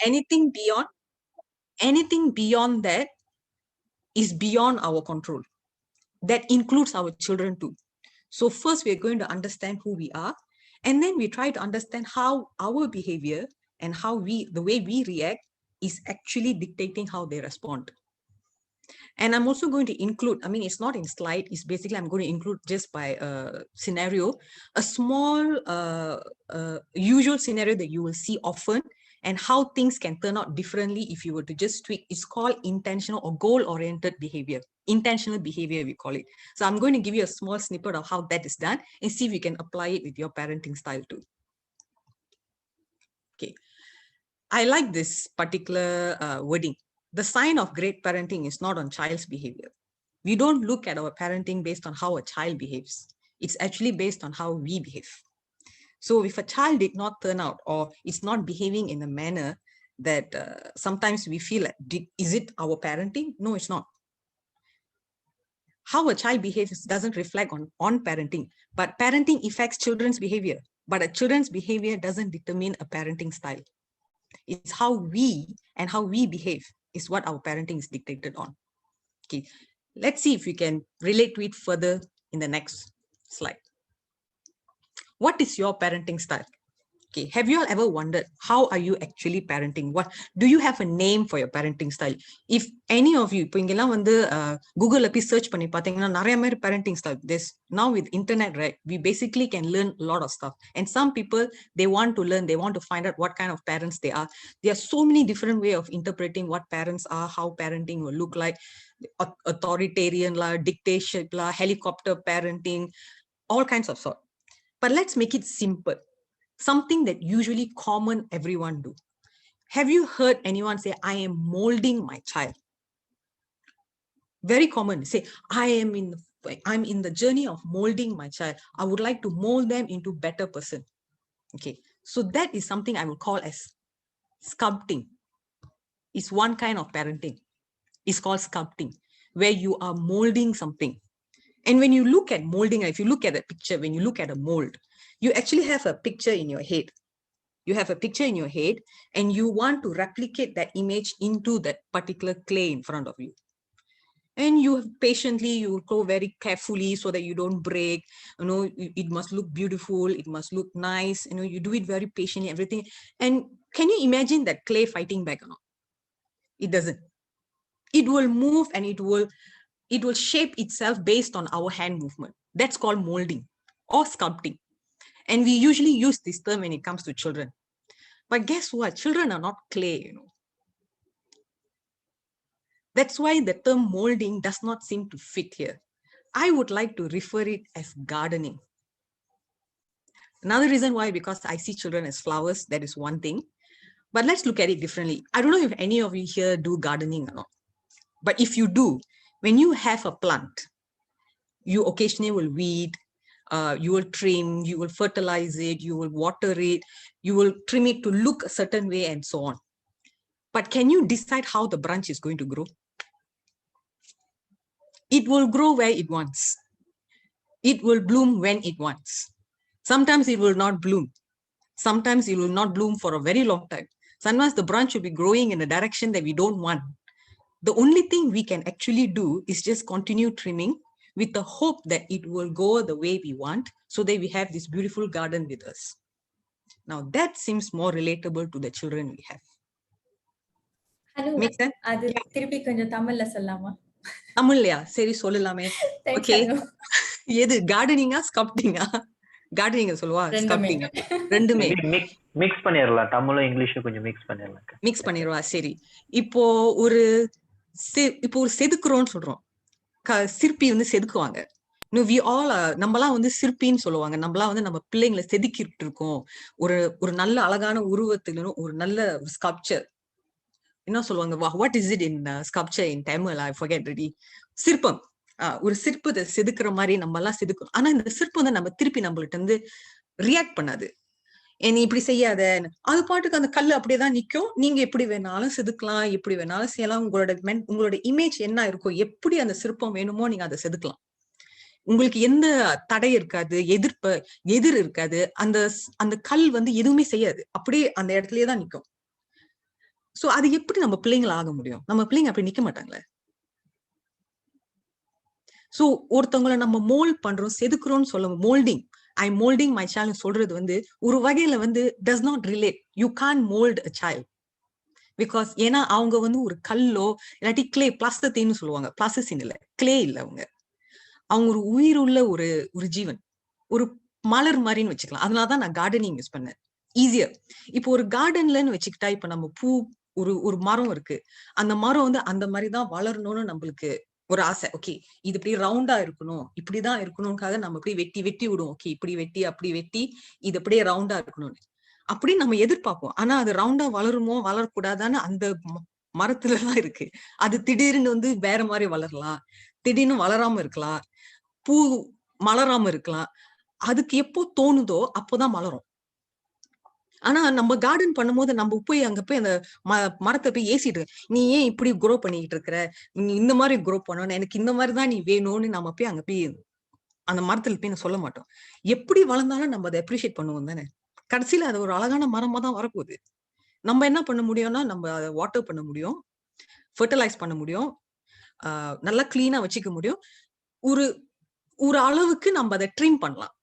Anything beyond that is beyond our control. That includes our children too. So first we're going to understand who we are, and then we try to understand how our behavior and the way we react is actually dictating how they respond. And I'm also going to include, it's not in slide, it's basically I'm going to include just by a scenario, a small usual scenario that you will see often, and how things can turn out differently if you were to just tweak. It's called intentional or goal-oriented behavior. Intentional behavior, we call it. So I'm going to give you a small snippet of how that is done and see if you can apply it with your parenting style too. Okay. I like this particular wording. The sign of great parenting is not on child's behavior. We don't look at our parenting based on how a child behaves. It's actually based on how we behave. So if a child did not turn out, or it's not behaving in a manner that sometimes we feel like, is it our parenting? No, it's not. How a child behaves doesn't reflect on parenting, but parenting affects children's behavior. But a children's behavior doesn't determine a parenting style. It's how we behave is what our parenting is dictated on. Okay, let's see if we can relate to it further in the next slide. What is your parenting style? Okay, have you all ever wondered, how are you actually parenting? What do you have a name for your parenting style? If any of you, Google search panni pathina nariya mari parenting style. This now with internet, right? We basically can learn a lot of stuff. And some people, they want to learn, they want to find out what kind of parents they are. There are so many different ways of interpreting what parents are, how parenting will look like, authoritarian la, dictatorship la, helicopter parenting, all kinds of sort. But let's make it simple. Something that usually common everyone do. Have you heard anyone say, I am molding my child? Very common. Say, I'm in the journey of molding my child. I would like to mold them into a better person. Okay. So that is something I would call as sculpting. It's one kind of parenting. It's called sculpting, where you are molding something. And when you look at molding, if you look at the picture, when you look at a mold, you actually have a picture in your head. You have a picture in your head and you want to replicate that image into that particular clay in front of you. And you patiently, you go very carefully so that you don't break, it must look beautiful, it must look nice, you do it very patiently, everything. And can you imagine that clay fighting back or not? It doesn't. It will move and it will shape itself based on our hand movement. That's called molding or sculpting. And we usually use this term when it comes to children. But guess what? Children are not clay, That's why the term molding does not seem to fit here. I would like to refer it as gardening. Another reason why, because I see children as flowers, that is one thing. But let's look at it differently. I don't know if any of you here do gardening or not. But if you do, when you have a plant, you occasionally will weed, you will trim, you will fertilize it, you will water it, you will trim it to look a certain way and so on. But can you decide how the branch is going to grow? It will grow where it wants. It will bloom when it wants. Sometimes it will not bloom. Sometimes it will not bloom for a very long time. Sometimes the branch will be growing in a direction that we don't want. The only thing we can actually do is just continue trimming with the hope that it will go the way we want, so that we have this beautiful garden with us. Now that seems more relatable to the children we have. Make sense? திருப்பி கொஞ்சம் தமிழ்ல சொல்லலாமா? தமிழ்லையா? சரி சொல்லலாமே. Okay. எது கார்டனிங்கா ஸ்கல்ப்டிங்கா? Gardening சொல்லுவா, sculpting ரெண்டுமே mix பண்ணிரலாம். தமிழும் இங்கிலீஷும் கொஞ்சம் மிக்ஸ் பண்ணிரலாம். மிக்ஸ் பண்ணிரவா? சரி. இப்போ ஒரு செதுக்குறோம்னு சொல்றோம். சிற்பி செதுக்குவாங்க. நம்மலாம் சிற்பின்னு சொல்லுவாங்க. நம்மலாம் நம்ம பிள்ளைங்களை செதுக்கிட்டு இருக்கோம். ஒரு நல்ல அழகான உருவத்துல ஒரு நல்ல ஸ்கல்ப்சர். என்ன சொல்லுவாங்க? What is it in sculpture in Tamil? I forget already. சிற்பம். ஒரு சிற்பத்தை செதுக்குற மாதிரி நம்ம எல்லாம் செதுக்கும். ஆனா இந்த சிற்பம் நம்ம திருப்பி நம்மள்ட்ட ரியாக்ட் பண்ணாது. நீ இப்படி செய்யாத, அது பாட்டுக்கு அந்த கல்லு அப்படியேதான் நிக்கும். நீங்க எப்படி வேணாலும் செதுக்கலாம், எப்படி வேணாலும் செய்யலாம். உங்களோட இமேஜ் என்ன இருக்கோ, எப்படி அந்த சிற்பம் வேணுமோ நீங்க அதை செதுக்கலாம். உங்களுக்கு எந்த தடை இருக்காது, எதிர் இருக்காது. அந்த கல் எதுவுமே செய்யாது, அப்படியே அந்த இடத்துலயே தான் நிக்கும். சோ அது எப்படி நம்ம பிள்ளைங்கள ஆக முடியும்? நம்ம பிள்ளைங்க அப்படி நிக்க மாட்டாங்களே. சோ ஒருத்தவங்கள நம்ம மோல்ட் பண்றோம், செதுக்குறோம்னு சொல்ல moulding. I moulding my child சொல்றது வந்து ஒரு வகையில வந்து does not relate. You can't mould a child. Because ஏன்னா அவங்க வந்து ஒரு கல்லோ இல்லாட்டி கிளே பிளாஸ்டின்னு சொல்லுவாங்க. பிளாஸ்டிசின் இல்ல, கிளே இல்ல அவங்க. அவங்க ஒரு உயிருள்ள ஒரு ஜீவன். ஒரு மலர் மாதிரின்னு வச்சுக்கலாம். அதனாலதான் நான் கார்டனிங் யூஸ் பண்ணேன். ஈஸியர். இப்போ ஒரு கார்டன்லன்னு வச்சுக்கிட்டா, இப்ப நம்ம பூ ஒரு மரம் இருக்கு. அந்த மரம் வந்து அந்த மாதிரிதான் வளரணும்னு நம்மளுக்கு ஒரு ஆசை. ஓகே, இது இப்படி ரவுண்டா இருக்கணும், இப்படிதான் இருக்கணும்காக நம்ம இப்படி வெட்டி வெட்டி விடுவோம். ஓகே, இப்படி வெட்டி அப்படி வெட்டி இது அப்படியே ரவுண்டா இருக்கணும்னு அப்படி நம்ம எதிர்பார்ப்போம். ஆனா அது ரவுண்டா வளருமோ வளரக்கூடாதான்னு அந்த மரத்துலதான் இருக்கு. அது திடீர்னு வந்து வேற மாதிரி வளரலாம், திடீர்னு வளராம இருக்கலாம், பூ மலராம இருக்கலாம். அதுக்கு எப்போ தோணுதோ அப்போதான் மலரும். ஆனா நம்ம கார்டன் பண்ணும்போது நம்ம போய் அங்க போய் அந்த மரத்தை போய் ஏசிட்டு, நீ ஏன் இப்படி குரோ பண்ணிட்டு இருக்கிற, நீ இந்த மாதிரி குரோ பண்ணணும், எனக்கு இந்த மாதிரிதான் நீ வேணும்னு நம்ம போய் அங்க போய் அந்த மரத்துல போய் சொல்ல மாட்டோம். எப்படி வளர்ந்தாலும் நம்ம அதை அப்ரிஷியேட் பண்ணுவோம் தானே. கடைசியில அது ஒரு அழகான மரமா தான் வரப்போகுது. நம்ம என்ன பண்ண முடியும்னா, நம்ம அதை வாட்டர் பண்ண முடியும், ஃபெர்டிலைஸ் பண்ண முடியும், நல்லா கிளீனா வச்சுக்க முடியும். ஒரு ஒரு அளவுக்கு நம்ம அதை ட்ரிம் பண்ணலாம்.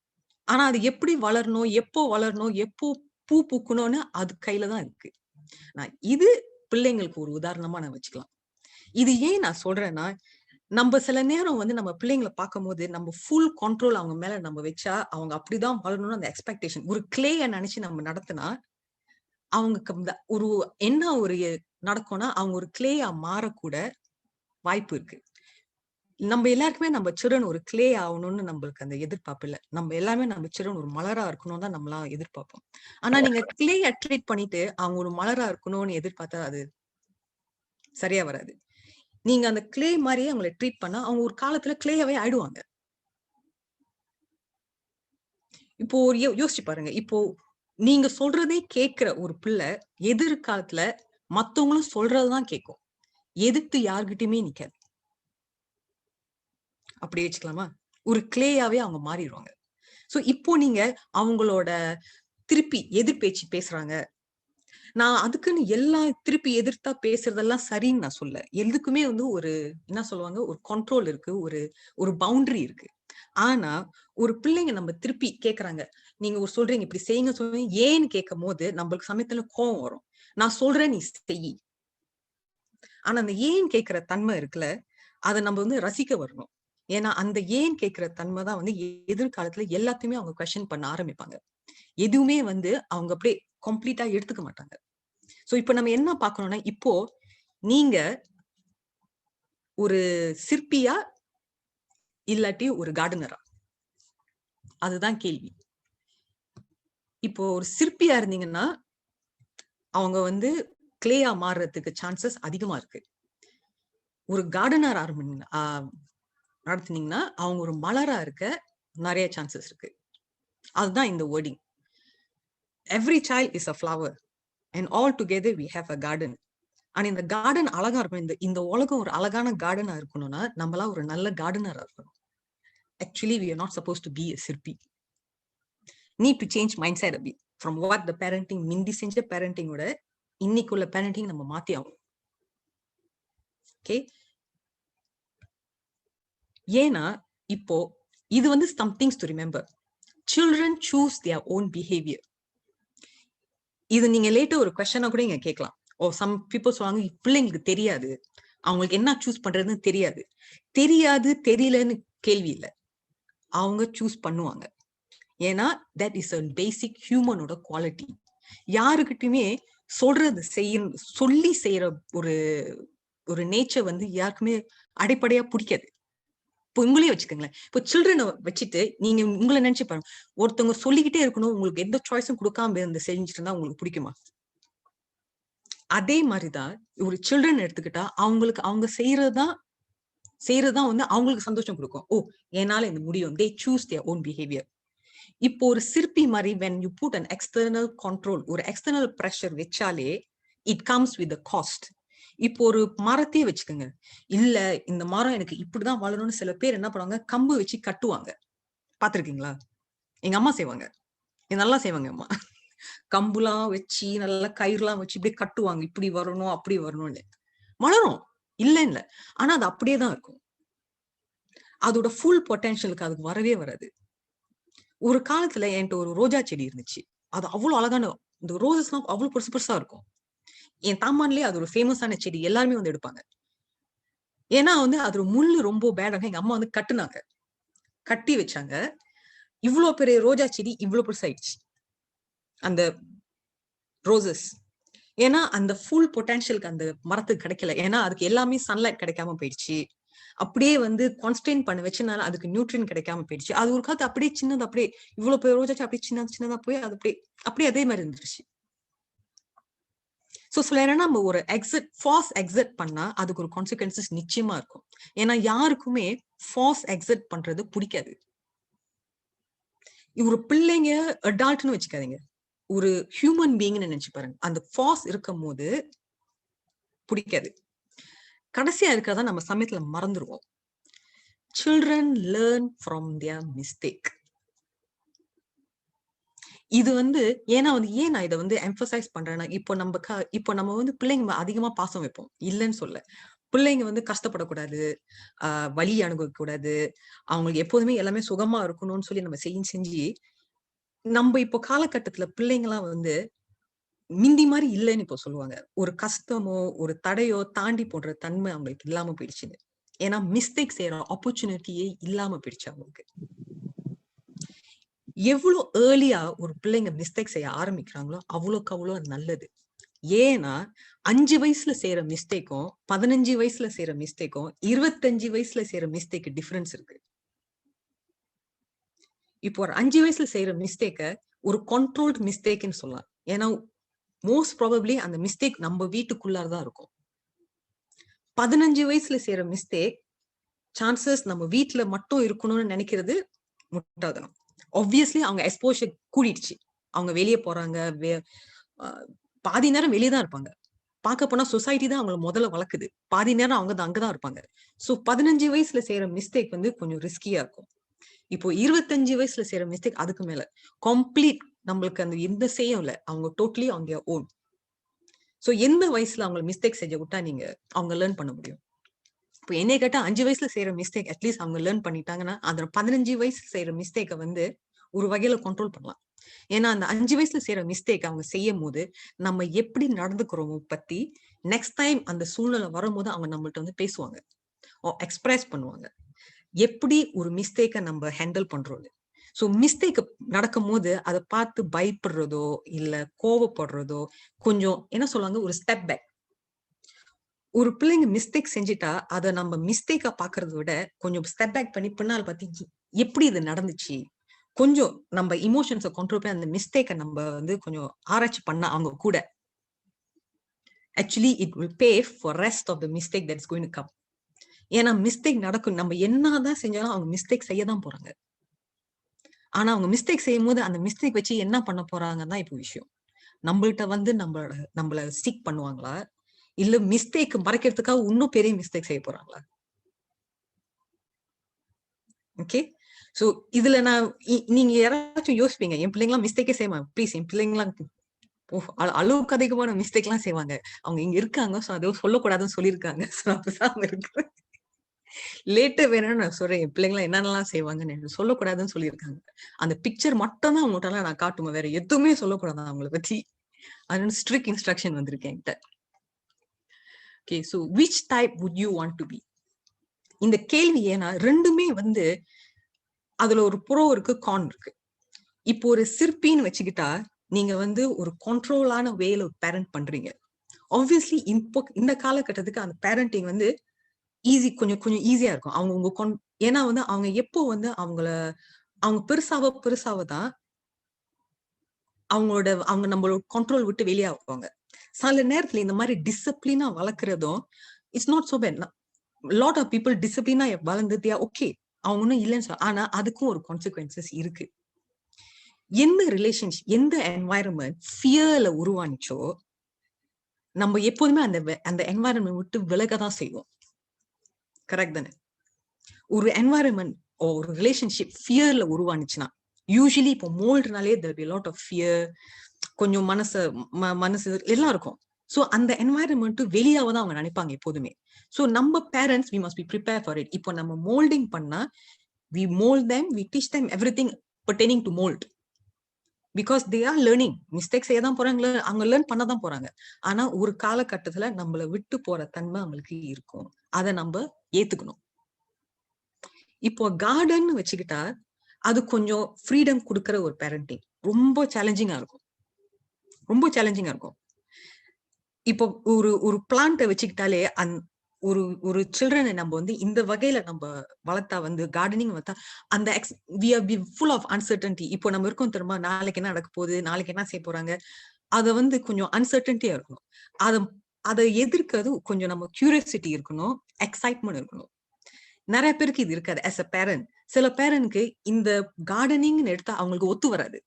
ஆனா அது எப்படி வளரணும், எப்போ வளரணும், எப்போ பூ பூக்கணும்னு அது கையில தான் இருக்கு. இது பிள்ளைங்களுக்கு ஒரு உதாரணமா நான் வச்சுக்கலாம். இது ஏன் நான் சொல்றேன்னா, நம்ம சில நேரம் வந்து நம்ம பிள்ளைங்களை பார்க்கும்போது நம்ம ஃபுல் கண்ட்ரோல் அவங்க மேல நம்ம வச்சா அவங்க அப்படிதான் வளரணும்னு அந்த எக்ஸ்பெக்டேஷன் ஒரு கிளேய நினைச்சு நம்ம நடத்தினா அவங்க ஒரு என்ன ஒரு நடக்கும்னா அவங்க ஒரு கிளேயா மாறக்கூட வாய்ப்பு இருக்கு. நம்ம எல்லாருக்குமே நம்ம சில்ட்ரன் ஒரு கிளே ஆகணும்னு நம்மளுக்கு அந்த எதிர்பார்ப்பு இல்ல. நம்ம எல்லாமே நம்ம சில்ட்ரன் ஒரு மலரா இருக்கணும் தான் நம்மளாம் எதிர்பார்ப்போம். ஆனா நீங்க கிளேய ட்ரீட் பண்ணிட்டு அவங்க ஒரு மலரா இருக்கணும்னு எதிர்பார்த்தா அது சரியா வராது. நீங்க அந்த கிளே மாதிரியே அவங்களை ட்ரீட் பண்ணா அவங்க ஒரு காலத்துல கிளேயாவே ஆயிடுவாங்க. இப்போ ஒரு யோசிச்சு பாருங்க. இப்போ நீங்க சொல்றதே கேட்கிற ஒரு பிள்ளை எதிர்காலத்துல மத்தவங்களும் சொல்றதுதான் கேட்கும். எதிர்த்து யார்கிட்டயுமே நிக்காது. அப்படி வச்சுக்கலாமா? ஒரு கிளேயாவே அவங்க மாறிடுவாங்க. சோ இப்போ நீங்க அவங்களோட திருப்பி எதிர்பேச்சு பேசுறாங்க. நான் அதுக்குன்னு எல்லாம் திருப்பி எதிர்த்தா பேசுறதெல்லாம் சரின்னு நான் சொல்ல. எதுக்குமே வந்து ஒரு என்ன சொல்லுவாங்க, ஒரு கண்ட்ரோல் இருக்கு, ஒரு பவுண்டரி இருக்கு. ஆனா ஒரு பிள்ளைங்க நம்ம திருப்பி கேக்குறாங்க, நீங்க ஒரு சொல்றீங்க இப்படி செய்யுங்க சொல்றீங்க, ஏன்னு கேட்கும் போது நம்மளுக்கு சமயத்துல கோவம் வரும். நான் சொல்றேன் நீ செய். ஆனா அந்த ஏன் கேட்கிற தன்மை இருக்குல்ல, அதை நம்ம வந்து ரசிக்க வரணும். ஏன்னா அந்த ஏன் கேட்கிற தன்மை தான் வந்து எதிர்காலத்துல எல்லாத்தையுமே அவங்க கொஸ்டின் பண்ண ஆரம்பிப்பாங்க. எதுவுமே வந்து அவங்க அப்படியே கம்ப்ளீட்டா எடுத்துக்க மாட்டாங்க. சோ இப்ப நம்ம என்ன பார்க்கணும்னா, இப்போ நீங்க ஒரு சிற்பியா இல்லாட்டி ஒரு கார்டனரா? அதுதான் கேள்வி. இப்போ ஒரு சிற்பியா இருந்தீங்கன்னா அவங்க வந்து கிளேயா மாறுறதுக்கு சான்சஸ் அதிகமா இருக்கு. ஒரு கார்டனர் நடத்துனீங்கன்னா அவங்க ஒரு மலரா இருக்க நிறைய சான்சஸ் இருக்கு. அதுதான் இந்த wording. Every child is a flower and all together we have a garden. ஆனா இந்த கார்டன் அழகா இருக்கும். இந்த உலகம் ஒரு அழகான கார்டனா இருக்கணும்னா நம்மளா ஒரு நல்ல கார்டனரா இருக்கணும். Actually, we are not supposed to be a sirpi. Need to change mindset a bit from what the parenting மிந்தி செஞ்ச parenting ஓட இன்னைக்குள்ள parenting நம்ம மாத்தி ஆகும். ஓகே, ஏன்னா இப்போ இது வந்து some things to remember. Children choose their own behavior. இது நீங்க லேட்டா ஒரு கொஸ்டினா கூட இங்க கேட்கலாம். ஓ சம் பீப்புள் சொல்லுவாங்க பிள்ளைங்களுக்கு தெரியாது, அவங்களுக்கு என்ன சூஸ் பண்றதுன்னு தெரியாது. தெரியாது தெரியலன்னு கேள்வி இல்லை, அவங்க சூஸ் பண்ணுவாங்க. ஏன்னா தட் இஸ் அ பேசிக் ஹியூமனோட குவாலிட்டி. யாருக்கிட்டுமே சொல்றது சொல்லி செய்யற ஒரு நேச்சர் வந்து யாருக்குமே அடிப்படையா பிடிக்காது. இப்போ உங்களையே வச்சுக்கோங்களேன். இப்போ சில்ட்ரனை வச்சுட்டு நீங்க உங்களை நினைச்சு பாருங்க, ஒருத்தவங்க சொல்லிக்கிட்டே இருக்கணும், உங்களுக்கு எந்த சாய்ஸும் கொடுக்காம இருந்து செஞ்சுட்டு இருந்தா உங்களுக்கு பிடிக்குமா? அதே மாதிரிதான் ஒரு சில்ட்ரன் எடுத்துக்கிட்டா அவங்களுக்கு அவங்க செய்யறதுதான் வந்து அவங்களுக்கு சந்தோஷம் கொடுக்கும். ஓ என்னால இந்த முடியும், they choose their own behavior. இப்போ ஒரு சிற்பி மாதிரி when you put an external control, ஒரு external pressure வச்சாலே it comes with the cost. இப்போ ஒரு மரத்தையே வச்சுக்கோங்க, இல்ல இந்த மரம் எனக்கு இப்படிதான் வளரும்னு சில பேர் என்ன பண்ணுவாங்க, கம்பு வச்சு கட்டுவாங்க. பாத்திருக்கீங்களா? எங்க அம்மா செய்வாங்க, நல்லா செய்வாங்க அம்மா. கம்புலாம் வச்சு நல்லா கயிறுலாம் வச்சு இப்படியே கட்டுவாங்க, இப்படி வரணும் அப்படி வரணும்னு. வளரும் இல்ல, ஆனா அது அப்படியே தான் இருக்கும். அதோட ஃபுல் பொட்டன்ஷியலுக்கு அதுக்கு வரவே வராது. ஒரு காலத்துல என்கிட்ட ஒரு ரோஜா செடி இருந்துச்சு. அது அவ்வளவு அழகான, இந்த ரோசஸ்லாம் அவ்வளவு பெருசு பெருசா இருக்கும். என் தாமான்லயே அது ஒரு ஃபேமஸான செடி, எல்லாருமே வந்து எடுப்பாங்க. ஏன்னா வந்து அது முள்ளு ரொம்ப பேடாக எங்க அம்மா வந்து கட்டுனாங்க, கட்டி வச்சாங்க. இவ்வளவு பெரிய ரோஜா செடி இவ்வளவு பெருசாயிடுச்சு அந்த ரோசஸ். ஏன்னா அந்த ஃபுல் பொட்டன்ஷியலுக்கு அந்த மரத்துக்கு கிடைக்கல. ஏன்னா அதுக்கு எல்லாமே சன்லைட் கிடைக்காம போயிடுச்சு. அப்படியே வந்து கான்ஸ்டன்ட் பண்ண வச்சனால அதுக்கு நியூட்ரியன் கிடைக்காம போயிடுச்சு. அது ஒரு காலத்து அப்படியே சின்னது, அப்படியே இவ்வளவு பெரிய ரோஜா அப்படியே சின்னதா போய் அது அப்படியே அதே மாதிரி இருந்துருச்சு. சோ சொல்லனா நம்ம ஒரு ஃபால்ஸ் எக்ஸிட் பண்ணா அதுக்கு ஒரு கான்சிக்வன்சஸ் நிச்சயமா இருக்கும். ஏன்னா யாருக்குமே ஃபால்ஸ் எக்ஸிட் பண்றது பிடிக்காது. ஒரு பிள்ளைங்க அடால்ட்னு வச்சுக்காதீங்க, ஒரு ஹியூமன் பீயிங்னு நினைச்சு பாருங்க. அந்த ஃபால்ஸ் இருக்கும் போது பிடிக்காது. கடைசியா இருக்கிறதா நம்ம சமயத்துல மறந்துடுவோம். Children learn from their mistake. இது வந்து ஏன்னா வந்து ஏன் நான் இதை வந்து எம்பசைஸ் பண்றேன்னா, இப்போ நம்ம வந்து பிள்ளைங்க அதிகமா பாசம் வைப்போம், இல்லைன்னு சொல்ல. பிள்ளைங்க வந்து கஷ்டப்படக்கூடாது, வலி அனுபவிக்க கூடாது, அவங்களுக்கு எப்போதுமே எல்லாமே சுகமா இருக்கணும்னு சொல்லி நம்ம செஞ்சு நம்ம இப்போ காலகட்டத்துல பிள்ளைங்கலாம் வந்து மிந்தி மாதிரி இல்லைன்னு இப்போ சொல்லுவாங்க. ஒரு கஷ்டமோ ஒரு தடையோ தாண்டி போடுற தன்மை அவங்களுக்கு இல்லாம போயிடுச்சுன்னு. ஏன்னா மிஸ்டேக் செய்யற ஆப்பர்ச்சுனிட்டியே இல்லாம போயிடுச்சு அவங்களுக்கு. எவ்வளவு ஏர்லியா ஒரு பிள்ளைங்க மிஸ்டேக் செய்ய ஆரம்பிக்கிறாங்களோ அவ்வளோக்கு அவ்வளோ நல்லது. ஏன்னா 5 வயசுல செய்யற மிஸ்டேக்கும் 15 வயசுல செய்யற மிஸ்டேக்கும் 25 வயசுல செய்யற மிஸ்டேக் டிஃபரன்ஸ் இருக்கு. இப்போ ஒரு 5 வயசுல செய்யற மிஸ்டேக்க ஒரு கண்ட்ரோல்ட் மிஸ்டேக்னு சொல்லலாம். ஏன்னா மோஸ்ட் ப்ராபப்ளி அந்த மிஸ்டேக் நம்ம வீட்டுக்குள்ளாரதான் இருக்கும். 15 வயசுல செய்யற மிஸ்டேக் சான்சஸ் நம்ம வீட்டுல மட்டும் இருக்கணும்னு நினைக்கிறது முட்டாள்தனம். ஆப்வியஸ்லி அவங்க எக்ஸ்போஷர் கூடிடுச்சு, அவங்க வெளியே போறாங்க, பாதி நேரம் வெளியே தான் இருப்பாங்க. பார்க்க போனா சொசைட்டி தான் அவங்களை முதல்ல வளர்க்குது, பாதி நேரம் அவங்க அங்கதான் இருப்பாங்க. சோ 15 வயசுல செய்யற மிஸ்டேக் வந்து கொஞ்சம் ரிஸ்கியா இருக்கும். இப்போ 25 வயசுல செய்யற மிஸ்டேக் அதுக்கு மேல கம்ப்ளீட் நம்மளுக்கு அந்த எந்த செய்யும் இல்ல, அவங்க டோட்டலி அவங்க ஓன். சோ எந்த வயசுல அவங்க மிஸ்டேக் செஞ்ச விட்டா நீங்க அவங்க லேர்ன் பண்ண முடியும்? இப்போ என்னை கேட்டா 5 வயசுல செய்யற மிஸ்டேக் அட்லீஸ்ட் அவங்க லேர்ன் பண்ணிட்டாங்கன்னா அந்த 15 வயசுல செய்யற மிஸ்டேக்கை வந்து ஒரு வகையில கண்ட்ரோல் பண்ணலாம். ஏன்னா அந்த 5 வயசுல செய்யற மிஸ்டேக் அவங்க செய்யும் போது நம்ம எப்படி நடந்துக்கிறோமோ பத்தி நெக்ஸ்ட் டைம் அந்த சூழ்நிலை வரும்போது அவங்க நம்மள்ட்ட வந்து பேசுவாங்க, எக்ஸ்பிரஸ் பண்ணுவாங்க எப்படி ஒரு மிஸ்டேக்கை நம்ம ஹேண்டில் பண்றோம். சோ மிஸ்டேக் நடக்கும் போது அதை பார்த்து பயப்படுறதோ இல்ல கோவப்படுறதோ, கொஞ்சம் என்ன சொல்லுவாங்க, ஒரு ஸ்டெப் பேக். ஒரு பிள்ளைங்க மிஸ்டேக் செஞ்சுட்டா அதை நம்ம மிஸ்டேக்கா பாக்குறத விட கொஞ்சம் ஸ்டெப் பேக் பண்ணி பின்னால் பார்த்து எப்படி இது நடந்துச்சு, கொஞ்சம் நம்ம இமோஷன்ஸை கண்ட்ரோல் பண்ணி அந்த மிஸ்டேக்கை நம்ம வந்து கொஞ்சம் ஆராய்ச்சி பண்ணா அவங்க கூட actually it will pay for rest of the mistake that's going to come. ஏன்னா மிஸ்டேக் நடக்கும், நம்ம என்னதான் செஞ்சாலும் அவங்க மிஸ்டேக் செய்யதான் போறாங்க. ஆனா அவங்க மிஸ்டேக் செய்யும் போது அந்த மிஸ்டேக் வச்சு என்ன பண்ண போறாங்கன்னு தான் இப்போ விஷயம். நம்மள்ட்ட வந்து நம்மள ஸ்டிக் பண்ணுவாங்களா இல்ல மிஸ்டேக் மறைக்கிறதுக்காக இன்னும் பெரிய மிஸ்டேக் செய்ய போறாங்களா? ஓகே, சோ இதுல நான் நீங்க யாராச்சும் யோசிப்பீங்க, என் பிள்ளைங்களாம் மிஸ்டேக்கே செய்வாங்க, ப்ளீஸ் என் பிள்ளைங்களாம் அளவுக்கு அதிகமான மிஸ்டேக் எல்லாம் செய்வாங்க, அவங்க இங்க இருக்காங்க, சோ அதை சொல்லக்கூடாதுன்னு சொல்லியிருக்காங்க. லேட்டா வேணும்னு நான் சொல்றேன், என் பிள்ளைங்களாம் என்னென்னலாம் செய்வாங்கன்னு சொல்லக்கூடாதுன்னு சொல்லியிருக்காங்க. அந்த பிக்சர் மட்டும் தான் அவங்கள்ட்ட நான் காட்டுவேன், வேற எதுவுமே சொல்லக்கூடாது அவங்கள பத்தி. அதனால ஸ்ட்ரிக்ட் இன்ஸ்ட்ரக்ஷன் வந்திருக்கேன் என்கிட்ட. Okay, so which type would you want to be? இந்த கேள்வி ஏன்னா ரெண்டுமே வந்து அதுல ஒரு ப்ரோ இருக்கு, கான் இருக்கு. இப்போ ஒரு சிற்பின்னு வச்சுக்கிட்டா நீங்க வந்து ஒரு கண்ட்ரோலான வேல பேரண்ட் பண்றீங்க. ஆப்வியஸ்லி இந்த காலகட்டத்துக்கு அந்த பேரண்டிங் வந்து கொஞ்சம் ஈஸியா இருக்கும். அவங்க ஏன்னா வந்து அவங்க எப்போ வந்து அவங்க பெருசாவ தான் அவங்க நம்மளோட கண்ட்ரோல் விட்டு வெளியாகுவாங்க. சில நேரத்துல இந்த மாதிரி டிசிப்ளினா வளர்க்கறதும் it's not so bad. Lot of people டிசிப்ளினா வளர்ந்தது ஓகே, அவங்க ஒன்னும் இல்லைன்னு சொல்ல, ஆனா அதுக்கும் ஒரு கான்சிக்வன்சஸ் இருக்கு. எந்த ரிலேஷன்ஷிப், எந்த என்வாயரன்மெண்ட் ஃபியர்ல உருவானிச்சோ நம்ம எப்போதுமே அந்த என்வாயரன்மெண்ட் விட்டு விலகதான் செய்வோம். கரெக்ட் தானே? ஒரு என்வாயரன்மெண்ட் ஒரு ரிலேஷன்ஷிப் ஃபியர்ல உருவானுச்சுன்னா யூஸ்வலி இப்போ மோல்டுனாலே there will be a lot of fear, கொஞ்சம் மனசு எல்லாம் இருக்கும். சோ அந்த என்வாயரன்மெண்ட் வெளியாவ தான் அவங்க நினைப்பாங்க எப்போதுமே. சோ நம்ம parents we must be prepared for it. இப்போ நம்ம மோல்டிங் பண்ணா we mold them, we teach them everything pertaining to mold because they are learning. Mistakes செய்ய தான் போறாங்க, அவங்க லேர்ன் பண்ண தான் போறாங்க. ஆனா ஒரு காலகட்டத்துல நம்மள விட்டு போற தன்மை அவங்களுக்கு இருக்கும். அதை நம்ம ஏத்துக்கணும். இப்போ கார்டன் வச்சுக்கிட்டா அது கொஞ்சம் ஃப்ரீடம் கொடுக்கிற ஒரு பேரண்டிங். ரொம்ப சேலஞ்சிங்கா இருக்கும், ரொம்ப சேலஞ்சிங்கா இருக்கும். இப்போ ஒரு பிளான்ட்டை வச்சுக்கிட்டாலே ஒரு ஒரு சில்ட்ரனை நம்ம வந்து இந்த வகையில நம்ம வளர்த்தா வந்து கார்டனிங் வளர்த்தா அந்த we are full of uncertainty. இப்போ நம்ம இருக்கோம் தெரியுமா, நாளைக்கு என்ன நடக்க போகுது, நாளைக்கு என்ன செய்ய போறாங்க, அதை வந்து கொஞ்சம் அன்சர்டன்டியா இருக்கணும். அதை எதிர்க்கிறது கொஞ்சம் நம்ம கியூரியாசிட்டி இருக்கணும், எக்ஸைட்மெண்ட் இருக்கணும். நிறைய பேருக்கு இது இருக்காது as a parent. சில பேரனுக்கு இந்த கார்டனிங்னு எடுத்தா அவங்களுக்கு ஒத்து வராது.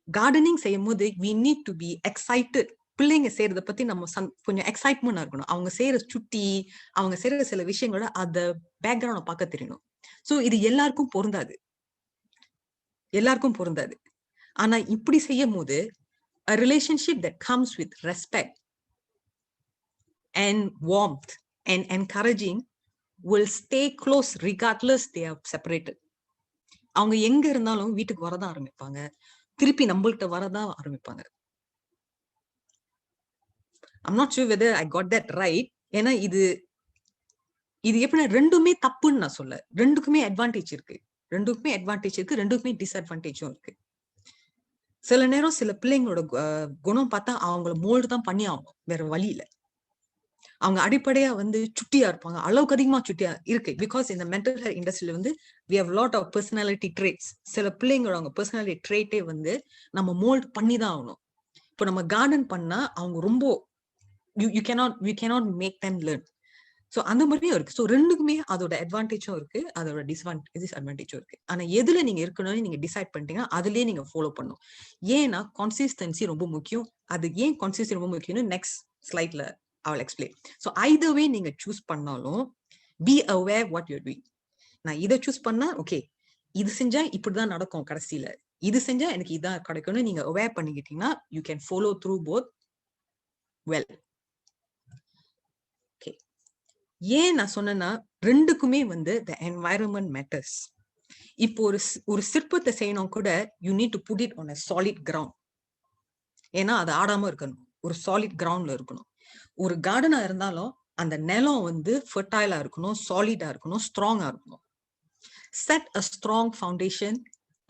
கார்டனிங் செய்யும் போது we need to be excited. பிள்ளைங்க செய்யறத பத்தி நம்ம கொஞ்சம் எக்ஸைட்மெண்டா இருக்கணும். அவங்க செய்யற சுட்டி, அவங்க செய்யற சில விஷயங்களோட அந்த பேக்ரவுண்ட பார்க்க தெரியணும். சோ இது எல்லாருக்கும் பொருந்தாது, எல்லாருக்கும் பொருந்தாது. ஆனா இப்படி செய்யும் போது a relationship that comes with respect and warmth and encouraging will stay close regardless they are separated. அவங்க எங்க இருந்தாலும் வீட்டுக்கு வரதான் ஆரம்பிப்பாங்க, திருப்பி நம்மள்கிட்ட வரதான் ஆரம்பிப்பாங்க. I'm not sure whether I got that right. ஏன்னா இது எப்படி ரெண்டுமே தப்புன்னு நான் சொல்ல. ரெண்டுக்குமே அட்வான்டேஜ் இருக்கு, ரெண்டுக்குமே அட்வான்டேஜ் இருக்கு, ரெண்டுக்குமே டிஸ்அட்வான்டேஜும் இருக்கு. சில நேரம் சில பிள்ளைங்களோட குணம் பார்த்தா அவங்கள மோல்டு தான் பண்ணி ஆகணும், வேற வழி இல்லை. அவங்க அடிப்படையா வந்து சுட்டியா இருப்பாங்க, அளவுக்கு அதிகமா சுட்டியா இருக்கு. பிகாஸ் இந்த மென்டல் ஹெல்த் இண்டஸ்ட்ரியில வந்து we have lot of personality traits. சில பிள்ளைங்களோட அவங்க பர்சனாலிட்டி ட்ரேட்டே வந்து நம்ம மோல்ட் பண்ணி தான் ஆகணும். இப்போ நம்ம கார்டன் பண்ணா அவங்க ரொம்ப we cannot make them learn. So அந்த மாதிரியும் இருக்கு. சோ ரெண்டுக்குமே அதோட அட்வான்டேஜும் இருக்கு, அதோட டிஸ்அட்வான்டேஜும் இருக்கு. ஆனா எதுல நீங்க இருக்கணும்னு நீங்க டிசைட் பண்ணிட்டீங்கன்னா அதுலயே நீங்க ஃபாலோ பண்ணணும். ஏன்னா கன்சிஸ்டன்சி ரொம்ப முக்கியம். அது ஏன் கன்சிஸ்டன்சி ரொம்ப முக்கியம்னு நெக்ஸ்ட் ஸ்லைட்ல I will explain. So either way நீங்க சூஸ் பண்ணாலும் be aware what you're doing. நான் இதை சூஸ் பண்ணா ஓகே, இது செஞ்சா இப்படிதான் நடக்கும், கடைசியில இது செஞ்சா எனக்கு இதான் கிடைக்கும்னு நீங்க aware பண்ணிக்கிட்டீங்கன்னா you can follow through both well. Okay, ஏன் நான் சொன்னேன்னா ரெண்டுக்குமே வந்து the environment matters. இப்போ ஒரு சிற்பத்தை செய்யணும் கூட you need to put it on a solid ground. ஏன்னா அது ஆடாம இருக்கணும், ஒரு சாலிட் கிரவுண்ட்ல இருக்கணும். ஒரு கார்டனா இருந்தாலும் அந்த நிலம் வந்து ஃபெர்டைலா இருக்கணும், சாலிடா இருக்கணும், ஸ்ட்ராங்கா இருக்கணும். Set a strong foundation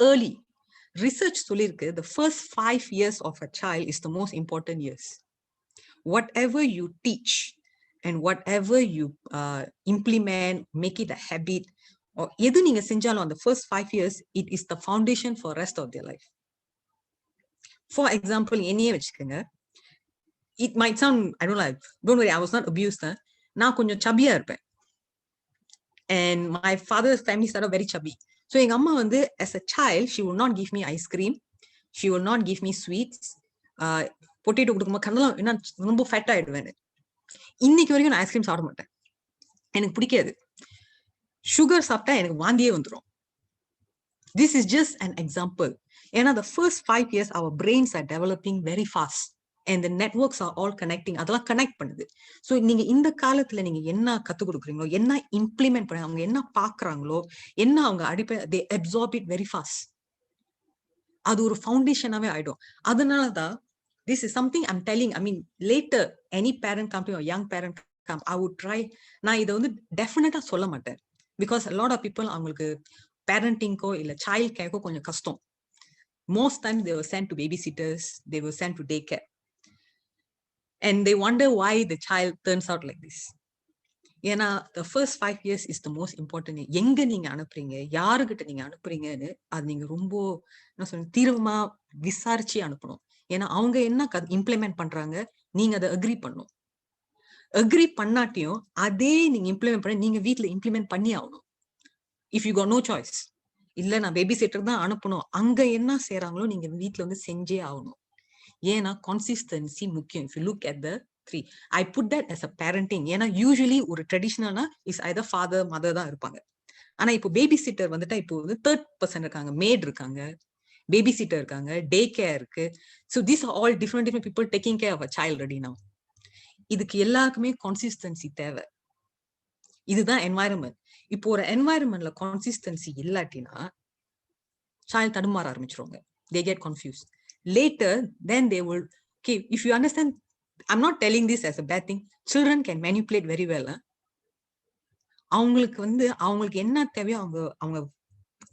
early. Research சொல்லிருக்கு the first 5 years of a child is the most important years. Whatever you teach and whatever you implement, make it a habit, or எது நீங்க செஞ்சாலும் அந்த first 5 years it is the foundation for rest of their life. For example, என்னையே வச்சுக்கோங்க. It might sound, I don't like, don't worry, I was not abused. நான் கொஞ்சம் chubby-ஆ இருப்பேன். And my father's family started very chubby. So எங்க அம்மா வந்து as a child she will not give me ice cream, she will not give me sweets. Potato கொடுக்கும்போது கண்ணெல்லாம் என்ன ரொம்ப ஃபேட் ஆயிடுவேன். இன்னைக்கு வரைக்கும் நான் ஐஸ்கிரீம் சாப்பிட மாட்டேன், எனக்கு பிடிக்காது. சுகர் சாப்பிட்டா எனக்கு வாந்தியே வந்துடும். This is just an example. ஏன்னா the first 5 years our brains are developing very fast and the networks are all connecting. அதெல்லாம் கனெக்ட் பண்ணுது. ஸோ நீங்க இந்த காலத்துல நீங்க என்ன கத்துக் கொடுக்குறீங்களோ, என்ன இம்ப்ளிமெண்ட் பண்ண, அவங்க என்ன பாக்குறாங்களோ, என்ன அவங்க அடிப்படை they absorb it very fast. அது ஒரு ஃபவுண்டேஷனாவே ஆயிடும். அதனாலதான் this is something I'm telling, I mean later any parent company or young parent come, I would try. நான் இதை வந்து டெஃபினட்டா சொல்ல மாட்டேன் because a lot of people அவங்களுக்கு பேரண்டிங்கோ இல்ல சைல்ட் கேர்க்கோ கொஞ்சம் கஷ்டம். Most times they were sent to babysitters, they were sent to daycare. And they wonder why the child turns out like this. ஏன்னா the first 5 years is the most important. எங்க நீங்க அனுப்புறீங்க, யாருகிட்ட நீங்க அனுப்புறீங்கன்னு அது நீங்க ரொம்ப என்ன சொல்ற தீவிரமா விசாரிச்சு அனுப்பணும். ஏன்னா அவங்க என்ன இம்ப்ளிமெண்ட் பண்றாங்க நீங்க அதை அக்ரி பண்ணணும். அக்ரி பண்ணாட்டியும் அதே நீங்க இம்ப்ளிமெண்ட் பண்ண நீங்க வீட்டுல இம்ப்ளிமெண்ட் பண்ணி ஆகணும். If you got no choice. இல்ல நான் பேபி சிட்டர் தான் அனுப்பணும், அங்க என்ன செய்யறாங்களோ நீங்க வீட்டுல வந்து செஞ்சே ஆகணும். ஏன்னா கன்சிஸ்டன்சி முக்கியம். If you look at the 3, I put that as a parenting. ஏன்னா யூசுவலி ஒரு ட்ரெடிஷனல்னா இஸ் ஐதர் ஃபாதர் மதர் தான் இருப்பாங்க. ஆனா இப்போ பேபி சிட்டர் வந்துட்டா இப்போ வந்து 3rd person இருக்காங்க, மேட் இருக்காங்க, babysitter இருக்காங்க, டே கேர் இருக்கு. So these are all different people taking care of a child already now. இதுக்கு எல்லாருக்குமே consistency தேவை. இதுதான் என்வாயரன்மெண்ட். இப்போ ஒரு என்வாயரன்மெண்ட்ல consistency இல்லாட்டினா child தடுமாற ஆரம்பிச்சிருவாங்க. They get confused. Later, then they will, okay, if you understand, I'm not telling this as a bad thing. Children can manipulate very well. அவங்களுக்கு என்ன தேவையோ அவங்க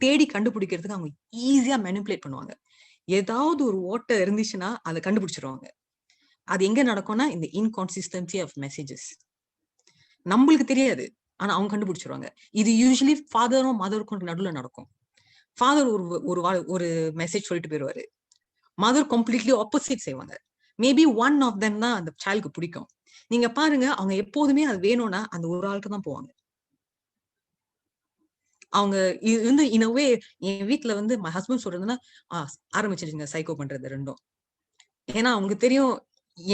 தேடி கண்டுபிடிக்கிறதுக்கு அவங்க ஈஸியா மேனிபுலேட் பண்ணுவாங்க. ஏதாவது ஒரு ஓட்டை இருந்துச்சுன்னா அதை கண்டுபிடிச்சிருவாங்க. அது எங்க நடக்கும்னா இந்த இன்கான்சிஸ்டன்சி ஆஃப் மெசேஜஸ். நம்மளுக்கு தெரியாது, ஆனா அவங்க கண்டுபிடிச்சிருவாங்க. இது யூஸ்வலி ஃபாதரும் மதருக்கும் நடுவுல நடக்கும். ஃபாதர் ஒரு மெசேஜ் சொல்லிட்டு போயிருவாரு, மதர் கம்ப்ளீட்லி ஆப்போசிட் செய்வாங்க. மேபி ஒன் ஆஃப் தெம் தான் அந்த சைல்டுக்கு பிடிக்கும். நீங்க பாருங்க, அவங்க எப்போதுமே அது வேணும்னா அந்த ஒரு ஆளுக்கு தான் போவாங்க. அவங்க இன் a way, என் வீட்டுல மை ஹஸ்பண்ட் சொல்றதுன்னா ஆரம்பிச்சிருங்க சைக்கோ பண்றது ரெண்டும். ஏன்னா அவங்களுக்கு தெரியும்,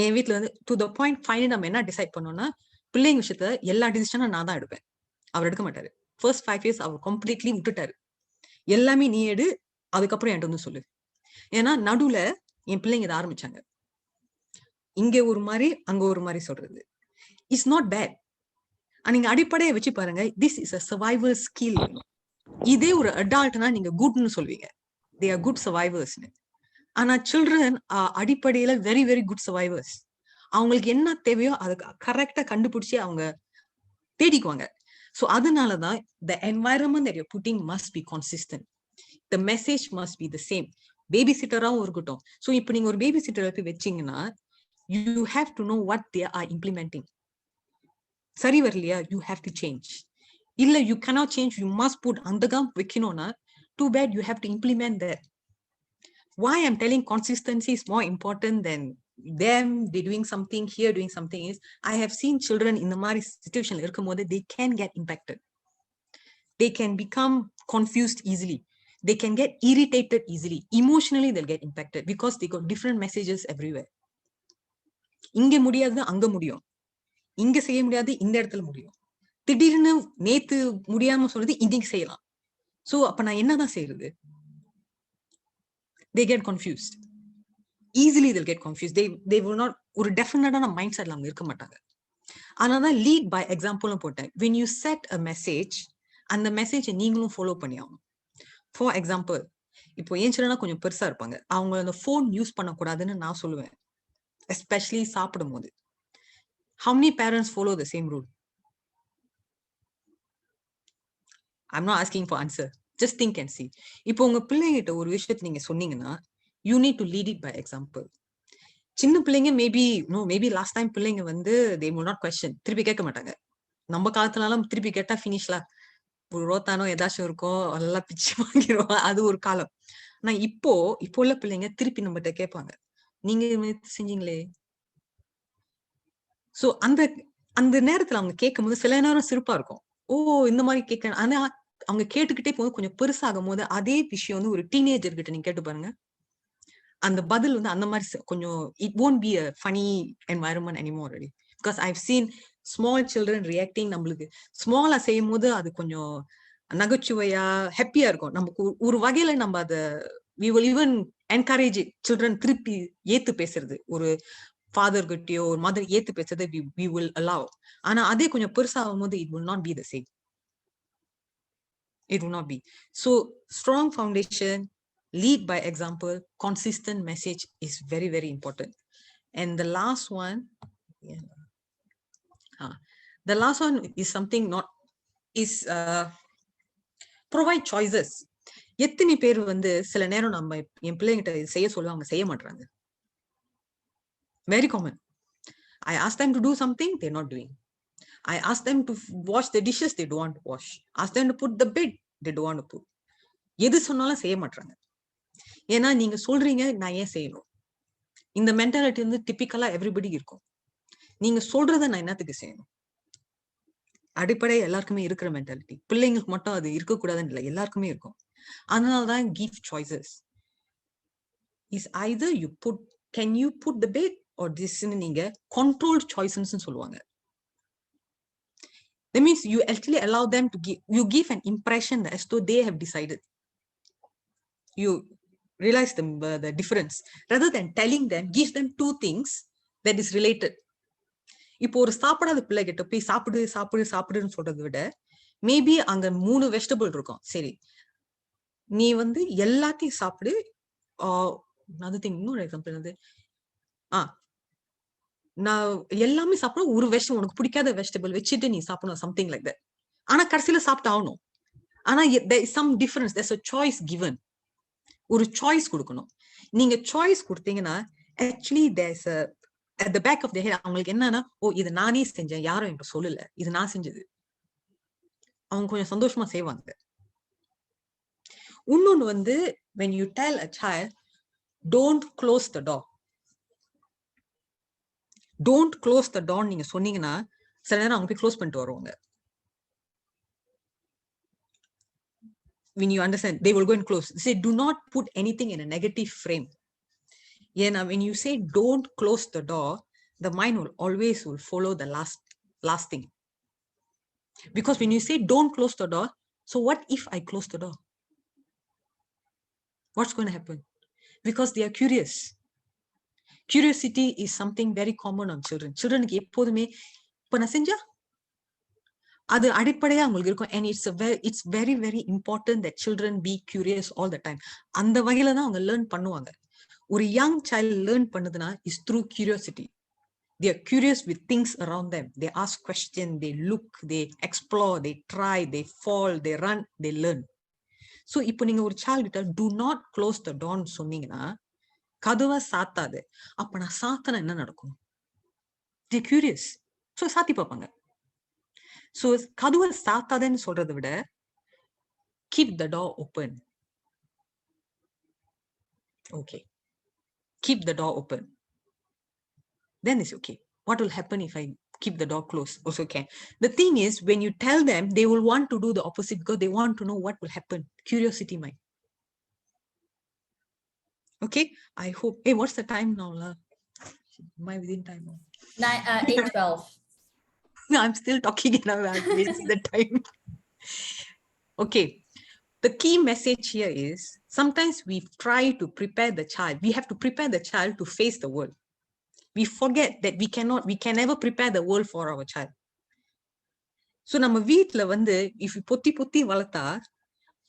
என் வீட்டுல டு த பாயிண்ட் ஃபைனல் நம்ம என்ன டிசைட் பண்ணோம்னா, பிள்ளைங்க விஷயத்துல எல்லா டிசிஷனும் நான் தான் எடுப்பேன், அவர் எடுக்க மாட்டாரு. ஃபர்ஸ்ட் 5 years அவர் கம்ப்ளீட்லி விட்டுட்டாரு. எல்லாமே நீ எடு, அதுக்கப்புறம் என்கிட்ட சொல்லு. ஏன்னா நடுவுல என் பிள்ளைங்க இதை ஆரம்பிச்சாங்க, இங்க ஒரு மாதிரி அங்க ஒரு மாதிரி சொல்றது. It's not bad. நீங்க அடிப்படையை வச்சு பாருங்க, this is a survival skill. இதே ஒரு அடால்ட்னா நீங்க குட்னு சொல்வீங்க, தே ஆர் குட் சர்வைவர்ஸ்னு. ஆனா சில்ட்ரன் அடிப்படையில வெரி வெரி குட் சர்வைவர்ஸ். அவங்களுக்கு என்ன தேவையோ அதை கரெக்டா கண்டுபிடிச்சு அவங்க தேடிக்குவாங்க. ஸோ அதனாலதான் the environment that you're putting must be consistent. The message must be the same. Baby சிட்டராகவும் இருக்கட்டும். ஸோ இப்போ நீங்க ஒரு பேபி சிட்டர் வச்சீங்கன்னா, you have to know what they are implementing. சரி வரலையா, you have to change. இல்ல you cannot change, you must put அந்தகம் வைக்கணும்னா, too bad, you have to implement that. Why I'm telling consistency is more important than them they doing something here doing something is, I have seen children in the மாதிரி situation இருக்கும்போது they can get impacted. They can become confused easily. They can get irritated easily. Emotionally they'll get impacted because they got different messages everywhere. இங்க முடியாது அங்க முடியும், இங்க செய்ய முடியாது இந்த இடத்துல முடியும், திடீர்னு நேத்து முடியாம சொல்றது இன்னைக்கு செய்யலாம். சோ அப்ப நான் என்னதான் செய்யறது? They get confused. Easily they'll get confused. They will not, ஒரு டெஃபினட்டான மைண்ட் செட்ல அவங்க இருக்க மாட்டாங்க. அதனாலதான் லீட் பை எக்ஸாம்பிள் போட்டேன். when you set a message, அந்த மெசேஜை நீங்களும் ஃபாலோ பண்ணி ஆகணும். ஃபார் எக்ஸாம்பிள், இப்போ ஏன் சிலனா கொஞ்சம் பெருசா இருப்பாங்க, அவங்க அந்த போன் யூஸ் பண்ணக்கூடாதுன்னு நான் சொல்லுவேன், எஸ்பெஷலி சாப்பிடும் போது. how many parents follow the same rule? I'm not asking for answer, just think and see. இப்போ உங்க பிள்ளைகிட்ட ஒரு விஷயத்தை நீங்க சொன்னீங்கன்னா, you need to lead it by example. சின்ன பிள்ளைங்க மேபி லாஸ்ட் டைம் பிள்ளைங்க they will not question, திருப்பி கேட்க மாட்டாங்க. நம்ம காலத்துலலாம் திருப்பி கேட்டா ஃபினிஷ்ல ஒரு ரோத்தானோ ஏதாச்சும் இருக்கும், எல்லாம் பிச்சு வாங்கிடுவோம், அது ஒரு காலம். ஆனா இப்போ உள்ள பிள்ளைங்க திருப்பி நம்மகிட்ட கேட்பாங்க, நீங்க செஞ்சீங்களே. சோ அந்த நேரத்துல அவங்க கேட்கும் போது சில நேரம் சிரிப்பா இருக்கும், ஓ இந்த மாதிரி கேட்க. ஆனா அவங்க கேட்டுக்கிட்டே போது கொஞ்சம் பெருசாகும் போது அதே விஷயம் ஒரு டீனேஜர் கிட்ட நீங்க கேட்டு பாருங்க, அந்த பதில் அந்த மாதிரி கொஞ்சம் it won't be a funny environment anymore already, because I've seen small children reacting. நம்மளுக்கு ஸ்மாலா செய்யும் போது அது கொஞ்சம் நகைச்சுவையா ஹாப்பியா இருக்கும். நமக்கு ஒரு வகையில நம்ம அதை we will even encourage children திருப்பி ஏத்து பேசுறது, ஒரு ஃபாதர் கிட்டயோ ஒரு மதர் ஏத்து பேசுறது we will allow. ஆனா அதே கொஞ்சம் பெருசாகும் போது it will not be the same. It will not be. So strong foundation, lead by example, consistent message is very very important. And the last one is something not is provide choices. எத்தனை பேர் சில நேரம் நம்ம என் பிள்ளைங்கிட்ட செய்ய சொல்லுவாங்க, செய்ய மாட்டாங்க. Very common. I ask them to do something, they're not doing. I ask them to wash the dishes, they don't want to wash. Ask them to put the bed, they don't want to put. எது சொன்னாலும் செய்ய மாட்டாங்க. ஏன்னா நீங்க சொல்றீங்க, நான் ஏன் செய்யணும்? இந்த மென்டாலிட்டி டிபிக்கலா எவ்ரிபடி இருக்கும். நீங்க சொல்றத நான் என்னத்துக்கு செய்யணும்? அடிப்படை எல்லாருக்குமே இருக்கிற மென்டாலிட்டி. பிள்ளைங்களுக்கு மட்டும் அது இருக்கக்கூடாதுன்னு இல்லை, எல்லாருக்குமே இருக்கும். அதனாலதான் give choices. Is either you put, can you put the bed or this நீங்க controlled choices சொல்லுவாங்க. That means you actually allow them to give an impression that as though they have decided. realize the difference. Rather than telling them, give them two things that is related. இப்போ ஒரு சாப்பிடாத பிள்ளை கிட்ட போய் சாப்பிடு சாப்பிடு சாப்பிடுன்னு சொல்றதை விட மேபி அங்க 3 வெஜிடபிள் இருக்கும். சரி, நீ வந்து எல்லாத்தையும் சாப்பிடு. இன்னொரு எக்ஸாம்பிள் வந்து நான் எல்லாமே சாப்பிடும், ஒரு வெஜிடபிள் உனக்கு பிடிக்காத வெஜிடபிள் வச்சுட்டு நீ சாப்பிடணும், சம்திங் லைக் தட். ஆனா கடைசியில சாப்பிட்டு ஆகணும். ஆனா there is some difference, there's a choice given. ஒரு சாய்ஸ் கொடுக்கணும். நீங்க சாய்ஸ் கொடுத்தீங்கன்னா actually there's a at the back of the head அவங்களுக்கு என்னன்னா, ஓ இது நானே செஞ்சேன், யாரும் என்கிட்ட சொல்லல, இது நான் செஞ்சது. அவங்க கொஞ்சம் சந்தோஷமா செய்வாங்க. இன்னொன்னு வந்து when you tell a child don't close the door, don't close the door நீங்க சொன்னீங்கன்னா சில நேரம் அவங்க போய் க்ளோஸ் பண்ணிட்டு வருவாங்க. When you understand, they will go and close. Say do not put anything in a negative frame. Yeah, when you say don't close the door, the mind will always follow the last thing. Because when you say don't close the door, so what if I close the door? What's going to happen? Because they are curious. Curiosity is something very common on children. Children எப்போதுமே இப்ப நான் செஞ்சா அது அடிப்படையா அவங்களுக்கு இருக்கும். And it's very very important that children be curious all the time. அந்த வகையில தான் அவங்க லேர்ன் பண்ணுவாங்க. ஒரு young child லேர்ன் பண்ணுதுன்னா is through curiosity. They are curious with things around them. They ask questions, they look, they explore, they try, they fall, they run, they learn. So இப்போ நீங்க ஒரு child கிட்ட do not close the door சொன்னீங்கன்னா கதவை சாத்தாது. அப்ப நான் சாத்தனா என்ன நடக்கும்? They are curious. So சாத்தி பார்ப்பாங்க. So கதவை சாத்தாதேன்னு சொல்றதை விட keep the door open. Okay. Keep the door open. Then it's okay. What will happen if I keep the door closed? Also can. The thing is, when you tell them, they will want to do the opposite because they want to know what will happen. Curiosity mind. Okay. I hope. Hey, what's the time now? Am I within time now? 8:12. I'm still talking and I'm wasting the time. Okay. The key message here is sometimes we try to prepare the child. We have to prepare the child to face the world. We forget that we can never prepare the world for our child. So நம்ம வீட்ல வந்து if you பொத்தி வளர்த்தா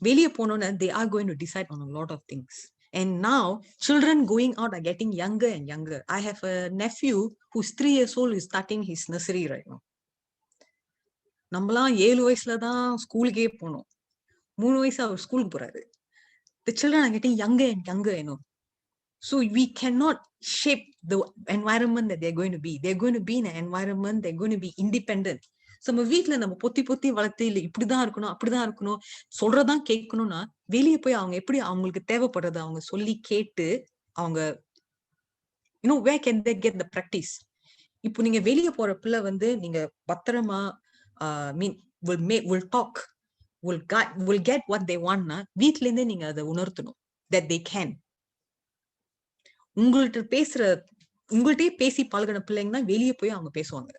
வெளிய போனோம்னா they are going to decide on a lot of things. And now children going out are getting younger and younger. I have a nephew who's 3 years old, is starting his nursery right now. நம்மலாம் 7 வயசுல தான் ஸ்கூலுக்கே போனோம். 3 வயசு அவர் ஸ்கூலுக்கு போறாரு. The children are getting younger and younger, you know. So we cannot shape the environment that they're going to be. They're going to be in an environment, they're going to be independent. So நம்ம வீட்ல நம்ம பொத்தி வளர்த்து இல்ல இப்படிதான் இருக்கணும் அப்படிதான் இருக்கணும் சொல்றதான் கேட்கணும்னா வெளியே போய் அவங்க எப்படி அவங்களுக்கு தேவைப்படுறது அவங்க சொல்லி கேட்டு அவங்க where can they get the practice? இப்போ நீங்க வெளியே போற பிள்ளை வந்து நீங்க பத்திரமா will talk, will get what they want னா வீட்ல இருந்தே நீங்க அதை உணர்த்தணும் that they can. உங்கள்கிட்ட பேசி பழகின பிள்ளைங்க தான் வெளியே போய் அவங்க பேசுவாங்க,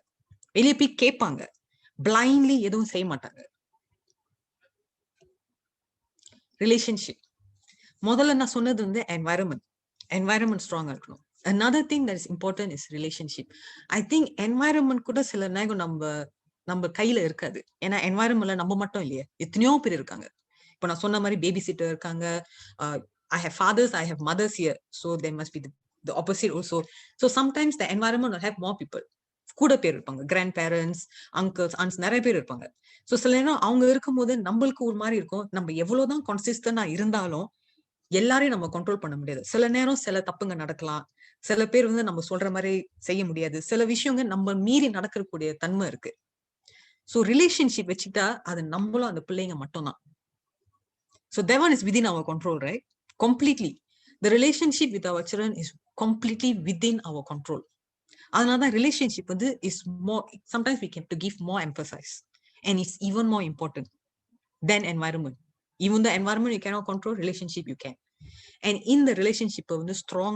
வெளியே போய் கேட்பாங்க, பிளைண்ட்லி எதுவும் செய்ய மாட்டாங்க. ரிலேஷன்ஷிப் முதல்ல நான் சொன்னது வந்து என்வாயரன்மெண்ட் ஸ்ட்ராங்கா இருக்கணும். another thing that is important is relationship. I think environment கூட சில நேரம் நம்ம கையில இருக்காது. ஏன்னா என்வாயரன்மெண்ட்ல நம்ம மட்டும் இல்லையே, எத்தனையோ பேர் இருக்காங்க. இப்ப நான் சொன்ன மாதிரி பேபி சிட்டர் இருக்காங்க. I have fathers, I have mothers here, so there must be the opposite also. So sometimes the environment will have more people. கூட பேர் இருப்பாங்க, grandparents, uncles, aunts, நிறைய பேர் இருப்பாங்க. So சில நேரம் அவங்க இருக்கும் போது நம்மளுக்கு ஒரு மாதிரி இருக்கும். நம்ம எவ்வளவுதான் கன்சிஸ்டன்டா இருந்தாலும் எல்லாரையும் நம்ம கண்ட்ரோல் பண்ண முடியாது. சில நேரம் சில தப்புங்க நடக்கலாம், சில பேர் வந்து நம்ம சொல்ற மாதிரி செய்ய முடியாது, சில விஷயங்கள் நம்ம மீறி நடக்கக்கூடிய தன்மை இருக்கு. So relationship வச்சுக்கிட்டா அது நம்மளும் அந்த பிள்ளைங்க மட்டும்தான். So that one is within our control, right? Completely. The relationship with our children is completely within our control. Another relationship is more, sometimes we have to give more emphasis, and it's even more important than environment. Even the environment you cannot control, relationship you can. And in the relationship strong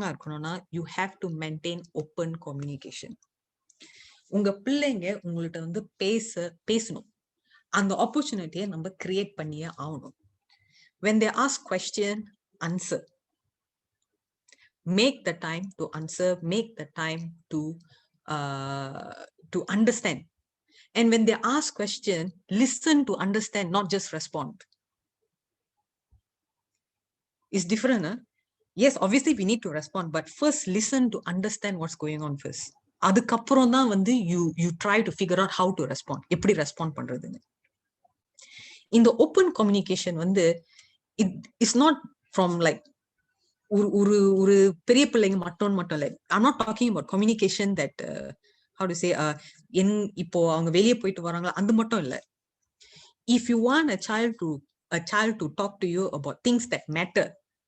you have to maintain open communication. உங்க பிள்ளைங்க உங்கள்ட்ட வந்து பேசணும், அந்த ஆப்பர்ச்சுனிட்டியை நம்ம create பண்ணியே ஆகணும். When they ask question, answer. make the time to answer, make the time to understand. And when they ask question, listen to understand, not just respond. It's different, huh? Yes, obviously we need to respond, but first listen to understand what's going on first. அதுக்கப்புறம் தான் வந்து you try to figure out how to respond, எப்படி respond பண்றதுன்னு. இந்த open communication வந்து it's not from like ஒரு பெரிய பிள்ளைங்க மட்டும் இல்லை. I'm not talking about communication that how to say இப்போ அவங்க வெளியே போயிட்டு வராங்களா அந்த மட்டும் இல்லை. If you want a child to talk to you about things that matter,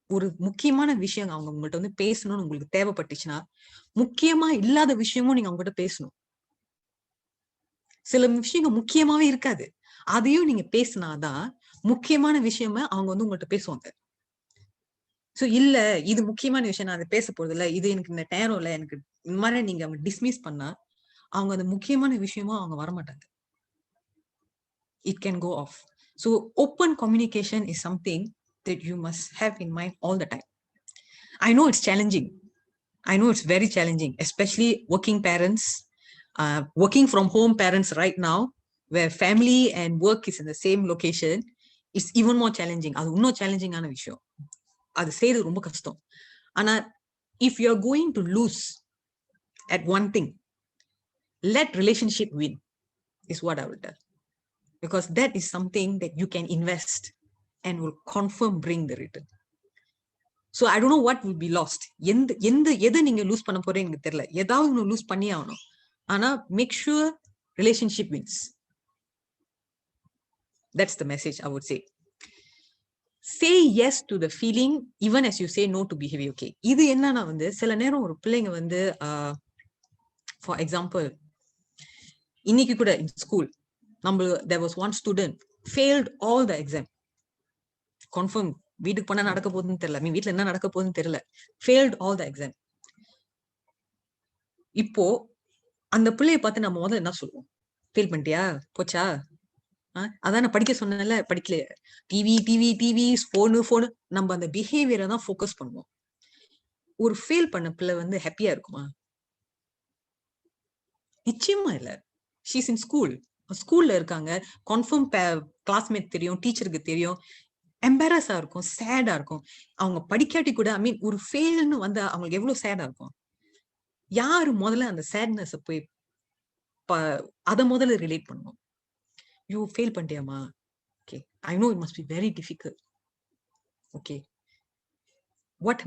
ஒரு முக்கியமான விஷயம் அவங்க உங்கள்கிட்ட வந்து பேசணும்னு உங்களுக்கு தேவைப்பட்டுச்சுன்னா, முக்கியமா இல்லாத விஷயமும் நீங்க அவங்ககிட்ட பேசணும். சில விஷயங்கள் முக்கியமாவே இருக்காது, அதையும் நீங்க பேசினாதான் முக்கியமான விஷயமா அவங்க வந்து உங்கள்கிட்ட பேசுவாங்க. சோ இல்ல இது முக்கியமான விஷயம், நான் அதை பேச போறது இல்ல, இது எனக்கு இந்த நேரம் இல்ல, எனக்கு இந்த மாதிரி நீங்க அவங்க டிஸ்மிஸ் பண்ணா அவங்க அந்த முக்கியமான விஷயமா அவங்க வரமாட்டாங்க. It can go off. So open communication is something that you must have in mind all the time. I know it's challenging. I know it's very challenging, especially working parents, working from home parents right now, where family and work is in the same location. It's even more challenging. அது இன்னும் சேலஞ்சிங்கான விஷயம். அது செய்யறது ரொம்ப கஷ்டம். ஆனா if you're going to lose at one thing, let relationship win is what I will tell, because that is something that you can invest and will confirm bring the return. So I don't know what will be lost. எதை நீங்க loose பண்ண போறீங்க எனக்கு தெரியல. ஏதாவது ஒன்று loose பண்ணி ஆகணும். ஆனா make sure relationship wins. That's the message I would say. Say yes to the feeling even as you say no to behavior. Okay, இது என்னன்னா வந்து சில நேரம் ஒரு பிள்ளைங்க வந்து for example இன்னைக்கு கூட in school there was one student failed all the exam. Confirm வீட்டுக்கு போனா நடக்க போகுதுன்னு தெரியல, வீட்டுல என்ன நடக்க போகுதுன்னு தெரியல, failed all the exam. இப்போ அந்த பிள்ளைய பார்த்து நம்ம முதல்ல என்ன சொல்லுவோம்? ஃபெயில் பண்ணிட்டியா, போச்சா, அதான் நான் படிக்க சொன்னேன்ல, படிக்கல, டிவி டிவி டிவி போனு. நம்ம அந்த பிஹேவியரை தான் ஃபோக்கஸ் பண்ணுவோம். ஒரு ஃபெயில் பண்ண பிள்ளை வந்து ஹாப்பியா இருக்குமா? நிச்சயமா இல்ல. ஷீஸ் இன் ஸ்கூல்ல இருக்காங்க, கன்ஃபார்ம் கிளாஸ்மேட் தெரியும், டீச்சருக்கு தெரியும், எம்பாரஸா இருக்கும், சேடா இருக்கும். அவங்க படிக்காட்டி கூட ஐ மீன் ஒரு ஃபெயில்னு வந்து அவங்களுக்கு எவ்வளவு சேடா இருக்கும். யாரு முதல்ல அந்த சேட்னஸ் போய் அத முதல்ல ரிலேட் பண்ணுவோம். யூ ஃபெயில் பண்ணிட்டியாமா? Okay, I know it must be very difficult. Okay,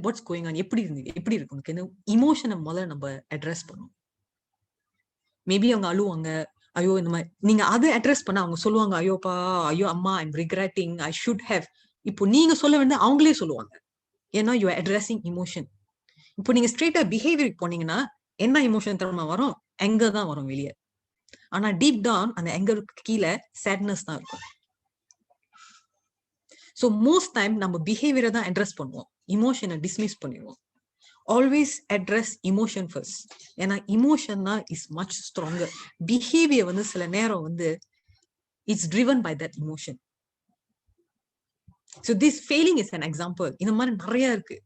what's going on, எப்படி இருக்கு உனக்கு? இந்த இமோஷனை முதல்ல நம்ம அட்ரஸ் பண்ணுவோம். மேபி அவங்க அழுவாங்க, ஐயோ இந்த மாதிரி, நீங்க அதை அட்ரஸ் பண்ண அவங்க சொல்லுவாங்க, ஐயோப்பா, ஐயோ அம்மா, I'm regretting, I should have. இப்போ நீங்க சொல்ல வேண்டிய அவங்களே சொல்லுவாங்க, ஏன்னா யூ ஆர் அட்ரஸிங் இமோஷன். இப்போ நீங்க ஸ்ட்ரெயிட்டா பிஹேவியருக்கு போனீங்கன்னா என்ன இமோஷன் தரமா வரும்? எங்கர் தான் வரும் வெளியே. ஆனா டீப் டவுன் அந்த எங்கருக்கு கீழே சேட்னஸ் தான் இருக்கும். ஸோ மோஸ்ட் டைம் நம்ம பிஹேவியரை தான் அட்ரஸ் பண்ணுவோம், இமோஷனை டிஸ்மிஸ் பண்ணிடுவோம். ஆல்வேஸ் அட்ரஸ் இமோஷன் ஃபர்ஸ்ட், ஏன்னா இமோஷன் தான் இஸ் மச் ஸ்ட்ராங்கர். பிஹேவியர் வந்து சில நேரம் வந்து it's driven by that emotion. So this failing is an example. இந்த மாதிரி நிறைய இருக்கு.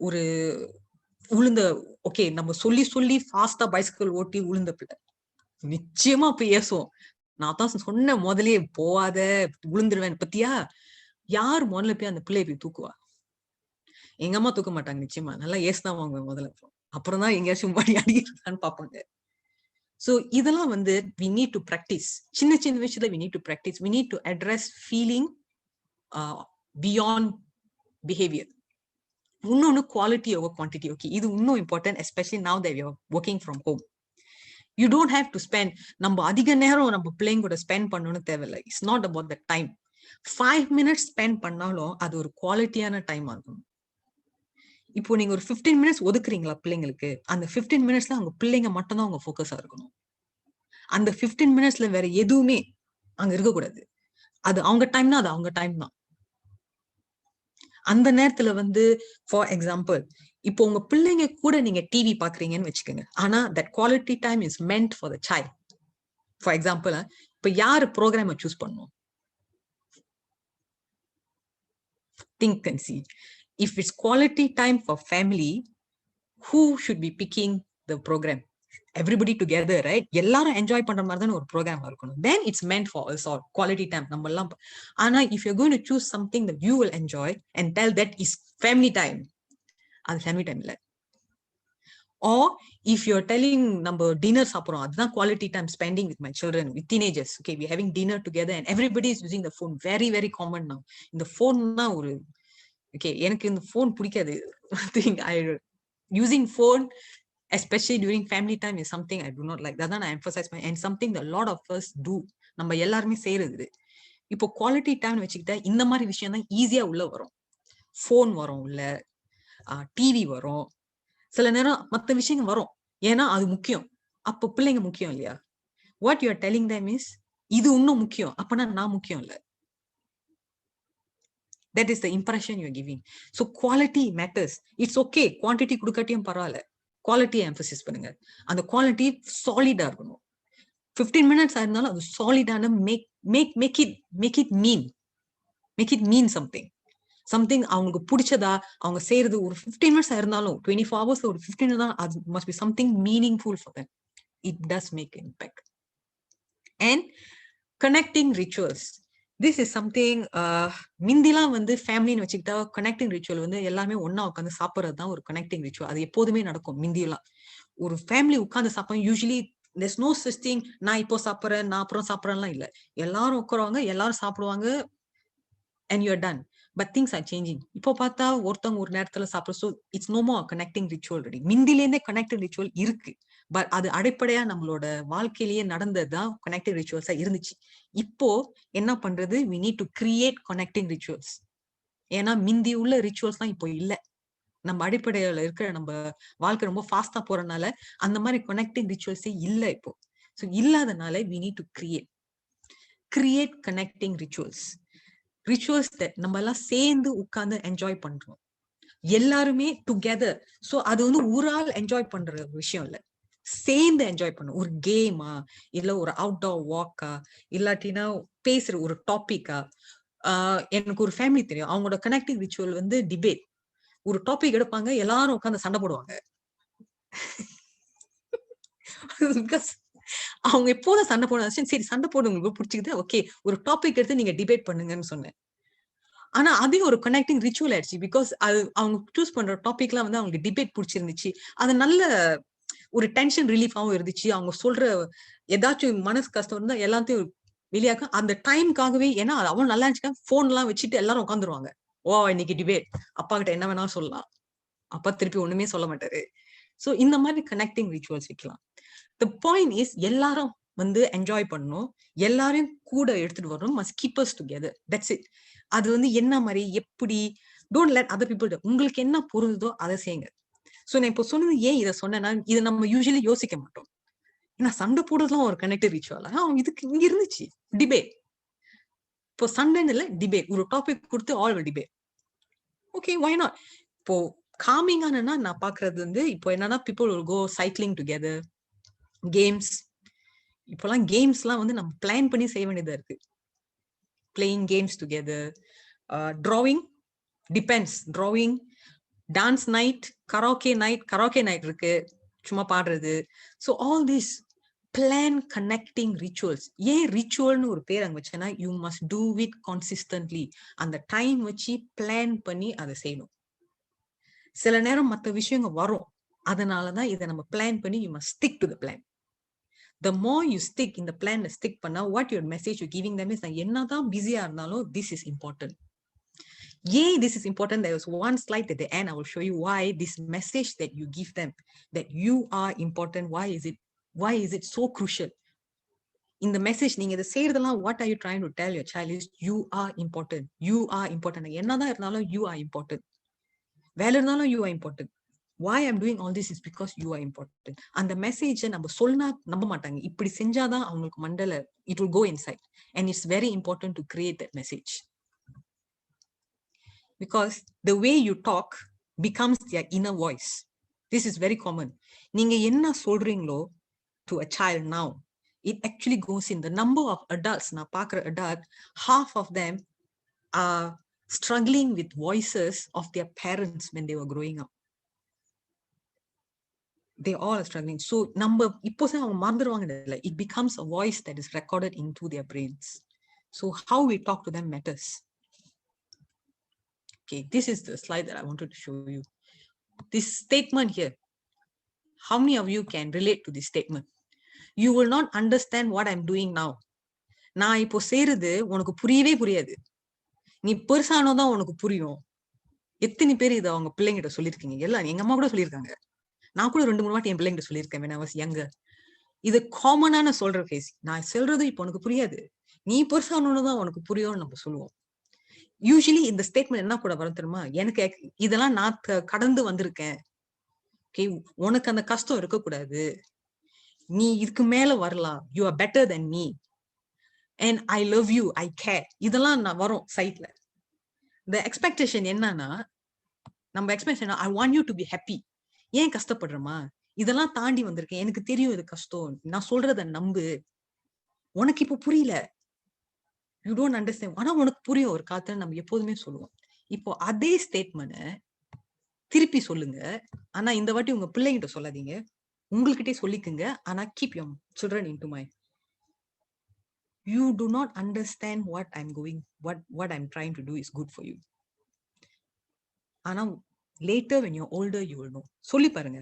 ஒரு உளுந்த, ஓகே, நம்ம சொல்லி ஃபாஸ்டா பைசிக்கிள் ஓட்டி உளுந்த பிள்ளை நிச்சயமா போய் ஏசுவோம். நான் தான் சொன்ன முதலே போவாத, விழுந்துருவேன் பத்தியா. யார் முதல்ல போய் அந்த பிள்ளைய போய் தூக்குவா? எங்க அம்மா தூக்க மாட்டாங்க நிச்சயமா, நல்லா ஏசுதான் வாங்குவேன் முதல்ல, அப்புறம் தான் எங்கேயாச்சும் முன்னாடி அடிக்கிறான்னு பாப்பாங்க. சோ இதெல்லாம் வந்து we need to practice. சின்ன விஷயத்துல we need to practice. We need to address feeling beyond behavior. இன்னொன்னு குவாலிட்டி over quantity. Okay, இது இன்னும் important, especially now that we are working from home. You don't have to spend, நம்ம அதிக நேரம் நம்ம பிள்ளைங்க கூட ஸ்பெண்ட் பண்ணணும்னு தேவையில்லை. It's not about the time. 5 minutes spend பண்ணாலும் அது ஒரு குவாலிட்டியான டைம் ஆகும். இப்போ நீங்க ஒரு 15 minutes ஒதுக்குறீங்களா பிள்ளைங்களுக்கு, அந்த 15 minutesல அவங்க பிள்ளைங்க மட்டும் தான் அவங்க ஃபோக்கஸா இருக்கணும். அந்த 15 minutesல வேற எதுவுமே அங்க இருக்கக்கூடாது. அது அவங்க டைம்னா அது அவங்க டைம் தான். அந்த நேரத்துல வந்து ஃபார் எக்ஸாம்பிள், இப்போ உங்க பிள்ளைங்க கூட நீங்க டிவி பாக்குறீங்கன்னு வச்சுக்கோங்க, ஆனா that quality time is meant for the child. For example, இப்ப யாரு ப்ரோக்ராம சூஸ் பண்ணும்? Think and see. If it's quality time for family, who should be picking the program? Everybody together, right? எல்லாரும் என்ஜாய் பண்ற மாதிரி தான ஒரு ப்ரோக்ராம் இருக்கணும். Then it's meant for us or quality time. நம்ம எல்லாம் ஆனா if you're going to choose something that you will enjoy and tell that is family time, அது family time இல்ல. Or if you're telling நம்ம dinner சாப்பிடுறோம், அதுதான் quality time spending with my children, with teenagers. Okay, we're having dinner together and everybody is using the phone. Very very common now. இந்த phone-னா ஒரு okay, எனக்கு இந்த phone பிடிக்காது. I think using phone especially during family time is something I do not like. That I emphasize and something that a lot of us do. நம்ம எல்லாருமே செய்யறது. இப்போ quality time வச்சுக்கிட்டா இந்த மாதிரி விஷயம் தான் ஈஸியா உள்ள வரும். ஃபோன் வரும் உள்ள, டிவி வரும், சில நேரம் மற்ற விஷயங்கள் வரும். ஏன்னா அது முக்கியம். அப்போ பிள்ளைங்க முக்கியம் இல்லையா? What you are telling them is இது இன்னும் முக்கியம், அப்பனா நான் முக்கியம் இல்ல. That is the impression you're giving. So quality matters. It's okay. Quantity கொடுக்காட்டியும் பரவாயில்ல. குவாலிட்டி எம்பசிஸ் பண்ணுங்க. அந்த குவாலிட்டி சாலிடா இருக்கணும். 15 minutes இருந்தாலும் அது சாலிடான make it mean something அவங்களுக்கு பிடிச்சதா அவங்க செய்யறது. ஒரு 15 minutes இருந்தாலும் 24 hours ஒரு 15 தான், அது must be something meaningful for them. It does make impact. And connecting rituals. This is something மிந்திலாம் வந்து ஃபேமிலின்னு வச்சுக்கிட்டா கனெக்டிங் ரிச்சுவல் வந்து எல்லாமே ஒன்னா உட்காந்து சாப்பிட்றது தான் ஒரு கனெக்டிங் ரிச்சுவல். அது எப்போதுமே நடக்கும். மிந்தியெல்லாம் ஒரு ஃபேமிலி உட்காந்து சாப்பிடும். Usually there's no such thing நான் இப்போ சாப்பிட்றேன் நான் அப்புறம் சாப்பிட்றேன்லாம் இல்லை. எல்லாரும் உட்காருவாங்க, எல்லாரும் சாப்பிடுவாங்க and you're done. But things are changing. இப்போ பார்த்தா ஒருத்தவங்க ஒரு நேரத்துல சாப்பிடும். So it's no more connecting ritual already. மிந்திலேருந்தே connecting ritual இருக்கு. பட் அது அடிப்படையா நம்மளோட வாழ்க்கையிலேயே நடந்ததுதான் கனெக்டிங் ரிச்சுவல்ஸா இருந்துச்சு. இப்போ என்ன பண்றது? we need to create connecting rituals. ஏன்னா மிந்தி உள்ள ரிச்சுவல்ஸ் தான் இப்போ இல்ல. நம்ம அடிப்படையில இருக்கிற நம்ம வாழ்க்கை ரொம்ப ஃபாஸ்டா போறதுனால அந்த மாதிரி கனெக்டிங் ரிச்சுவல்ஸே இல்ல இப்போ. ஸோ இல்லாதனால we need to create connecting rituals that நம்ம எல்லாம் சேர்ந்து உட்கார்ந்து என்ஜாய் பண்றோம், எல்லாருமே டுகெதர். ஸோ அது வந்து ஒரு ஆள் என்ஜாய் பண்ற விஷயம் இல்ல, சேர்ந்து என்ஜாய் பண்ணும். ஒரு கேமா, இல்ல ஒரு அவுட்டோர் வாக்கா, இல்லாட்டினா பேசுற ஒரு டாபிக்கா. எனக்கு ஒரு ஃபேமிலி தெரியும், அவங்களோட கனெக்டிங் ரிச்சுவல் வந்து டிபேட். ஒரு டாபிக் எடுப்பாங்க, எல்லாரும் உட்காந்து சண்டை போடுவாங்க. அவங்க எப்போதும் சண்டை போடுவாங்க. சரி சண்டை போடு, உங்களுக்கு பிடிச்சிக்கிது, ஓகே ஒரு டாபிக் எடுத்து நீங்க டிபேட் பண்ணுங்கன்னு சொன்னேன். ஆனா அதே ஒரு கனெக்டிங் ரிச்சுவல் ஆயிடுச்சு. பிகாஸ் அது அவங்க சூஸ் பண்ற டாபிக் எல்லாம் வந்து அவங்களுக்கு டிபேட் பிடிச்சிருந்துச்சு. அது நல்ல ஒரு டென்ஷன் ரிலீஃபாவும் இருந்துச்சு. அவங்க சொல்ற ஏதாச்சும் மனசு கஷ்டம் இருந்தா எல்லாத்தையும் வெளியாக்க அந்த டைமுக்காகவே. ஏன்னா அவன் நல்லா இருந்துச்சுன்னா போன் எல்லாம் வச்சுட்டு எல்லாரும் உட்காந்துருவாங்க. ஓ இன்னைக்கு டிபேட், அப்பா கிட்ட என்ன வேணாலும் சொல்லலாம், அப்பா திருப்பி ஒண்ணுமே சொல்ல மாட்டாரு. சோ இந்த மாதிரி கனெக்டிங் ரிச்சுவல்ஸ் வைக்கலாம். தி பாயிண்ட் இஸ் எல்லாரும் வந்து என்ஜாய் பண்ணணும், எல்லாரையும் கூட எடுத்துட்டு வரணும். Must keep as together. That's it. அது வந்து என்ன மாதிரி எப்படி, டோன்ட் லெட் அதர் பீப்புள். உங்களுக்கு என்ன பொருந்தோ அதை செய்யுங்க. சோ நான் இப்போ சொன்னது ஏன் இதை சொன்னேன்னா, இதை நம்ம யூஸ்வலி யோசிக்க மாட்டோம். ஏன்னா சண்டை போடுறதுலாம் ஒரு கனெக்டிவ் ரிச்சுவல். இதுக்கு இங்க இருந்துச்சு டிபேட். இப்போ சண்டைன்னு இல்லை, டிபேட். ஒரு டாபிக் கொடுத்து all will debate. Okay why not. இப்போ காமிங்கானா நான் பாக்குறது வந்து இப்போ என்னன்னா, people will go cycling together, games. இப்போலாம் கேம்ஸ்லாம் வந்து நம்ம பிளான் பண்ணி செய்ய வேண்டியதா இருக்கு. playing games together, drawing, depends, drawing, dance night, karaoke night இருக்கு, சும்மா பாடுறது. So all these plan connecting rituals. ஏன் ரிச்சுவல்னு ஒரு பேர் அங்க வச்சேன்னா, you must do it consistently. அந்த டைம் வச்சு பிளான் பண்ணி அதை செய்யணும். சில நேரம் மற்ற விஷயங்கள் வரும், அதனாலதான் இதை நம்ம பிளான் பண்ணி you must stick to the plan. The more you stick in the plan, stick பண்ணா what your message you're giving them is, என்னதான் பிஸியா இருந்தாலும் this is important. Yeah, this is important. There was one slide at the end. I will show you why this message that you give them, that you are important. Why is it so crucial? In the message, நீங்க இதை செய்யறதெல்லாம் what are you trying to tell your child is you are important. You are important. என்னதான் இருந்தாலும் you are important. வேலை இருந்தாலும் you are important. Why I'm doing all this is because you are important. And the message நம்ம சொன்னா நம்ப மாட்டாங்க. இப்படி செஞ்சாதான் அவங்களுக்கு மண்டல it will go inside. And it's very important to create that message. Because the way you talk becomes their inner voice. This is very common. நீங்க என்ன சொல்றீங்களோ to a child now, it actually goes in. The number of adults, நான் பார்க்குற adult, half of them are struggling with voices of their parents when they were growing up. They all are struggling. So it becomes a voice that is recorded into their brains. So how we talk to them matters. Okay, this is the slide that I wanted to show you. This statement here, how many of you can relate to this statement? You will not understand what I'm doing now. நான் இப்போ செய்யறது உனக்கு புரியவே புரியாது, நீ பெருசானோதான் உனக்கு புரியும். எத்தனை பேர் இதை அவங்க பிள்ளைங்கிட்ட சொல்லியிருக்கீங்க? எல்லாம் எங்க அம்மா கூட சொல்லியிருக்காங்க. நான் கூட 2-3 வாட்டி என் பிள்ளைங்கிட்ட சொல்லியிருக்கேன் when I was younger. இது காமனான சொல்ற பேசி, நான் சொல்றது இப்போ உனக்கு புரியாது, நீ பெருசானோதான் உனக்கு புரியும்னு நம்ம சொல்லுவோம். யூஸ்வலி இந்த ஸ்டேட்மெண்ட் என்ன கூட வரும் தெரியுமா? எனக்கு இதெல்லாம் நான் கடந்து வந்திருக்கேன், உனக்கு அந்த கஷ்டம் இருக்கக்கூடாது, நீ இதுக்கு மேல வரலாம், you are better than me, and I love you, I care. இதெல்லாம் நான் வரும் சைட்ல. the expectation என்னன்னா, நம்ம expectation I want you to be happy. ஏன் கஷ்டப்படுறமா? இதெல்லாம் தாண்டி வந்திருக்கேன், எனக்கு தெரியும் இது கஷ்டம், நான் சொல்றத நம்பு, உனக்கு இப்போ புரியல, யூ டோன்ட் அண்டர்ஸ்டாண்ட், ஆனா உனக்கு புரியும் ஒரு காலத்துல, நம்ம எப்போதுமே சொல்லுவோம். இப்போ அதே ஸ்டேட்மெண்ட் திருப்பி சொல்லுங்க, ஆனா இந்த வாட்டி உங்க பிள்ளைகிட்ட சொல்லாதீங்க, உங்ககிட்டே சொல்லிக்குங்க. ஆனா keep your children into mind. You do not understand what I'm trying to do is good for you. ஆனா later when you're older you will know. சொல்லி பாருங்க,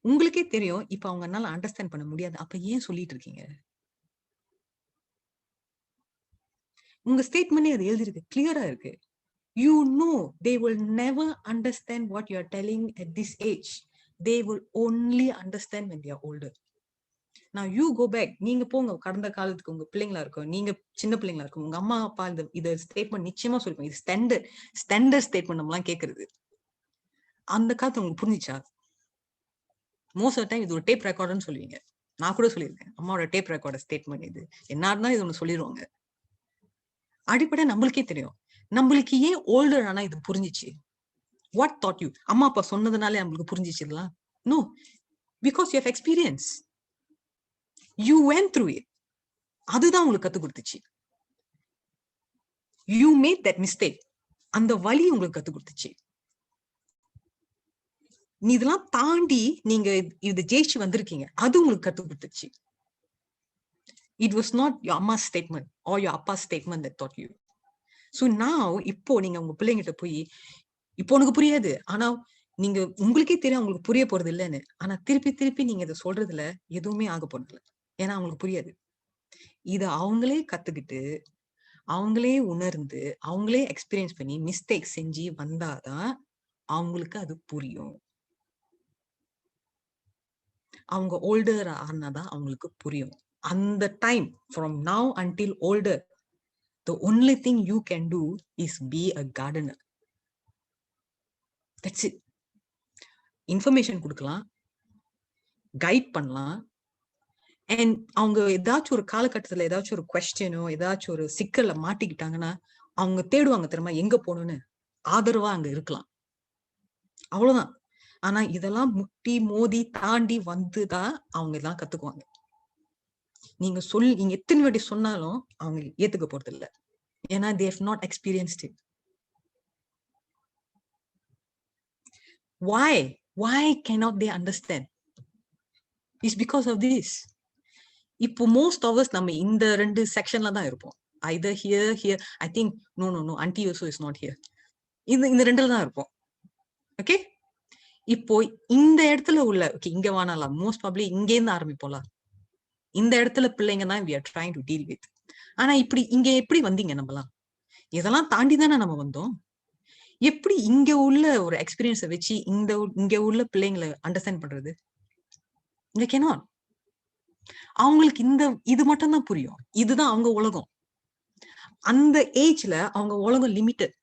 உங்களுக்கே தெரியும் இப்ப அவங்கனால அண்டர்ஸ்டாண்ட் பண்ண முடியாது, அப்ப ஏன் சொல்லிட்டு இருக்கீங்க? உங்க ஸ்டேட்மெண்டே அது எழுதி இருக்கு, கிளியரா இருக்கு. You know they will never understand what you are telling at this age. They will only understand when they are older. Now you go back, நீங்க போங்க கடந்த காலத்துக்கு, உங்க பிள்ளைங்களா இருக்கும், நீங்க சின்ன பிள்ளைங்களா இருக்கும், உங்க அம்மா அப்பா இந்த ஸ்டேட்மெண்ட் நிச்சயமா சொல்லுவாங்க. இது ஸ்டாண்டர்ட் ஸ்டேட்மெண்ட் நம்மலாம் கேட்கறது. அந்த காலத்துல உங்களுக்கு புரிஞ்சிச்சா? மோஸ்ட் ஆஃப் டைம் இது ஒரு டேப் ரெக்கார்டுன்னு சொல்லுவீங்க. நான் கூட சொல்லியிருக்கேன், அம்மாவோட டேப் ரெக்கார்டர் ஸ்டேட்மெண்ட் இது, என்ன இருந்தாலும் இது ஒண்ணு சொல்லிடுவாங்க. அடிப்படை நம்மளுக்கே தெரியும், நம்மளுக்கு ஏன் ஓல்டர் ஆனா இது புரிஞ்சிச்சு? What thought you? அம்மா அப்பா சொன்னதுனாலே நம்மளுக்கு புரிஞ்சிச்சு இதெல்லாம்? No, because you have experience, you went through it. அதுதான் உங்களுக்கு கத்து கொடுத்துச்சு. யூ மேட் தட் மிஸ்டேக், அந்த வலி உங்களுக்கு கத்து கொடுத்துச்சு. நீ இதெல்லாம் தாண்டி நீங்க இது ஜெயிச்சு வந்திருக்கீங்க, அது உங்களுக்கு கத்து கொடுத்துச்சு. It was not your அம்மா's statement or your appa's statement that taught you. So now இப்போ நீங்க உங்க பிள்ளைங்கிட்ட போய், இப்போ உனக்கு புரியாது, ஆனா நீங்க உங்களுக்கே தெரியும் அவங்களுக்கு புரிய போறது இல்லைன்னு, ஆனா திருப்பி நீங்க இதை சொல்றதுல எதுவுமே ஆக போறது இல்லை, ஏன்னா அவங்களுக்கு புரியாது. இத அவங்களே கத்துக்கிட்டு, அவங்களே உணர்ந்து, அவங்களே எக்ஸ்பீரியன்ஸ் பண்ணி மிஸ்டேக் செஞ்சு வந்தாதான் அவங்களுக்கு அது புரியும். அவங்க ஓல்டர் ஆனாதான் அவங்களுக்கு புரியும். அந்த time from now until older, the only thing you can do is be a gardener. That's it. Information கொடுக்கலாம், கைட் பண்ணலாம். அண்ட் அவங்க ஏதாச்சும் ஒரு காலகட்டத்துல ஏதாச்சும் ஒரு கொஸ்டினோ ஏதாச்சும் ஒரு சிக்கல்ல மாட்டிக்கிட்டாங்கன்னா அவங்க தேடுவாங்க தெரியுமா, எங்க போகணும்னு, ஆதரவா அங்க இருக்கலாம், அவ்வளவுதான். ஆனா இதெல்லாம் முட்டி மோதி தாண்டி வந்துதான் அவங்க இதெல்லாம் கத்துக்குவாங்க. நீங்க எத்தனை வாட்டி சொன்னாலும் அவங்க ஏத்துக்க போறது இல்லை, ஏன்னா they have not experienced it. Why cannot they understand? It's because of this. இப்போ most of us நம்ம இந்த 2 செக்ஷன்ல தான் இருப்போம். either here I think no auntie also is not here. இந்த 2ல தான் இருப்போம். ஓகே, இப்போ இந்த இடத்துல உள்ள இங்க வானலாம் மோஸ்ட் ப்ராபப்லி இங்க இருந்து ஆரம்பிப்போம்ல, இந்த இடத்துல பிள்ளைங்க தான் we are trying to deal with. ஆனா இப்படி இங்க எப்படி வந்தீங்க? நம்மலாம் இதெல்லாம் தாண்டி தானே நம்ம வந்தோம். எப்படி இங்க உள்ள ஒரு எக்ஸ்பீரியன்ஸை வச்சு இங்க உள்ள பிள்ளைங்களை அண்டர்ஸ்டாண்ட் பண்றது? இங்க cannot. அவங்களுக்கு இது மட்டும் தான் புரியும், இதுதான் அவங்க உலகம். அந்த ஏஜ்ல அவங்க உலகம் limited.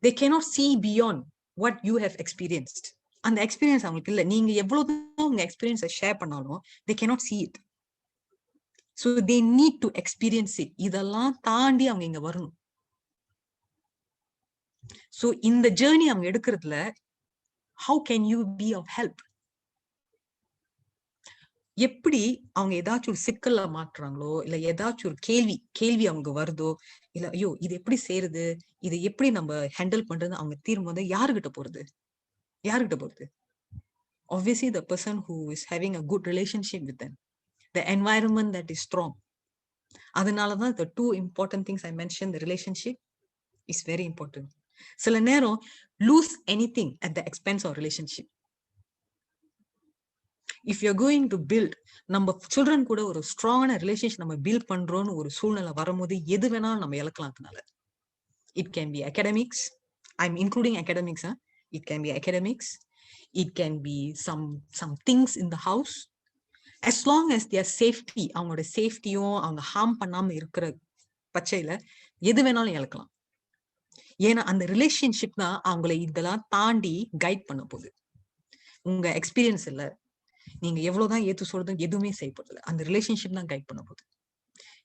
they cannot see beyond what you have experienced. அந்த எக்ஸ்பீரியன்ஸ் அவங்களுக்கு இல்ல. நீங்க எவ்வளவுதான் உங்க எக்ஸ்பீரியன்ஸை ஷேர் பண்ணாலும் they cannot see it. So they need to experience it. இதெல்லாம் தாண்டி அவங்க இங்க வரணும். So இந்த ஜேர்னி அவங்க எடுக்கிறதுல how can you be of help? எப்படி அவங்க ஏதாச்சும் ஒரு சிக்கல்ல மாட்டுறாங்களோ, இல்ல ஏதாச்சும் ஒரு கேள்வி அவங்க வருதோ, இல்ல ஐயோ இது எப்படி செய்யறது, இதை எப்படி நம்ம ஹேண்டில் பண்றது, அவங்க தீரும்போது யாருகிட்ட போறது? Obviously the person who is having a good relationship with them, the environment that is strong. அதனாலதான் the two important things I mentioned, the relationship is very important. சில நேரம் lose anything at the expense of relationship. If you're going to build, நம்ம children கூட ஒரு ஸ்ட்ராங்கான relationship நம்ம build பண்றோம்னு ஒரு சூழ்நிலை வரும்போது எது வேணாலும் நம்ம இழக்கலாம். அதனால it can be academics, I'm including academics, it can be academics, it can be some things in the house, as long as their safety, அவங்களோட சேஃப்டியும் அவங்க ஹார்ம் பண்ணாம இருக்கிற பட்சையில எது வேணாலும் இழக்கலாம். ஏன்னா அந்த ரிலேஷன்ஷிப் தான் அவங்களை இதெல்லாம் தாண்டி கைட் பண்ண போகுது. உங்க எக்ஸ்பீரியன்ஸ் இல்ல, நீங்க எவ்வளவுதான் ஏத்து சொல்றதும் எதுவுமே செய்யப்படுது, அந்த ரிலேஷன்ஷிப் தான் கைட் பண்ண போகுது.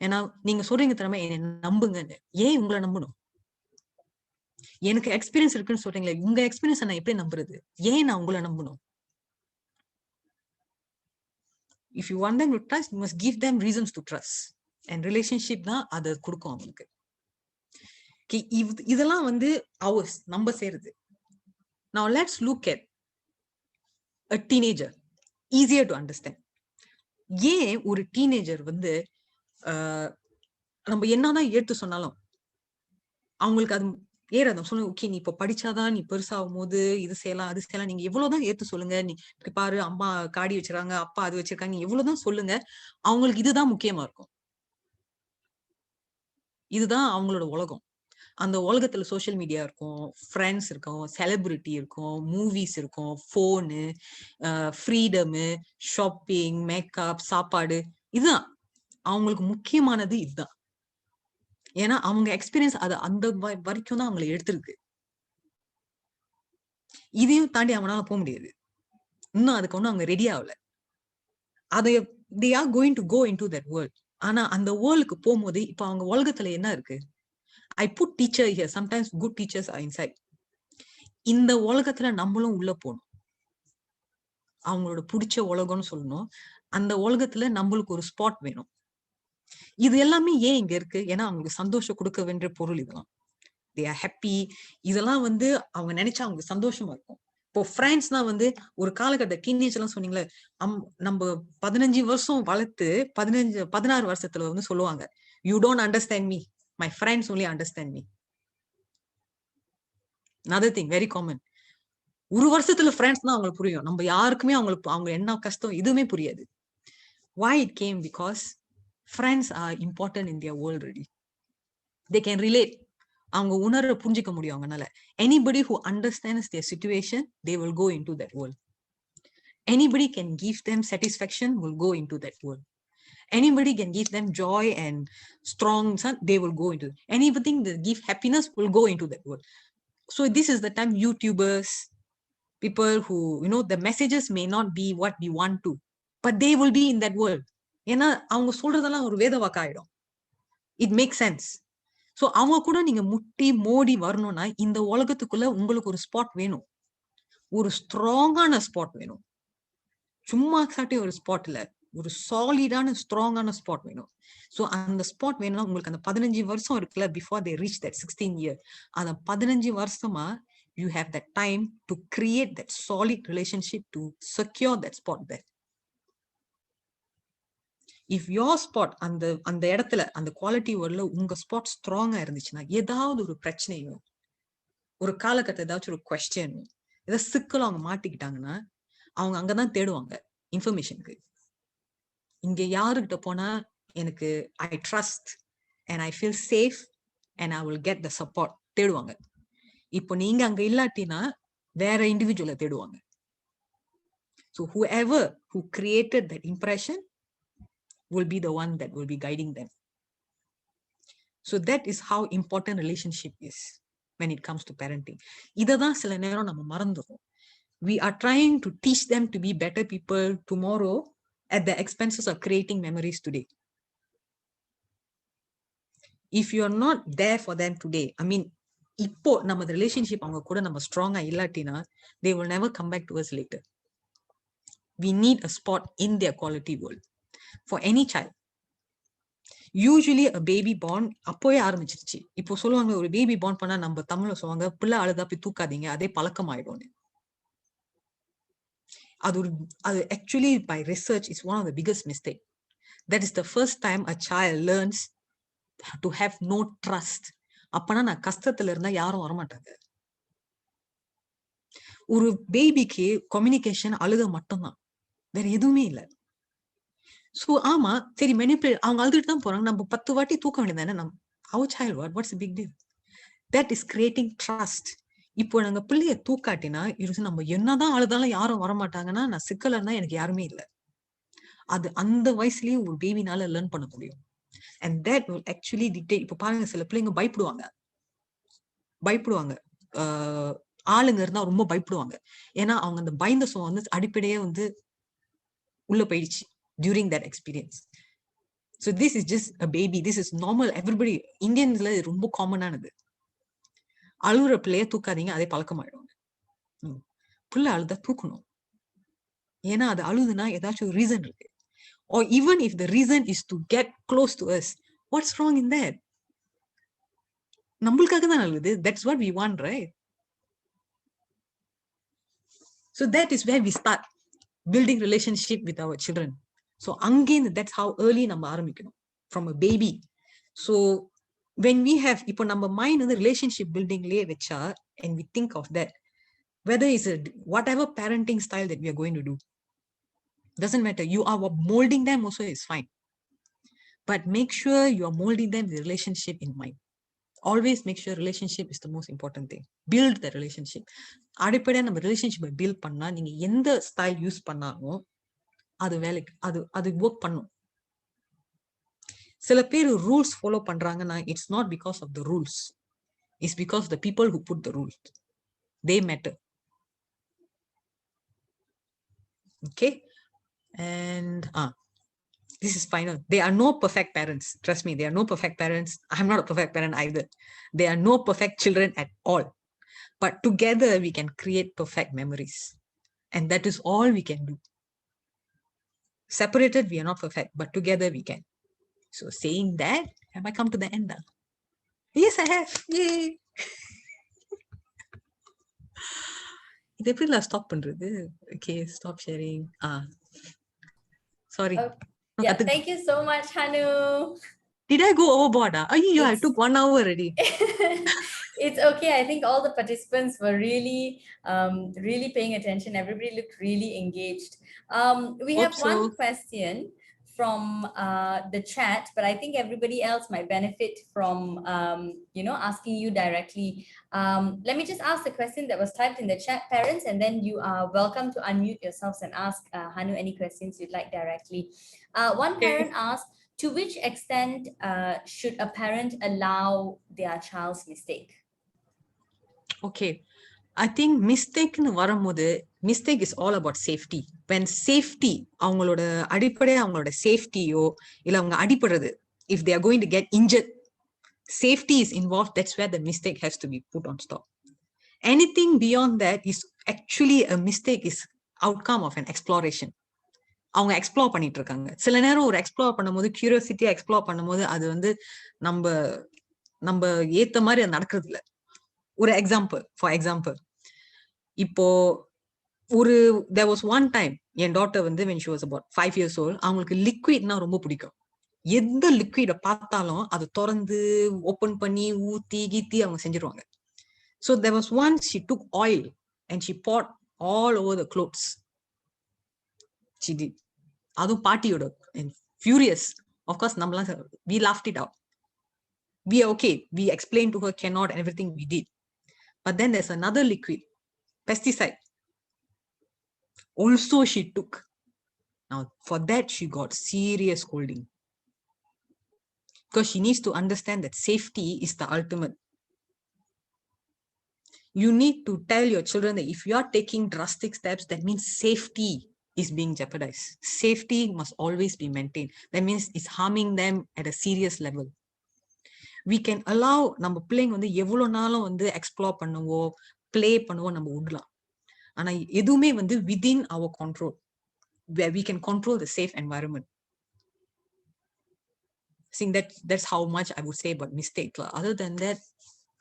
ஏன்னா நீங்க சொல்றீங்க திறமை என்ன நம்புங்கன்னு, ஏன் உங்களை நம்பணும்? எனக்கு எக்ஸ்பீரியன்ஸ் இருக்குன்னு சொல்றீங்களே, உங்க எக்ஸ்பீரியன்ஸ் நான் எப்படி நம்புறது? ஏன் நான் உங்களை நம்பணும்? If you want them to trust, you must give them reasons to trust. And relationship தான் அதை கொடுக்கும் அவங்களுக்கு. இதெல்லாம் வந்து hours நம்ம செய்யறது. Now let's look at a teenager. Easier to understand. ஏன் ஒரு டீனேஜர் வந்து நம்ம என்னதான் ஏத்து சொன்னாலும் அவங்களுக்கு அது ஏறாது. சொல்லுங்க, ஓகே நீ இப்ப படிச்சாதான் நீ பெருசாகும் போது இது செய்யலாம் அது செய்யலாம், நீங்க எவ்வளவுதான் ஏத்து சொல்லுங்க, நீ பாரு அம்மா காடி வச்சிருக்காங்க, அப்பா அது வச்சிருக்காங்க, நீ எவ்வளவுதான் சொல்லுங்க, அவங்களுக்கு இதுதான் முக்கியமா இருக்கும். இதுதான் அவங்களோட உலகம். அந்த உலகத்துல சோசியல் மீடியா இருக்கும், ஃப்ரெண்ட்ஸ் இருக்கும், செலிபிரிட்டி இருக்கும், மூவிஸ் இருக்கும், போனு, ஃப்ரீடமு, ஷாப்பிங், மேக்கப், சாப்பாடு, இதுதான் அவங்களுக்கு முக்கியமானது. இதுதான். ஏன்னா அவங்க எக்ஸ்பீரியன்ஸ் அது அந்த வரைக்கும் தான் அவங்களை எடுத்திருக்கு. இதையும் தாண்டி அவனால போக முடியாது. இன்னும் அதுக்கு ஒன்னும் அவங்க ரெடி ஆகல. அதை they are going to go into that world. ஆனா அந்த வேர்ல்டுக்கு போகும்போது இப்ப அவங்க உலகத்துல என்ன இருக்கு? I put teacher here. Sometimes good teachers are inside. இந்த உலகத்துல நம்மளும் உள்ள போகணும். அவங்களோட பிடிச்ச உலகம்னு சொல்லணும். அந்த உலகத்துல நம்மளுக்கு ஒரு ஸ்பாட் வேணும். இது எல்லாமே ஏன் இங்க இருக்கு? ஏன்னா அவங்களுக்கு சந்தோஷம் கொடுக்க வேண்டிய பொருள் இதெல்லாம். they are happy. இதெல்லாம் வந்து அவங்க நினைச்சா அவங்களுக்கு சந்தோஷமா இருக்கும். இப்போ ஃப்ரெண்ட்ஸ்னா வந்து ஒரு காலகட்ட டீனேஜ் எல்லாம் சொன்னீங்களே, நம்ம 15 வருஷம் வளர்த்து 16 வருஷத்துல வந்து சொல்லுவாங்க, you don't understand me, my friends only understand me. another thing very common. ஒரு வருஷத்துல ஃப்ரெண்ட்ஸ் தான் அவங்களுக்கு புரியும். நம்ம யாருக்குமே அவங்க என்ன கஷ்டம் எதுவுமே புரியாது. why it came? because friends are important in their world already. they can relate. அவங்க உணர்ற புரிஞ்சிக்க முடியும் அவங்கனால. anybody who understands their situation, they will go into that world. anybody can give them satisfaction, will go into that world. anybody can give them joy and strong, they will go into. anything that give happiness will go into that world. So this is the time YouTubers, people who, the messages may not be what we want to, but they will be in that world. ஏன்னா அவங்க சொல்றதெல்லாம் ஒரு வேத வாக்கு ஆயிடும். it makes sense. So அவங்க கூட நீங்க முட்டி மோடி வரணும்னா இந்த உலகத்துக்குள்ள உங்களுக்கு ஒரு ஸ்பாட் வேணும், ஒரு ஸ்ட்ராங்கான ஸ்பாட் வேணும். சும்மா சாட்டி ஒரு ஸ்பாட் இல்ல, ஒரு சாலிடான ஸ்ட்ராங்கான ஸ்பாட் வேணும். சோ அந்த ஸ்பாட் வேணும்னா உங்களுக்கு அந்த 15 வருஷம் இருக்குல்ல, before they reach that 16 year, அந்த 15 வருஷமா you have that time to create that solid relationship to secure that spot there. if your spot அந்த இடத்துல அந்த குவாலிட்டி வேர்ல்ட்ல உங்க ஸ்பாட் ஸ்ட்ராங்கா இருந்துச்சுன்னா, ஏதாவது ஒரு பிரச்சனையும் ஒரு காலகட்டத்தில் ஏதாச்சும் ஒரு கொஸ்டின் ஏதாவது சிக்கல் அவங்க மாட்டிக்கிட்டாங்கன்னா அவங்க அங்கதான் தேடுவாங்க இன்ஃபர்மேஷனுக்கு. இங்க யாருக்கிட்ட போனா எனக்கு I trust and I feel safe and I will get the support தேடுவாங்க. இப்போ நீங்க அங்க இல்லாட்டினா வேற இண்டிவிஜுவலை தேடுவாங்க. So whoever who created that impression will be the one that will be guiding them. So that is how important relationship is when it comes to parenting. இததான் சில நேரம் நம்ம மறந்துடும். We are trying to teach them to be better people tomorrow at the expenses of creating memories today. If you are not there for them today, I mean, இப்போ நம்ம relationship அவங்க கூட நம்ம ஸ்ட்ராங்கா இல்லாட்டினா they will never come back to us later. we need a spot in their quality world for any child. Usually a baby born அப்போயே ஆரம்பிச்சிருச்சு. இப்போ சொல்லுவாங்க ஒரு பேபி born பண்ணா நம்ம தமிழ்ல சொல்லுவாங்க பிள்ளை அழுதா போய் தூக்காதீங்க அதே பழக்கம் ஆயிடும். அது actually by research is one of the biggest mistake. That is the first time a child learns to have no trust. அப்பனா நான் கஷ்டத்துல இருந்தா யாரும் வரமாட்டாங்க. ஒரு பேபிக்கு கம்யூனிகேஷன் அழுக மட்டும்தான், வேற எதுவுமே இல்ல. சோ ஆமா சரி மெனிபுலேட் அவங்க அழுதுட்டு தான் போறாங்க, நம்ம 10 வாட்டி தூக்க வேண்டியதானே. our child what's the big deal? That is creating trust. இப்போ நாங்க பிள்ளைய தூக்காட்டினா நம்ம என்னதான் அழுதாலும் யாரும் வரமாட்டாங்கன்னா நான் சிக்கல இருந்தா எனக்கு யாருமே இல்ல. அது அந்த வயசுலயே ஒரு பேபினால லேர்ன் பண்ண முடியும். And that will actually dictate. இப்போ பாருங்க சில பிள்ளைங்க பயப்படுவாங்க ஆளுங்க இருந்தா ரொம்ப பயப்படுவாங்க. ஏன்னா அவங்க அந்த பயந்த சோ வந்து அடிப்படையே வந்து உள்ள போயிடுச்சு during that experience. So this is just a baby. This is normal. Everybody Indiansல ரொம்ப காமனானது. அழுகுற பிள்ளைய தூக்காதீங்க அதே பழக்கமாயிடும். பிள்ளை அழுதா தூக்கணும். ஏன்னா அது அழுதுனா ஏதாச்சும் ஒரு ரீசன் இருக்கு. Or even if the reason is to get close to us, what's wrong in that? நம்மளுக்காக தான் அழுகுது. That's what we want, right? So that is where we start building relationship with our children. So again, that's how early நம்ம ஆரம்பிக்கணும், from a baby. So when we have இப்போ நம்ம mind வந்து relationship buildingலயே வச்சா and we think of that, whether it's a whatever parenting style that we are going to do, doesn't matter, you are molding them also is fine, but make sure you are molding them with relationship in mind. Always make sure relationship is the most important thing. Build the relationship. அடிப்படையா நம்ம ரிலேஷன்ஷிப்பை build பண்ணா நீங்க எந்த style use பண்ணாலும் அது வேலைக்கு அது ஒர்க் பண்ணும். சில பேர் ரூல்ஸ் ஃபாலோ பண்றாங்கன்னா it's not because of the rules, it's because the people who put the rules, they matter. Okay, and this is final. There are no perfect parents. Trust me, there are no perfect parents. I'm not a perfect parent either. There are no perfect children at all. But together we can create perfect memories. And that is all we can do. Separated, we are not perfect, but together we can. So saying that, have I come to the end now? Yes, I have. Yay! இது எப்படி நான் stop பண்றது? Okay, stop sharing. Sorry. Yeah, thank you so much, Hanu. Did I go overboard? I took 1 hour already. It's okay. I think all the participants were really paying attention. Everybody looked really engaged. We have one question from the chat, but I think everybody else might benefit from asking you directly. Let me just ask the question that was typed in the chat, parents, and then you are welcome to unmute yourselves and ask Hanu any questions you'd like directly. One parent asked, to which extent should a parent allow their child's mistake? Okay, I think mistake வரும்போது mistake is all about safety. When safety அவங்களோட அடிப்படையா அவங்களோட சேஃப்டியோ இல்ல அவங்க அடிபடுறது, if they are going to get injured, safety is involved, that's where the mistake has to be put on stop. Anything beyond that is actually a mistake, is outcome of an exploration. அவங்க explore பண்ணிட்டு இருக்காங்க. சில நேரம் ஒரு explore பண்ணும்போது கியூரியாசிட்டியா explore பண்ணும்போது அது வந்து நம்ம ஏத்த மாதிரி அது நடக்கிறது இல்ல. ஒரு ஃபார் எக்ஸாம்பிள் இப்போ there was one time N daughter வந்து when she was about 5 years old, அவங்களுக்கு லிக்விட்னா ரொம்ப பிடிக்கும். எந்த லிக்விட பார்த்தாலும் அது திறந்து ஓபன் பண்ணி ஊத்தி கீத்தி அவங்க செஞ்சிருவாங்க. So there was once she took oil and she poured all over the clothes. She did. அதுவும் பாட்டியோட, and furious. Of course, we laughed it out. We are okay. We explained to her cannot and everything we did. But then there's another liquid, pesticide. Also she took. Now for that she got serious scolding. Because she needs to understand that safety is the ultimate. You need to tell your children that if you are taking drastic steps, that means safety is being jeopardized. Safety must always be maintained. That means it's harming them at a serious level. We can allow நம்ம பிள்ளைங்க வந்து எவ்வளவு நாளும் வந்து explore பண்ணுவோம், play பண்ணுவோம், நம்ம விடலாம். ஆனா எதுவுமே வந்து within our control. where we can control the safe environment. I think that's how much I would say about mistake. Other than that,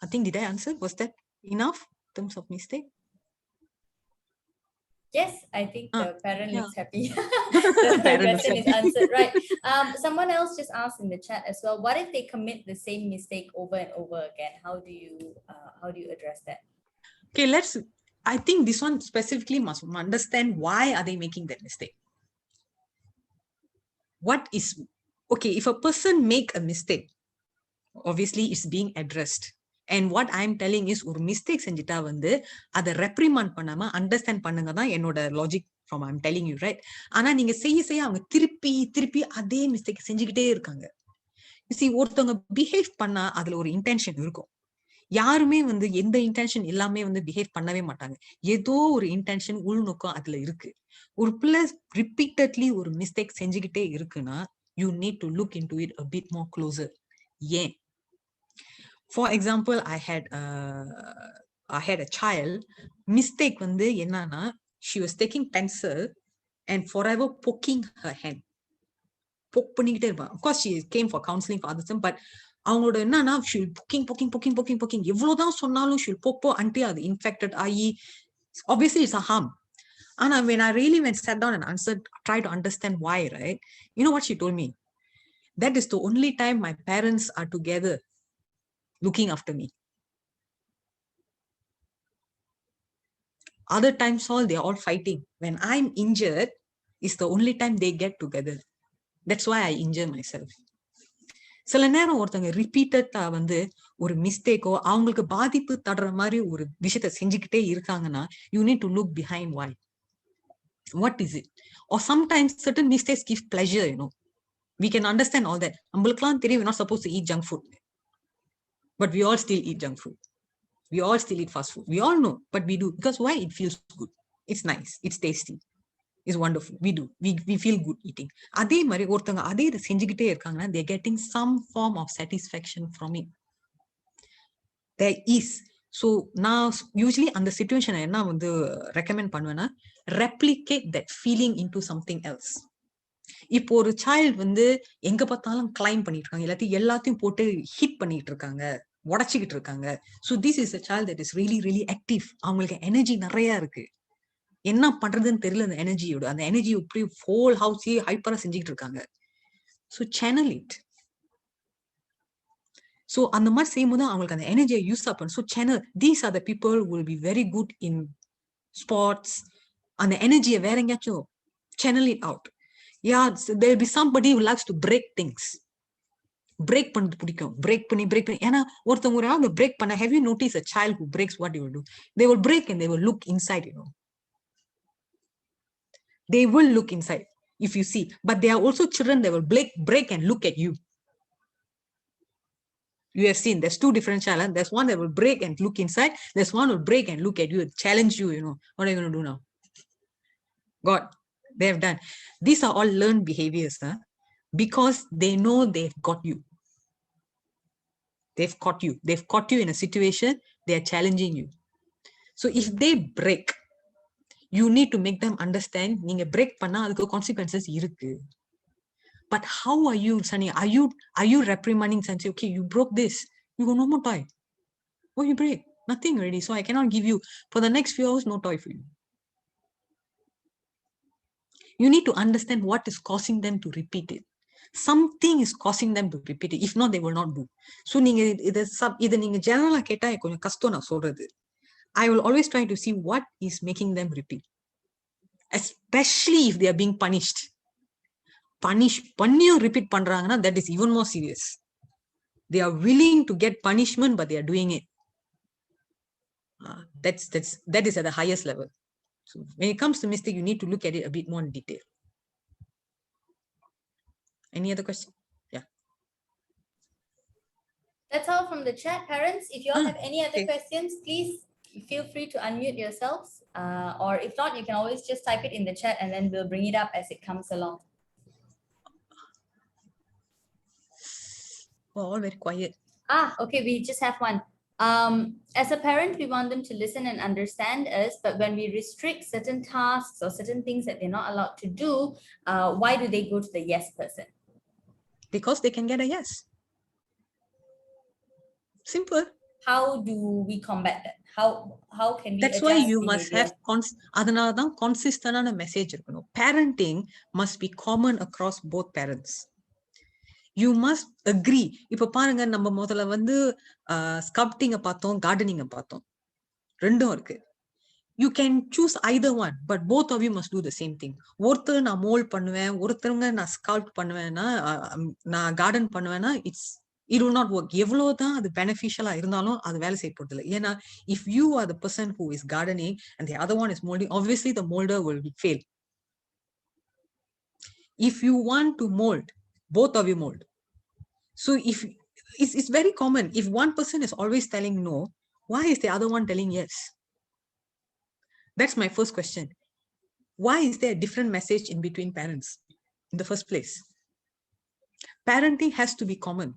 I think, did I answer? Was that enough in terms of mistake? Yes, I think the parent looks happy. The question is answered, right? Someone else just asked in the chat as well, what if they commit the same mistake over and over again? How do you address that? Okay, I think this one specifically must understand why are they making that mistake. If a person make a mistake, obviously it's being addressed. And what I'm telling is, ஒரு mistake செஞ்சிட்டா வந்து அதை reprimand பண்ணாம understand பண்ணுங்க தான் என்னோட logic from I'm telling you, right? ஆனா நீங்க செய்ய அவங்க திருப்பி அதே mistake செஞ்சுக்கிட்டே இருக்காங்க. You see, ஒருத்தவங்க behave பண்ணா அதுல ஒரு intention இருக்கும். யாருமே வந்து எந்த இன்டென்ஷன் எல்லாமே வந்து பிஹேவ் பண்ணவே மாட்டாங்க. ஏதோ ஒரு இன்டென்ஷன் உள்நோக்கம் அதுல இருக்கு. ஒரு பிள்ளை ரிப்பீட்டட்லி ஒரு மிஸ்டேக் செஞ்சுக்கிட்டே இருக்குன்னா, you need to look into it a bit more closer. ஏன்? For example, I had a child. Mistake வந்து என்னன்னா, she was taking pencil and forever poking her hand. Poke பண்ணிக்கிட்டே இருப்பான். Of course, she came for counseling for others, but அவங்களோட என்னன்னா, she'll poking. எவ்வளவுதான் சொன்னாலும் she'll poke until அது infected ஆகி, obviously it's a harm. And when I really sat down and tried to understand why, right? You know what she told me? That is the only time my parents are together looking after me. Other times they're all fighting. When I'm injured, it's the only time they get together. That's why I injure myself. சில நேரம் ஒருத்தங்க ரிப்பீட்டடா வந்து ஒரு மிஸ்டேக்கோ அவங்களுக்கு பாதிப்பு தடுற மாதிரி ஒரு விஷயத்த செஞ்சுக்கிட்டே இருக்காங்கன்னா, you need to look behind why. What is it? Or sometimes certain mistakes give pleasure, We can understand all that. நம்மளுக்குலாம் தெரியும் we're not supposed to eat junk food. But we all still eat junk food. We all still eat fast food. We all know, but we do. Because why? It feels good. It's nice. It's tasty. It's wonderful. We do. We feel good eating. அதே மாதிரி ஒருத்தங்க அதே இதை செஞ்சுக்கிட்டே இருக்காங்கன்னா, they're getting some form of satisfaction from it. There is. So now usually அந்த situation என்ன வந்து recommend பண்ணுவேன்னா, replicate that feeling into something else. இப்போ ஒரு child வந்து எங்க பார்த்தாலும் climb பண்ணிட்டு இருக்காங்க, எல்லாத்தையும் போட்டு ஹிட் பண்ணிட்டு இருக்காங்க, உடைச்சிக்கிட்டு இருக்காங்க. So this is a child that is really really active. அவங்களுக்கு எனர்ஜி நிறைய இருக்கு. என்ன பண்றதுன்னு தெரியல அந்த எனர்ஜியோட. அந்த எனர்ஜி இப்படி ஹோல் ஹவுஸே ஹைப்பரா செஞ்சுக்கிட்டு இருக்காங்க. So channel it. So அந்த மாதிரி செய்யும்போது அவங்களுக்கு அந்த எனர்ஜியை யூஸ் பண்ண. So channel. These are the people who will be very good in sports. அந்த எனர்ஜியை வேற எங்கேயாச்சும் channel it out. Yeah, there will be somebody who likes to break things. Break பண்ணது பிடிக்கும். Break பண்ணி. ஏன்னா ஒருத்தவங்க ஒரு ஆள் break பண்ண. Have you noticed a child who breaks, what they will do? They will break and they will look inside, They will look inside, if you see. But there are also children that will break and look at you. You have seen, there's two different children. There's one that will break and look inside. There's one who will break and look at you and challenge you, What are you going to do now? God, they have done. These are all learned behaviors, because they know they've got you. They've caught you. They've caught you in a situation. They are challenging you. So if they break, you need to make them understand, நீங்க break பண்ணா அதுக்கு consequences இருக்கு. But how are you, Sunny? Are you reprimanding and say, okay, you broke this. You go, no more toy. Oh, you break. Nothing already. So I cannot give you, for the next few hours, no toy for you. You need to understand what is causing them to repeat it. Something is causing them to repeat it. If not, they will not do. So இதை நீங்க ஜெனரலா கேட்டா கொஞ்சம் கஷ்டம் நான் சொல்றது. I will always try to see what is making them repeat. Especially if they are being punished. பண்ணியும் repeat பண்றாங்கன்னா, that is even more serious. They are willing to get punishment, but they are doing it. That is at the highest level. So when it comes to mistake, you need to look at it a bit more in detail. Any other question? Yeah. That's all from the chat, parents. If you all have any other questions, please feel free to unmute yourselves. Or if not, you can always just type it in the chat and then we'll bring it up as it comes along. We're all very quiet. Okay, we just have one. As a parent, we want them to listen and understand us, but when we restrict certain tasks or certain things that they're not allowed to do, why do they go to the yes person? Because they can get a yes. Simple. How do we combat that? How can we That's adjust why you behavior? must have consistent message. Parenting must be common across both parents. You must agree. இப்ப பாருங்க நம்ம முதல்ல வந்து ஸ்கல்ப்டிங்க பார்த்தோம், கார்டனிங்க பார்த்தோம். ரெண்டும் இருக்கு. You can choose either one, but both of you must do the same thing. ஒருத்தர் நான் மோல்ட் பண்ணுவேன், ஒருத்தருங்க நான் ஸ்கல்ப்ட் பண்ணுவேன்னா, நான் கார்டன் பண்ணுவேன்னா, it will not work. எவ்வளவுதான் அது பெனிஃபிஷியலா இருந்தாலும் அது வேலை செய்ய போறது இல்லை. ஏன்னா if you are the person who is gardening and the other one is molding, obviously the molder will fail. If you want to mold, both of you mold. So if it's very common, if one person is always telling no, why is the other one telling yes? That's my first question. Why is there a different message in between parents in the first place? Parenting has to be common.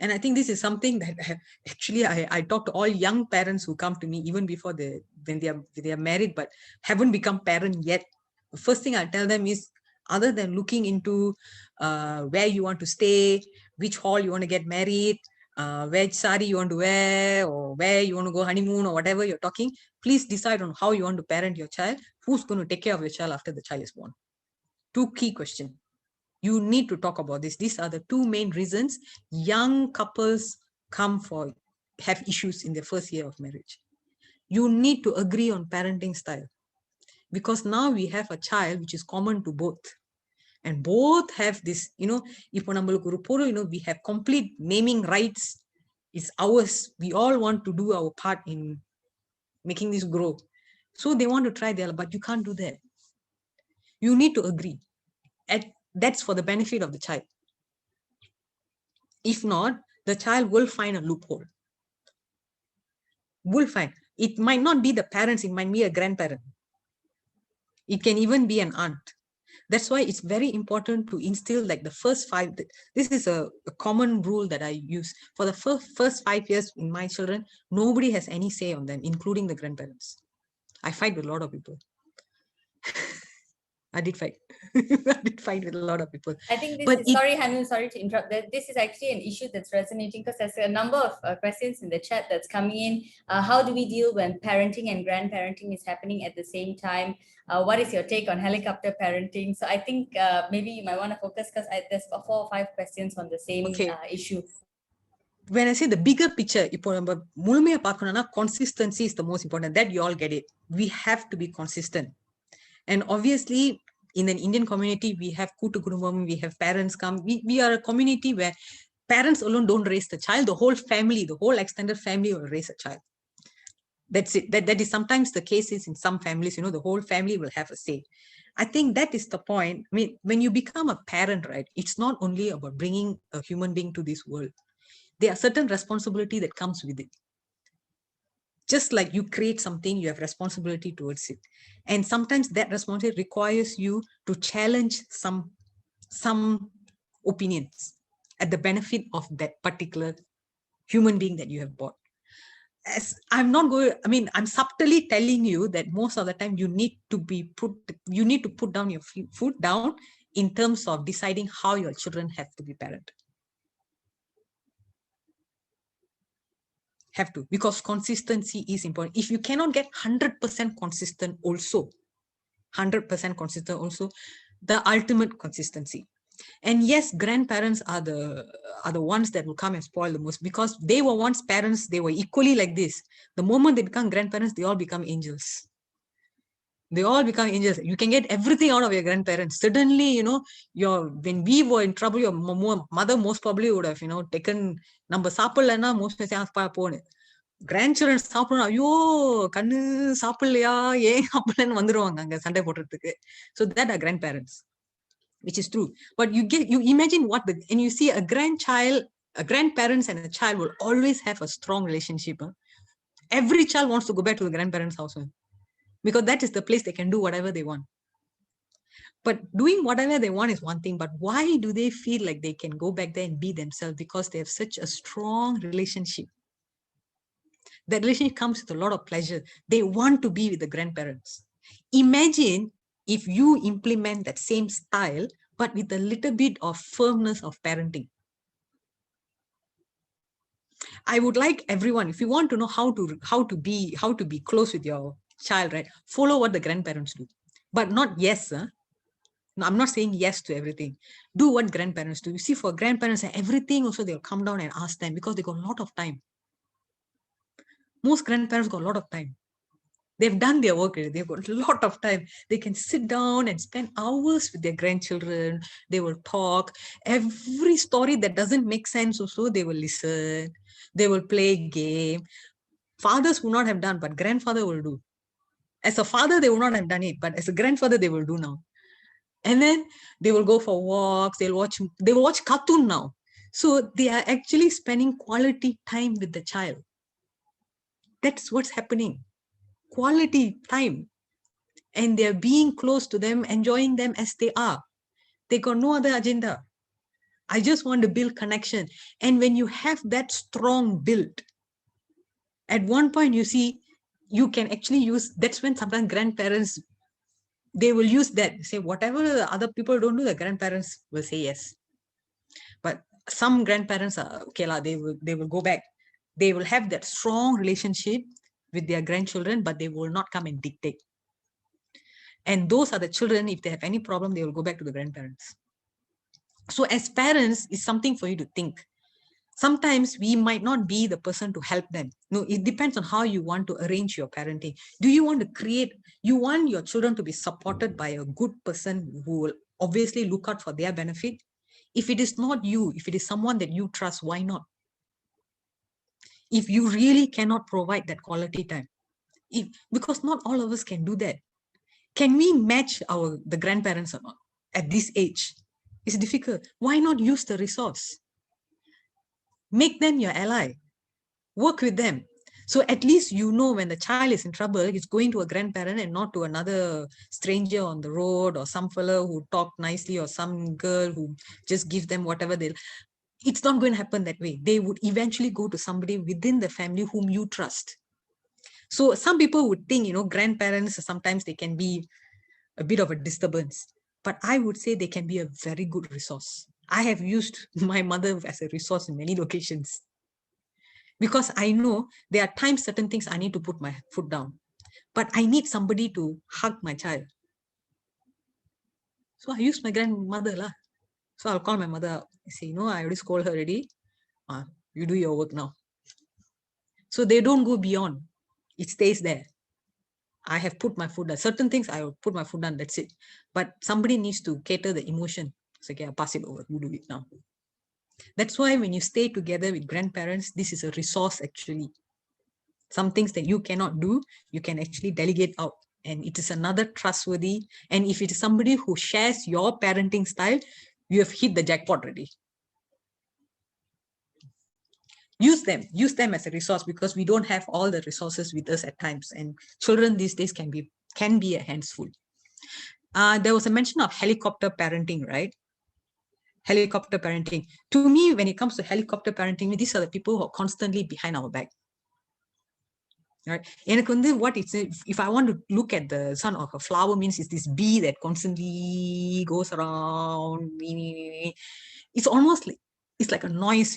And I think this is something that actually I talk to all young parents who come to me even before when they are married but haven't become parent yet. The first thing I tell them is, other than looking into where you want to stay, which hall you want to get married, which sari you want to wear, or where you want to go honeymoon, or whatever you're talking, please decide on how you want to parent your child. Who's going to take care of your child after the child is born? Two key questions. You need to talk about this. These are the two main reasons young couples have issues in their first year of marriage. You need to agree on parenting style, because now we have a child which is common to both. And both have this, we have complete naming rights. It's ours. We all want to do our part in making this grow. So they want to try but you can't do that. You need to agree. That's for the benefit of the child. If not, the child will find a loophole. Will find. It might not be the parents, it might be a grandparent. It can even be an aunt. That's why it's very important to instill like the first 5. This is a common rule that I use. For the first 5 years in my children, nobody has any say on them, including the grandparents. I fight with a lot of people. I did fight. I did fight with a lot of people. I think sorry, Hanu, sorry to interrupt. This is actually an issue that's resonating because there's a number of questions in the chat that's coming in. How do we deal when parenting and grandparenting is happening at the same time? What is your take on helicopter parenting? So I think maybe you might want to focus because there's 4 or 5 questions on the same issue. When I say the bigger picture, consistency is the most important. That you all get it. We have to be consistent. And obviously, in an Indian community, we have Kutu Kudumbam, we have parents come. We are a community where parents alone don't raise the child. The whole family, the whole extended family will raise a child. That's it. That is sometimes the case is in some families, the whole family will have a say. I think that is the point. I mean, when you become a parent, right, it's not only about bringing a human being to this world. There are certain responsibility that comes with it. Just like you create something, you have responsibility towards it. And sometimes that responsibility requires you to challenge some opinions at the benefit of that particular human being that you have bought. I'm subtly telling you that most of the time you need to put down your foot down in terms of deciding how your children have to be parented. Have to, because consistency is important. If you cannot get 100% consistent also, the ultimate consistency. And yes, grandparents are the ones that will come and spoil the most, because they were once parents. They were equally like this. The moment they become grandparents, they all become angels. They all become angels. You can get everything out of your grandparents. Suddenly, when we were in trouble, your mother most probably would have, taken number sapalana most pone. Grandchildren சாப்பிடணும், ஐயோ கண்ணு சாப்பிடலையா, ஏன் சாப்பிடலன்னு வந்துருவாங்க அங்க சண்டை போடுறதுக்கு. So that are grandparents, which is true. But you imagine and you see a grandparents and a child will always have a strong relationship. Every child wants to go back to the grandparents' house, because that is the place they can do whatever they want. But doing whatever they want is one thing, but why do they feel like they can go back there and be themselves? Because they have such a strong relationship That relationship comes with a lot of pleasure. They want to be with the grandparents. Imagine if you implement that same style, but with a little bit of firmness of parenting. I would like everyone, if you want to know how to be close with your child, right? Follow what the grandparents do, but not yes. No, I'm not saying yes to everything. Do what grandparents do. You see, for grandparents, everything also they'll come down and ask them because they got a lot of time. Most grandparents got a lot of time. They've done their work. They've got a lot of time. They can sit down and spend hours with their grandchildren. They will talk. Every story that doesn't make sense also, they will listen. They will play game. Fathers would not have done, but grandfather will do. As a father, they would not have done it, but as a grandfather, they will do now. And then they will go for walks. They will watch cartoon now. So they are actually spending quality time with the child. That's what's happening. Quality time. And they're being close to them, enjoying them as they are. They got no other agenda. I just want to build connection. And when you have that strong build, at one point you see, you can actually use, that's when sometimes grandparents, they will use that, say whatever the other people don't do, the grandparents will say yes. But some grandparents are, okay, they will go back. They will have that strong relationship with their grandchildren, but they will not come and dictate. And those are the children, if they have any problem, they will go back to the grandparents. So as parents, it's something for you to think. Sometimes we might not be the person to help them. No, it depends on how you want to arrange your parenting. Do you want to create, you want your children to be supported by a good person who will obviously look out for their benefit? If it is not you, if it is someone that you trust, why not? If you really cannot provide that quality time, because not all of us can do that. Can we match the grandparents or not at this age? It's difficult. Why not use the resource? Make them your ally. Work with them. So at least you know when the child is in trouble, it's going to a grandparent and not to another stranger on the road or some fellow who talk nicely or some girl who just gives them whatever they. It's not going to happen that way. They would eventually go to somebody within the family whom you trust. So some people would think, grandparents, sometimes they can be a bit of a disturbance, but I would say they can be a very good resource. I have used my mother as a resource in many locations because I know there are times certain things I need to put my foot down, but I need somebody to hug my child. So I use my grandmother lah. So I'll call my mother up. I say, I already scolded her already. You do your work now. So they don't go beyond. It stays there. I have put my foot down. Certain things I will put my foot down, that's it. But somebody needs to cater the emotion. So okay, I'll pass it over. You do it now. That's why when you stay together with grandparents, this is a resource actually. Some things that you cannot do, you can actually delegate out. And it is another trustworthy. And if it is somebody who shares your parenting style, you have hit the jackpot already. Use them as a resource because we don't have all the resources with us at times. And children these days can be a handful. There was a mention of helicopter parenting, right? Helicopter parenting. To me, when it comes to helicopter parenting, these are the people who are constantly behind our back. Right? What it's, if I want to look at the sun of a flower, means it's this bee that constantly goes around. It's almost like, it's like a noise,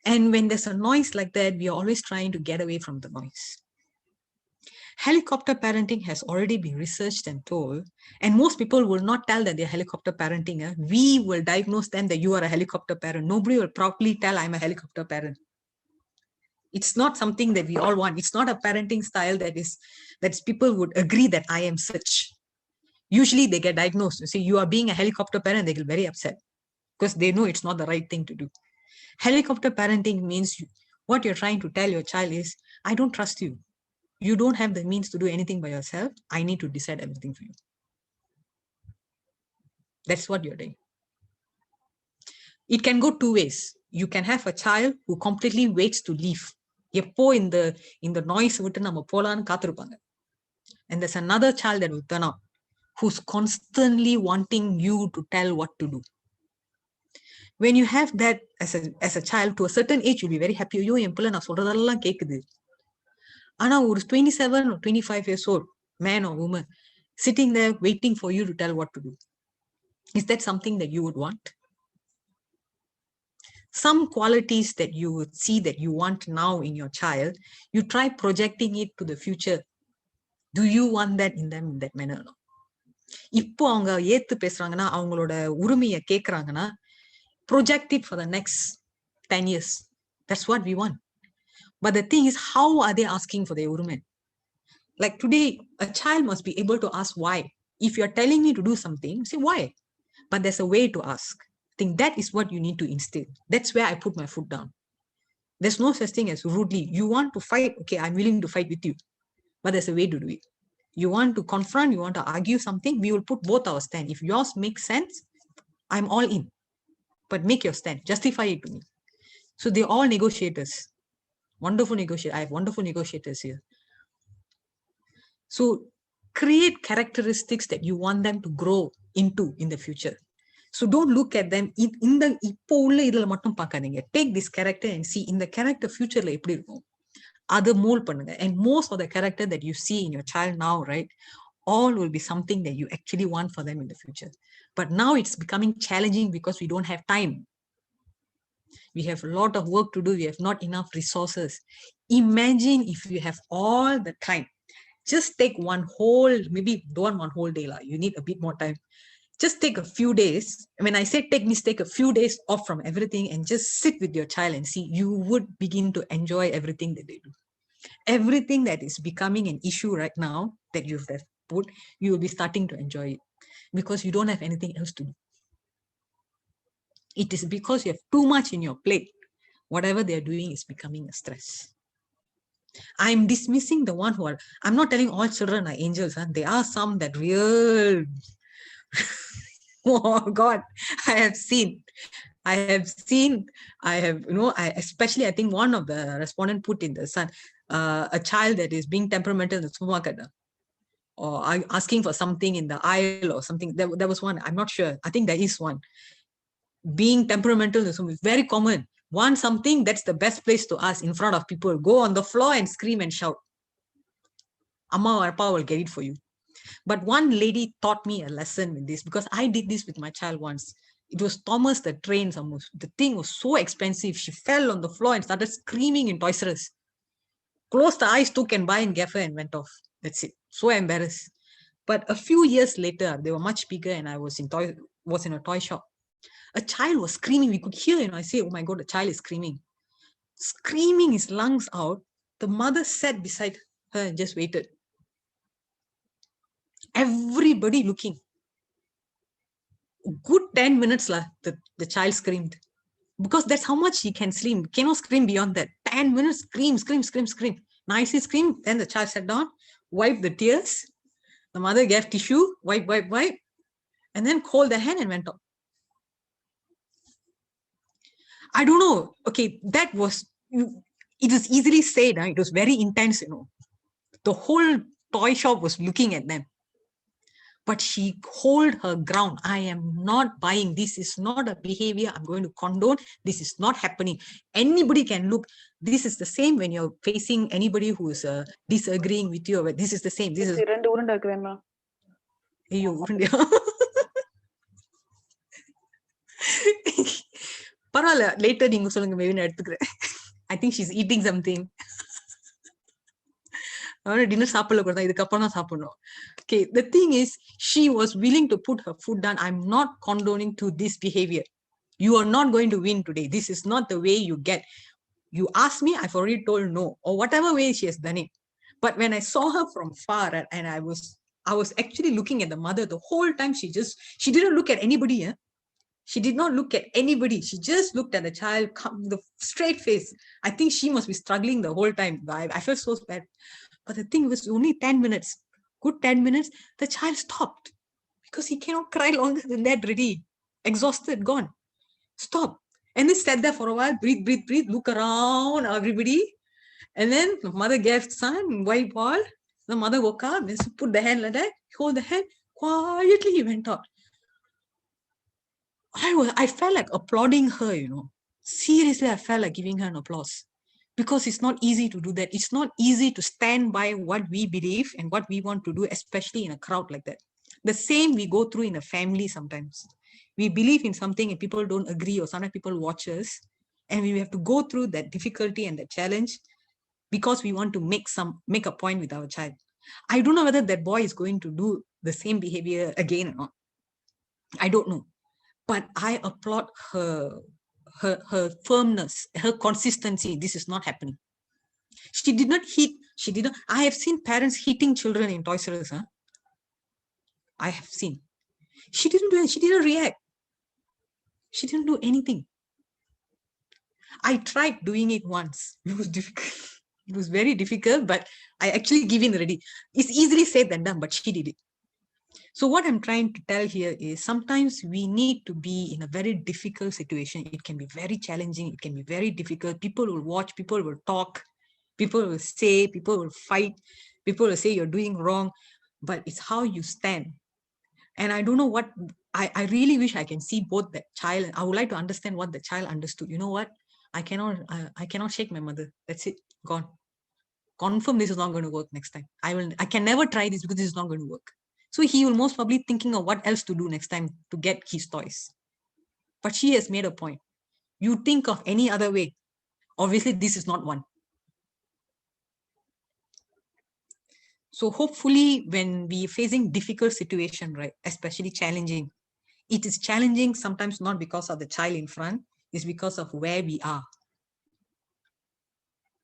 And when there's a noise like that, we are always trying to get away from the noise. Helicopter parenting has already been researched and told, and most people will not tell that they're helicopter parenting. We will diagnose them that you are a helicopter parent. Nobody will proudly tell I'm a helicopter parent. It's not something that we all want. It's not a parenting style that people would agree that I am such. Usually they get diagnosed. You see, you are being a helicopter parent, they get very upset because they know it's not the right thing to do. Helicopter parenting means what you're trying to tell your child is, I don't trust you. You don't have the means to do anything by yourself. I need to decide everything for you. That's what you're doing. It can go two ways. You can have a child who completely waits to leave. In the noise, and there's another child that will turn out who's constantly wanting you to tell what to do. When you have that as a child, to a certain age, you'll be very happy. Yo, என் பிள்ளை நான் சொல்றதெல்லாம் கேக்குது. ஆனா ஒரு 27 or 25 years old man or woman sitting there waiting for you to tell what to do. Is that something that you would want? Some qualities that you would see that you want now in your child, you try projecting it to the future. Do you want that in them in that manner? இப்போ அவங்க ஏத்து பேசுறாங்கன்னா அவங்களோட உரிமையை கேக்குறாங்கன்னா project it for the next 10 years. That's what we want. But the thing is, how are they asking for their urumen? Like today, a child must be able to ask why. If you're telling me to do something, say why. But there's a way to ask. I think that is what you need to instill. That's where I put my foot down. There's no such thing as rudely. You want to fight, okay, I'm willing to fight with you. But there's a way to do it. You want to confront, you want to argue something, we will put both our stand. If yours makes sense, I'm all in. But make your stand. Justify it to me. So they're all negotiators. Wonderful negotiators. I have wonderful negotiators here. So create characteristics that you want them to grow into in the future. So don't look at them in the இப்போ உள்ள இதுல மட்டும் பார்க்காதீங்க. Take this character and see in the character futureல எப்படி இருக்கும். Other mold பண்ணுங்க. And most of the character that you see in your child now, right, all will be something that you actually want for them in the future. But now it's becoming challenging because we don't have time. We have a lot of work to do. We have not enough resources. Imagine if you have all the time. Just take one whole, maybe don't one whole day. You need a bit more time. Just take a few days. When I say take a few days off from everything and just sit with your child and see, you would begin to enjoy everything that they do. Everything that is becoming an issue right now that you've put, you will be starting to enjoy it because you don't have anything else to do. It is because you have too much in your plate. Whatever they're doing is becoming a stress. I'm dismissing the one who are, I'm not telling all children are angels. Huh? There are some that real, oh God, I have seen, especially I think one of the respondent put in the sun, a child that is being temperamental in the supermarket or asking for something in the aisle or something. There was one, I'm not sure. I think there is one. Being temperamental is very common. Want something, that's the best place to ask in front of people. Go on the floor and scream and shout. Amma or Appa will get it for you. But one lady taught me a lesson with this because I did this with my child once. It was Thomas the Train almost. The thing was so expensive. She fell on the floor and started screaming in Toys R Us. Closed the eyes, took and buy and gave her and went off. That's it. So embarrassed. But a few years later, they were much bigger and I was in a toy shop. A child was screaming. We could hear, I say, oh my God, the child is screaming. Screaming his lungs out. The mother sat beside her and just waited. Everybody looking. Good 10 minutes, the child screamed. Because that's how much he can scream. Cannot scream beyond that. 10 minutes, scream, scream, scream, scream. Nicely scream. Then the child sat down, wiped the tears. The mother gave tissue, wipe, and then called the hand and went off. I don't know. Okay, that was, it was easily said. It was very intense, The whole toy shop was looking at them. But she hold her ground. I am not buying. This is not a behavior I'm going to condone. This is not happening. Anybody can look. This is the same when you're facing anybody who is disagreeing with you. This is the same. This is. பரவாயில்ல later நீங்க சொல்லுங்க maybe நான் எடுத்துக்கிறேன். I think she's eating something. Dinner சாப்பிடல கூட இதுக்கப்புறம் தான் சாப்பிடணும். Okay, the thing is she was willing to put her foot down. I'm not condoning to this behavior. You are not going to win today. This is not the way you get. You asked me, I've already told no, or whatever way she has done it. But when I saw her from far and I was actually looking at the mother the whole time, she didn't look at anybody. She did not look at anybody. She just looked at the child, the straight face. I think she must be struggling the whole time. I felt so bad. But the thing was only 10 minutes. Good 10 minutes. The child stopped because he cannot cry longer than that already. Exhausted, gone. Stop. And they sat there for a while, breathe, look around everybody. And then the mother gave son, wipe all. The mother woke up, and put the hand like that, hold the hand. Quietly he went out. I felt like applauding her, Seriously, I felt like giving her an applause. Because it's not easy to do that. It's not easy to stand by what we believe and what we want to do, especially in a crowd like that. The same we go through in a family sometimes. We believe in something and people don't agree, or sometimes people watch us, and we have to go through that difficulty and that challenge because we want to make a point with our child. I don't know whether that boy is going to do the same behavior again or not. I don't know. But I applaud her firmness, her consistency. This is not happening. She did not hit. She did not. I have seen parents hitting children in Toys R Us. I have seen. She didn't do it. She didn't react. She didn't do anything. I tried doing it once. It was difficult. It was very difficult, but I actually give in already. It's easily said than done, but she did it. So what I'm trying to tell here is sometimes we need to be in a very difficult situation. It can be very challenging. It can be very difficult. People will watch. People will talk. People will say. People will fight. People will say you're doing wrong. But it's how you stand. And I don't know what, I really wish I can see both the child. I would like to understand what the child understood. You know what? I cannot shake my mother. That's it. Gone. Confirm this is not going to work next time. I can never try this because this is not going to work. So he will most probably thinking of what else to do next time to get his toys. But she has made a point. You think of any other way. Obviously, this is not one. So hopefully when we facing difficult situation, right, especially challenging, it is challenging sometimes not because of the child in front, it's because of where we are.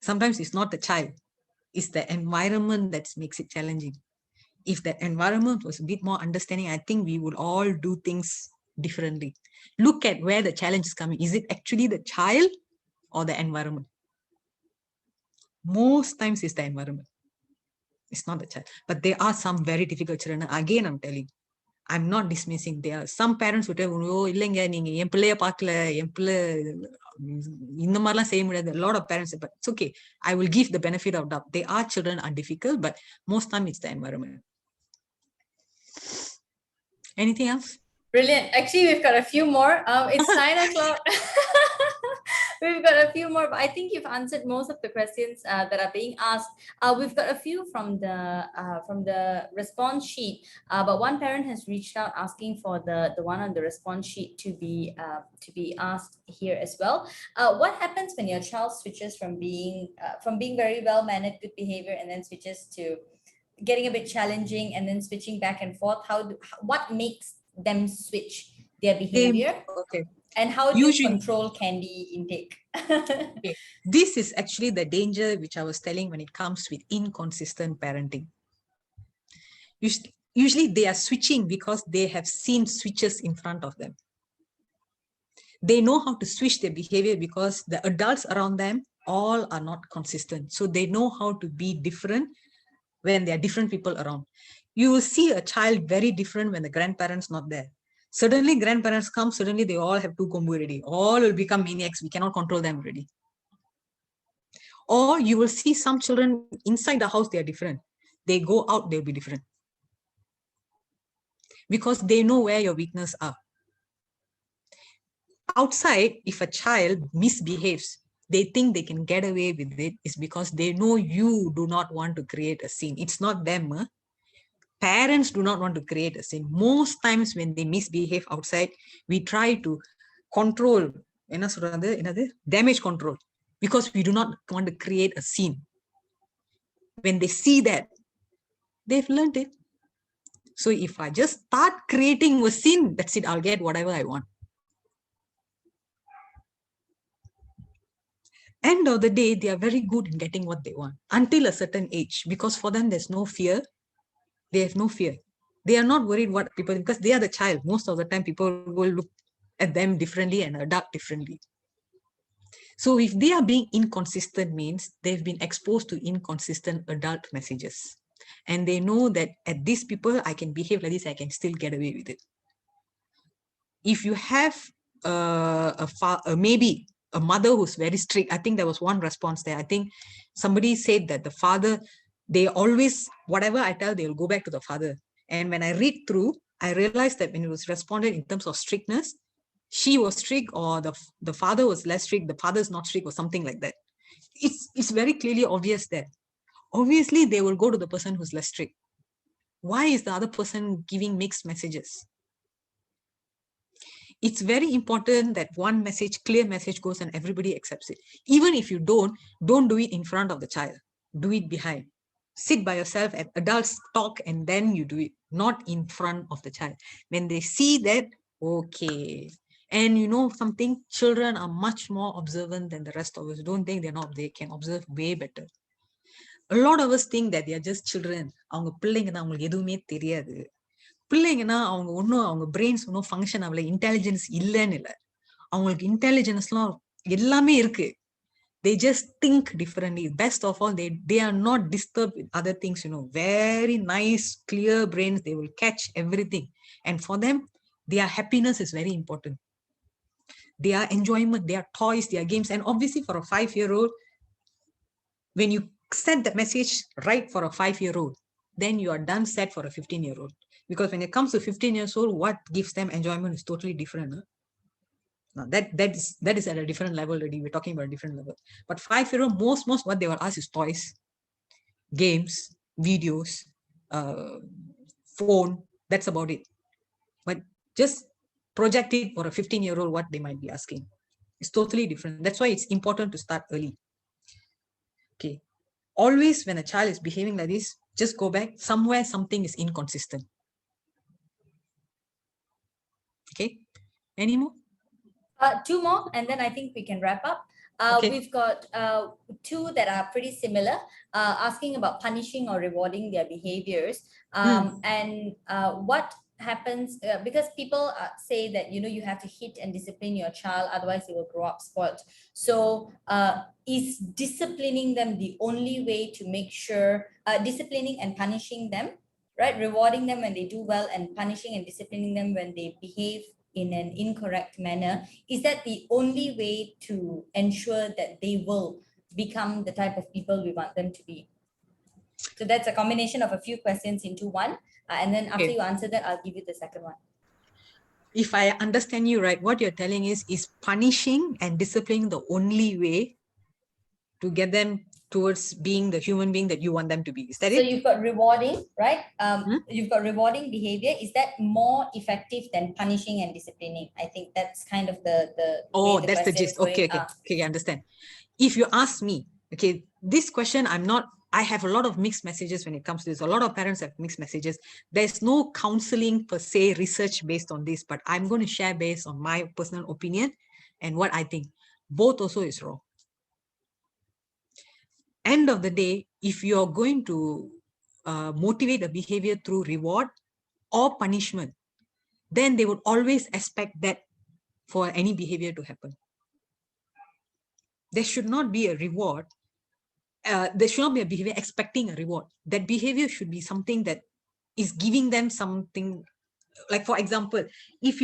Sometimes it's not the child, it's the environment that makes it challenging. If the environment was a bit more understanding, I think we would all do things differently. Look at where the challenge is coming. Is it actually the child or the environment? Most times it's the environment. It's not the child. But there are some very difficult children. Again, I'm telling, I'm not dismissing. There are some parents who tell, oh, இல்லைங்க நீங்க என் பிள்ளைய பார்க்கல, என் பிள்ளை இந்த மாதிரிலாம் செய்ய முடியாது. A lot of parents say, but it's okay. I will give the benefit of doubt. They are children are difficult, but most time it's the environment. Anything else? Brilliant. Actually, we've got a few more. It's 9 o'clock. We've got a few more, but I think you've answered most of the questions that are being asked. We've got a few from the response sheet, but one parent has reached out asking for the one on the response sheet to be asked here as well. What happens when your child switches from being very well mannered, good behavior, and then switches to getting a bit challenging and then switching back and forth? What makes them switch their behavior? Okay. And how do you control candy intake? Okay. This is actually the danger which I was telling when it comes with inconsistent parenting. Usually they are switching because they have seen switches in front of them. They know how to switch their behavior because the adults around them all are not consistent. So they know how to be different when there are different people around. You will see a child very different when the grandparents not there. Suddenly grandparents come, suddenly they all have two combo already. All will become maniacs. We cannot control them already. Or you will see some children inside the house, they are different. They go out, they'll be different. Because they know where your weaknesses are. Outside, if a child misbehaves, they think they can get away with it is because they know you do not want to create a scene. It's not them. Parents do not want to create a scene. Most times when they misbehave outside, we try to control, damage control, because we do not want to create a scene. When they see that, they've learned it. So if I just start creating a scene, that's it, I'll get whatever I want. End of the day, they are very good in getting what they want until a certain age, because for them, there's no fear. They have no fear. They are not worried what people, because they are the child. Most of the time, people will look at them differently and adapt differently. So if they are being inconsistent means they've been exposed to inconsistent adult messages. And they know that at these people, I can behave like this, I can still get away with it. If you have maybe a mother who's very strict, I think there was one response there. I think somebody said that the father, they always, whatever I tell, they'll go back to the father. And when I read through, I realized that when it was responded in terms of strictness, she was strict, or the father was less strict, the father's not strict, or something like that. It's very clearly obvious there. Obviously, they will go to the person who's less strict. Why is the other person giving mixed messages? It's very important that one message, clear message goes and everybody accepts it. Even if you don't do it in front of the child. Do it behind. Sit by yourself and adults talk and then you do it, not in front of the child. When they see that, okay. And you know something, children are much more observant than the rest of us. Don't think they're not, they can observe way better. A lot of us think that they are just children. அவங்க பிள்ளைங்க தான், அவங்களுக்கு எதுவுமே தெரியாது. பிள்ளைங்கன்னா அவங்க ஒன்றும், அவங்க brains ஒன்றும் ஃபங்க்ஷன் ஆகல, இன்டெலிஜென்ஸ் இல்லைன்னு இல்லை. அவங்களுக்கு இன்டெலிஜென்ஸ்லாம் எல்லாமே இருக்கு. They just think differently. Best of all, they are not disturbed with other things, you know. Very nice, clear brains. They will catch everything. And for them, their happiness is very important. Their enjoyment, their toys, their games. And obviously for a 5-year-old, when you set the message right for a 5-year-old, then you are done set for a 15-year-old. Because when it comes to 15 years old, what gives them enjoyment is totally different. Huh? Now that is at a different level already. We're talking about a different level. But 5-year-old, most what they will ask is toys, games, videos, phone. That's about it. But just project it for a 15-year-old, what they might be asking. It's totally different. That's why it's important to start early. Okay. Always when a child is behaving like this, just go back. Somewhere something is inconsistent. Okay. Any more? 2 more, and then I think we can wrap up. Okay. We've got 2 that are pretty similar, asking about punishing or rewarding their behaviors. And what happens, because people say that, you know, you have to hit and discipline your child, otherwise they will grow up spoiled. So is disciplining them the only way to make sure, disciplining and punishing them, right? Rewarding them when they do well and punishing and disciplining them when they behave in an incorrect manner, is that the only way to ensure that they will become the type of people we want them to be? So that's a combination of a few questions into one. And then after you answer that, I'll give you the second one. If I understand you right, what you're telling is punishing and disciplining the only way to get them towards being the human being that you want them to be? Is that it? So you've got rewarding, right? You've got rewarding behavior. Is that more effective than punishing and disciplining? I think that's kind of the that's the gist. Okay, I understand. If you ask me, okay, this question, I have a lot of mixed messages when it comes to this. A lot of parents have mixed messages. There's no counseling per se, research based on this, but I'm going to share based on my personal opinion and what I think. Both also is wrong. End of the day, if you're going to motivate a behavior through reward or punishment, then they would always expect that for any behavior to happen. There should not be a reward. There should not be a behavior expecting a reward. That behavior should be something that is giving them something. Like, for example, if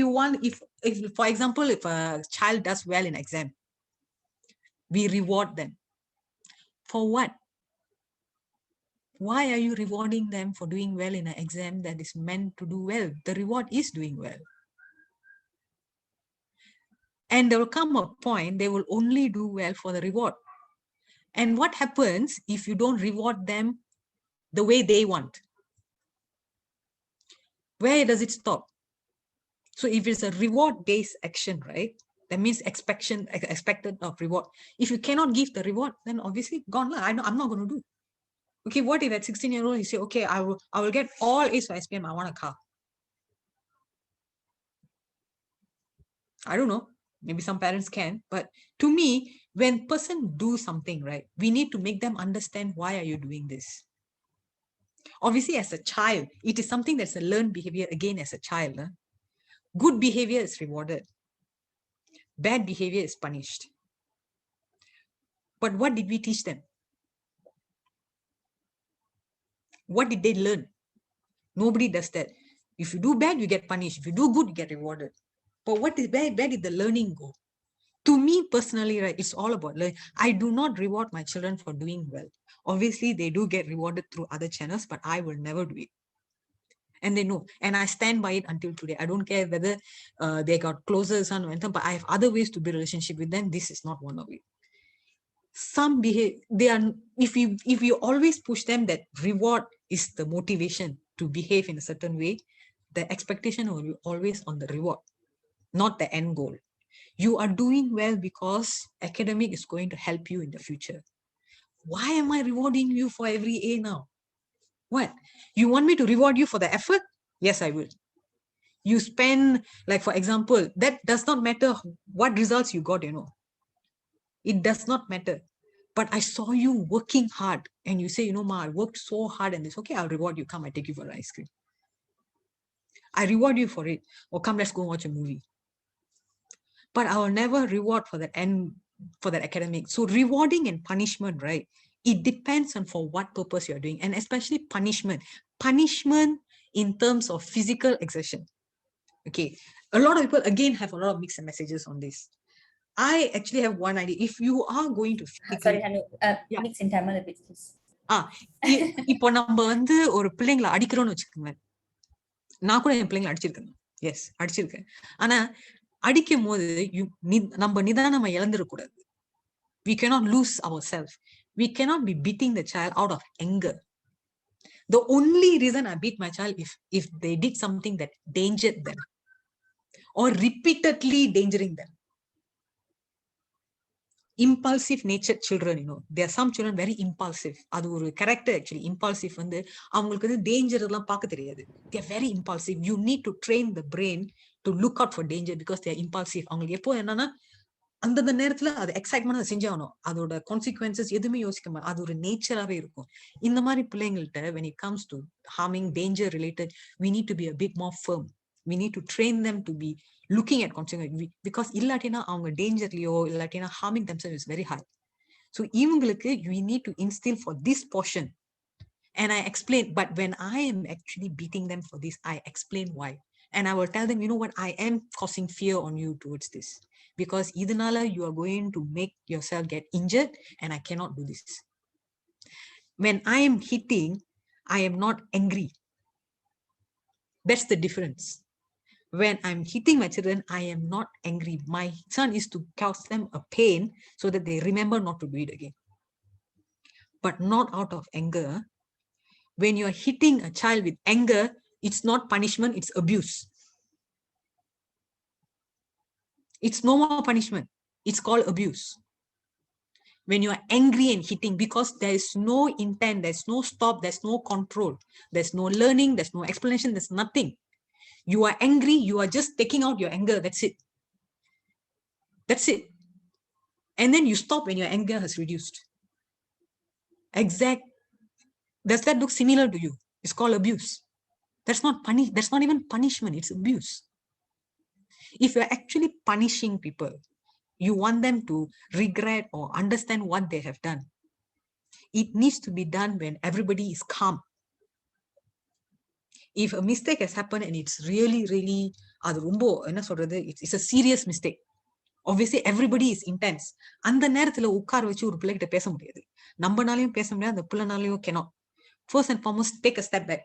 for example, if a child does well in exam, we reward them. For what? Why are you rewarding them for doing well in an exam that is meant to do well? The reward is doing well. And there will come a point they will only do well for the reward. And what happens if you don't reward them the way they want? Where does it stop? So if it's a reward-based action, right? That means expected of reward. If you cannot give the reward, then obviously gone. I'm not going to do. Okay, what if at 16-year-old you say, okay, I will get all A's for SPM, I want a car. I don't know. Maybe some parents can, but to me, when person do something, right, we need to make them understand why are you doing this. Obviously, as a child, it is something that's a learned behavior. Again, as a child, good behavior is rewarded. Bad behavior is punished. But what did we teach them? What did they learn? Nobody does that. If you do bad, you get punished. If you do good, you get rewarded. But where did the learning go? To me personally, right, it's all about learning. I do not reward my children for doing well. Obviously, they do get rewarded through other channels, but I will never do it. And they know, and I stand by it until today. I don't care whether they got closer, son, but I have other ways to build a relationship with them. This is not one of it. Some behave, they are, if you always push them that reward is the motivation to behave in a certain way, the expectation will be always on the reward, not the end goal. You are doing well because academic is going to help you in the future. Why am I rewarding you for every A now? What? You want me to reward you for the effort? Yes, I will. You spend, like, for example, that does not matter what results you got, It does not matter. But I saw you working hard and you say, Ma, I worked so hard and it's okay, I'll reward you. Come, I take you for ice cream. I reward you for it. Or come, let's go watch a movie. But I will never reward for that end, for that academic. So rewarding and punishment, right? It depends on for what purpose you're doing. And especially punishment. Punishment in terms of physical exertion. Okay. A lot of people, again, have a lot of mixed messages on this. I actually have one idea. If you are going to sorry, Hanu, mix in Tamil a bit, please. இப்போ நம்ம வந்து ஒரு பிள்ளைங்களை அடிக்கிறோம்னு வச்சுக்கோங்க. நான் கூட என் பிள்ளைங்களை அடிச்சிருக்கேன். எஸ், அடிச்சிருக்கேன். ஆனா அடிக்கும் போது நம்ம நிதானமா இழந்துடக்கூடாது. We cannot lose ourselves. We cannot be beating the child out of anger. The only reason I beat my child if they did something that endangered them or repeatedly endangering them. Impulsive natured children, there are some children very impulsive. அது ஒரு character actually. Impulsive வந்து அவங்களுக்கு வந்து danger எல்லாம் பார்க்க தெரியாது. They are very impulsive. You need to train the brain to look out for danger because they are impulsive. அவங்களுக்கு எப்போ என்னன்னா அந்தந்த நேரத்துல அது எக்ஸைட்மெண்ட் செஞ்சாகணும். அதோட கான்சிக்வன்சஸ் எதுவுமே யோசிக்காம அது ஒரு நேச்சராகவே இருக்கும். இந்த மாதிரி பிள்ளைங்கள்ட்ட when it comes to harming, danger related, we need to be a bit more firm. We need to train them to be looking at consequences because illatina avanga dangerliyo illatina harming themselves is very high. So ivangalukku we need to instill for this portion. And I explain, but when I am actually beating them for this, I explain why. And I will tell them, you know what, I am causing fear on you towards this because idhanala you are going to make yourself get injured and I cannot do this. When I am hitting, I am not angry. That's the difference. When I'm hitting my children, I am not angry. My son is to cause them a pain so that they remember not to do it again. But not out of anger. When you're hitting a child with anger, it's not punishment, it's abuse. It's no more punishment. It's called abuse. When you are angry and hitting because there is no intent, there's no stop, there's no control, there's no learning, there's no explanation, there's nothing. You are angry, you are just taking out your anger, that's it. That's it. And then you stop when your anger has reduced. Exact. Does that look similar to you? It's called abuse. That's not even punishment, it's abuse. If you're actually punishing people, you want them to regret or understand what they have done. It needs to be done when everybody is calm. If a mistake has happened and it's really, really, it's a serious mistake. Obviously everybody is intense. அந்த நேரத்துல உட்கார வச்சு ஒரு பிள்ளைகிட்ட பேச முடியாது. நம்மனாலையும் பேச முடியாது, அந்த பிள்ளைனாலையும் cannot. First and foremost, take a step back.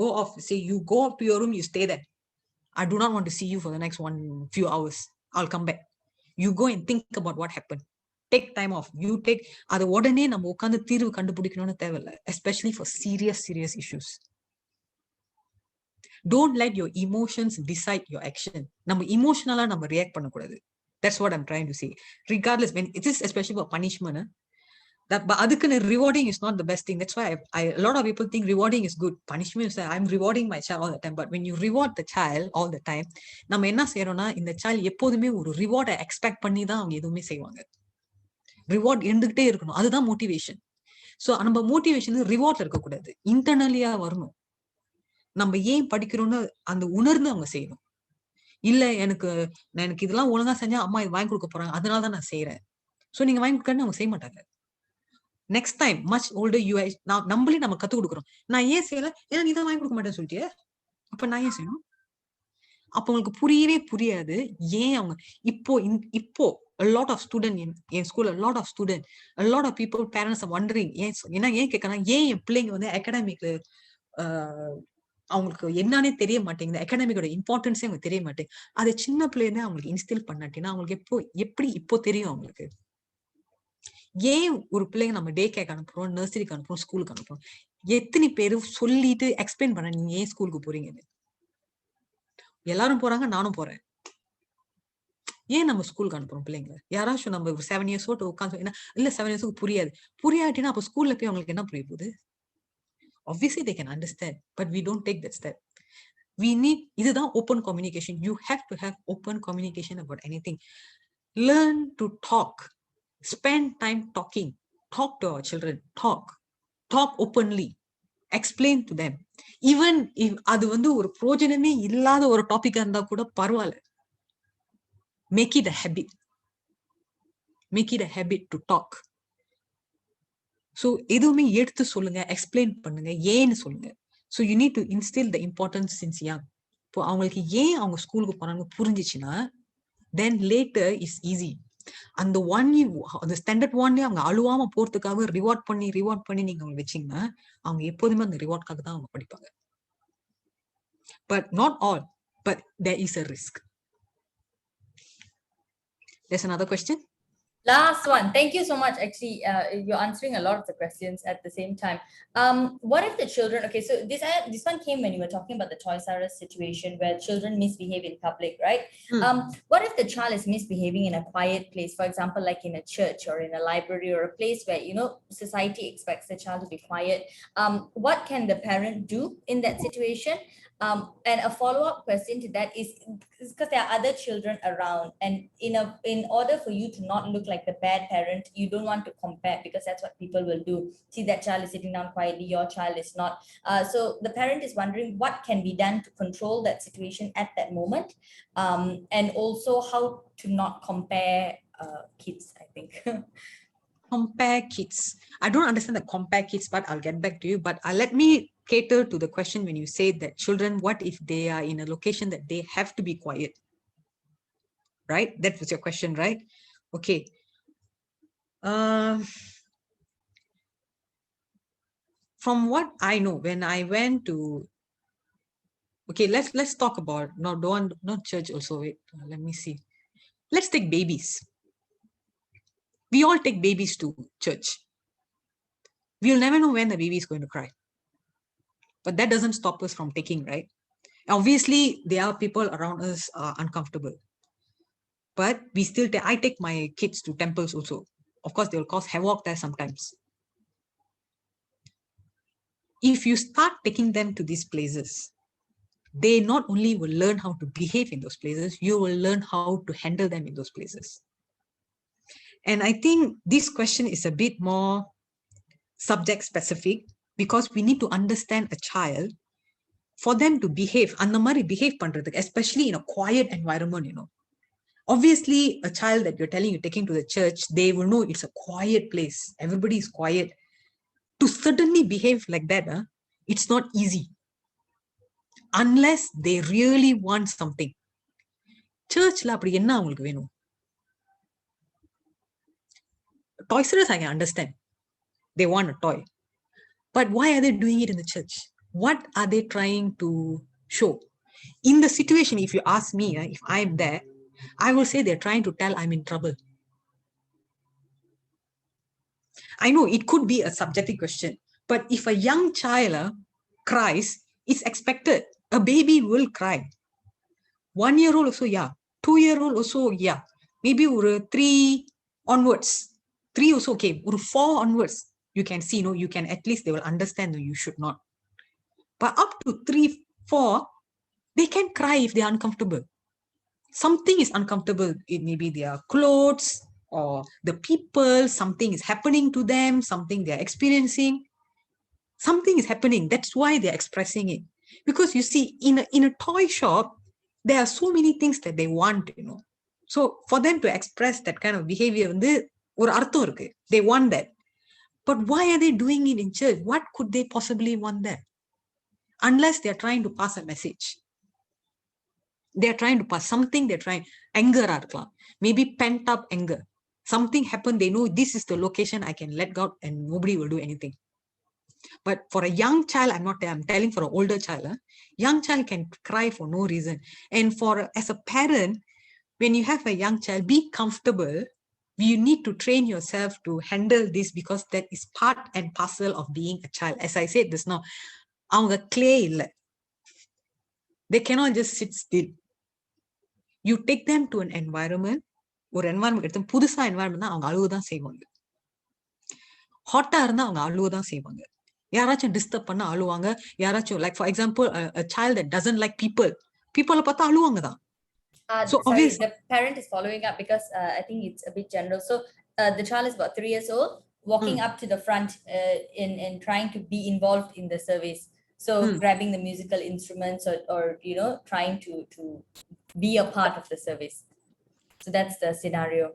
Go off. Say you go up to your room, you stay there. I do not want to see you for the next few hours. I'll come back. You go and think about what happened. Take time off. You take அது உடனே நம்ம உட்கார்ந்து தீர்வு கண்டுபிடிக்கணும்னு தேவையில்லை. Especially for serious issues. Don't let your emotions decide your action. நம்ம emotionally நம்ம react பண்ணக்கூடாது. That's what I'm trying to say. Regardless, when it is especially for punishment, that but adukku rewarding is not the best thing. That's why a lot of people think rewarding is good. Punishment is I'm rewarding my child all the time. But when you reward the child all the time, நம்ம என்ன செய்யறோம்னா இந்த child எப்போதுமே ஒரு reward expect பண்ணி தான் அவங்க எதுவுமே செய்வாங்க. ரிவார்ட் இருந்துகிட்டே இருக்கணும், அதுதான் மோட்டிவேஷன். ஸோ நம்ம மோட்டிவேஷன் ரிவார்ட்ல இருக்கக்கூடாது, இன்டர்னலியா வரணும். நம்ம ஏன் படிக்கிறோம்னு அந்த உணர்ந்து அவங்க செய்யணும். இல்ல எனக்கு இதெல்லாம் ஒழுங்கா செஞ்சா அம்மா இது வாங்கி கொடுக்க போறாங்க, அதனாலதான் நான் செய்யறேன். சோ நீங்க வாங்கி கொடுக்கன்னு அவங்க செய்ய மாட்டாங்க. Next time much older you நம்மளே நம்ம கத்து கொடுக்குறோம். நான் ஏன் செய்யல, ஏன்னா நீ தான் வாங்கி கொடுக்க மாட்டேன்னு சொல்லிட்டியே, அப்ப நான் ஏன் செய்யணும்? அப்ப உங்களுக்கு புரியவே புரியாது ஏன் அவங்க இப்போ a lot of student in school, a lot of people, parents are wondering ஏன் கேட்கறாங்க, ஏன் என் பிள்ளைங்க வந்து அகாடமிக்ல அவங்களுக்கு என்னன்னே தெரிய மாட்டேங்குது, அகாடமிக்கோட இம்பார்ட்டன்ஸே அவங்களுக்கு தெரிய மாட்டேங்குது. அதை சின்ன பிள்ளைன்னு அவங்களுக்கு இன்ஸ்டில் பண்ணாட்டினா அவங்களுக்கு எப்படி இப்போ தெரியும் அவங்களுக்கு? ஏன் ஒரு பிள்ளைங்க நம்ம டே கேக் அனுப்புறோம், நர்சரிக்கு அனுப்புறோம், ஸ்கூலுக்கு அனுப்புறோம்? எத்தனை பேரு சொல்லிட்டு எக்ஸ்பிளைன் பண்ண நீங்க ஏன் ஸ்கூலுக்கு போறீங்கன்னு? எல்லாரும் போறாங்க, நானும் போறேன். ஏன் நம்ம ஸ்கூலுக்கு அனுப்புறோம் பிள்ளைங்க? யாராச்சும் நம்ம 7 years ஓட்டு உட்காந்து இல்ல 7 years புரியாது. புரியாட்டினா அப்ப ஸ்கூல்ல போய் அவங்களுக்கு என்ன புரிய போகுது? Obviously they can understand, but we don't take that step. We need இதுதான் open communication. You have to have open communication about anything. Learn to talk. Spend time talking. Talk to our children. Talk openly. Explain to them. Even if அது ஒரு பிரோஜனமே இல்லாத ஒரு டாபிக்கா இருந்தா கூட பரவாயில்ல. Make it a habit. Make it a habit to talk. So எதுவுமே எடுத்து சொல்லுங்க, எக்ஸ்பிளைன் பண்ணுங்க, ஏன்னு சொல்லுங்க. So you need to instill the importance since young. இப்போ அவங்களுக்கு ஏன் அவங்க ஸ்கூலுக்கு போறாங்க புரிஞ்சிச்சுன்னா then later is easy. அந்த அந்த ஸ்டாண்டர்ட் 1 அவங்க அழுவாம போறதுக்காக ரிவார்ட் பண்ணி நீங்க அவங்க வச்சீங்கன்னா அவங்க எப்போதுமே அந்த ரிவார்ட்காக தான் அவங்க படிப்பாங்க. But not all, but there is a risk. There's another question. Last one. Thank you so much. Actually, you're answering a lot of the questions at the same time. What if the children? Okay, so this one came when you were talking about the Toys R Us situation where children misbehave in public, right? What if the child is misbehaving in a quiet place, for example, like in a church or in a library or a place where society expects the child to be quiet? What can the parent do in that situation? And a follow-up question to that is because there are other children around, and in order for you to not look like the bad parent, you don't want to compare, because that's what people will do. See, that child is sitting down quietly, your child is not. So the parent is wondering what can be done to control that situation at that moment, and also how to not compare kids, I think. Compare kids. I don't understand the compare kids, but I'll get back to you. But let me cater to the question when you say that children, what if they are in a location that they have to be quiet? Right? That was your question, right? Okay. From what I know, when I went to, okay, let's talk about not church also. Wait, let me see. Let's take babies. We all take babies to church. We'll never know when the baby is going to cry. But that doesn't stop us from taking, right? Obviously, there are people around us are uncomfortable. But we still I take my kids to temples also. Of course, they will cause havoc there sometimes. If you start taking them to these places, they not only will learn how to behave in those places, you will learn how to handle them in those places. And I think this question is a bit more subject specific, because we need to understand a child for them to behave, அந்த மாதிரி behave பண்றதுக்கு, especially in a quiet environment, Obviously, a child that you're telling you're taking to the church, they will know it's a quiet place. Everybody is quiet. To suddenly behave like that, it's not easy. Unless they really want something. Church la apdi enna avangalukku venum? Toys R Us, I can understand. They want a toy. But why are they doing it in the church? What are they trying to show? In the situation, if you ask me, if I'm there, I will say they're trying to tell I'm in trouble. I know it could be a subjective question, but if a young child cries, it's expected. A baby will cry. 1-year-old also, yeah. 2-year-old also, yeah. Maybe 3 onwards. 3 also, okay. 4 onwards, you can see, you can at least they will understand that you should not. But up to 3, 4, they can cry if they are uncomfortable. Something is uncomfortable. It may be their clothes or the people, something is happening to them, something they're experiencing. Something is happening. That's why they're expressing it. Because you see, in a toy shop, there are so many things that they want, So for them to express that kind of behavior, they want that. But why are they doing it in church? What could they possibly want there? Unless they're trying to pass a message. They're trying to pass something, they're trying, anger, maybe pent up anger. Something happened, they know this is the location I can let go and nobody will do anything. But for a young child, I'm telling for an older child, young child can cry for no reason. And as a parent, when you have a young child, be comfortable. You need to train yourself to handle this because that is part and parcel of being a child. As I said just now, அவங்க clay இல்ல. They cannot just sit still. You take them to an environment, ஒரு environment எடுத்து புதுசா environment தான் அவங்க அழுவதான் செய்வாங்க. ஹாட்டா இருந்தா அவங்க அழுவதான் செய்வாங்க. யாராச்சும் டிஸ்டர்ப் பண்ண அழுவாங்க. யாராச்சும் like for example a child that doesn't like people பார்த்தா அழுவாங்க தான். So sorry, the parent is following up because I think it's a bit general. So the child is about 3 years old, walking up to the front in trying to be involved in the service. So grabbing the musical instruments or trying to be a part of the service. So that's the scenario.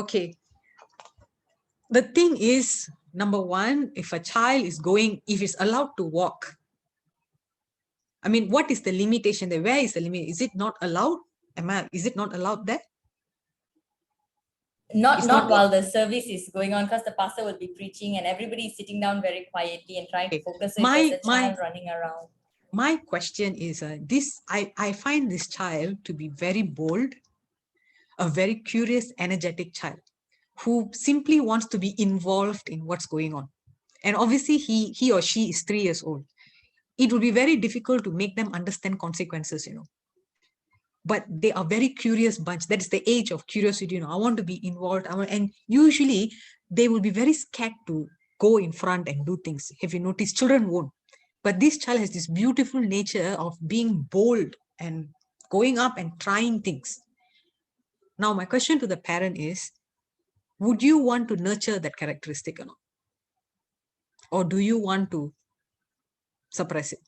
Okay. The thing is, number one, if a child is going, if it's allowed to walk, I mean, what is the limitation there? Where is the limit? Is it not allowed? Is it not allowed there? Not while the service is going on, because the pastor will be preaching and everybody is sitting down very quietly and trying to focus. So there's a child running around. My question is, I find this child to be very bold, a very curious, energetic child who simply wants to be involved in what's going on. And obviously he or she is 3 years old. It would be very difficult to make them understand consequences, but they are very curious bunch. That is the age of curiosity. I want to be involved. And usually they will be very scared to go in front and do things. Have you noticed? Children won't. But this child has this beautiful nature of being bold and going up and trying things. Now, my question to the parent is, would you want to nurture that characteristic or not? Or do you want to suppress it?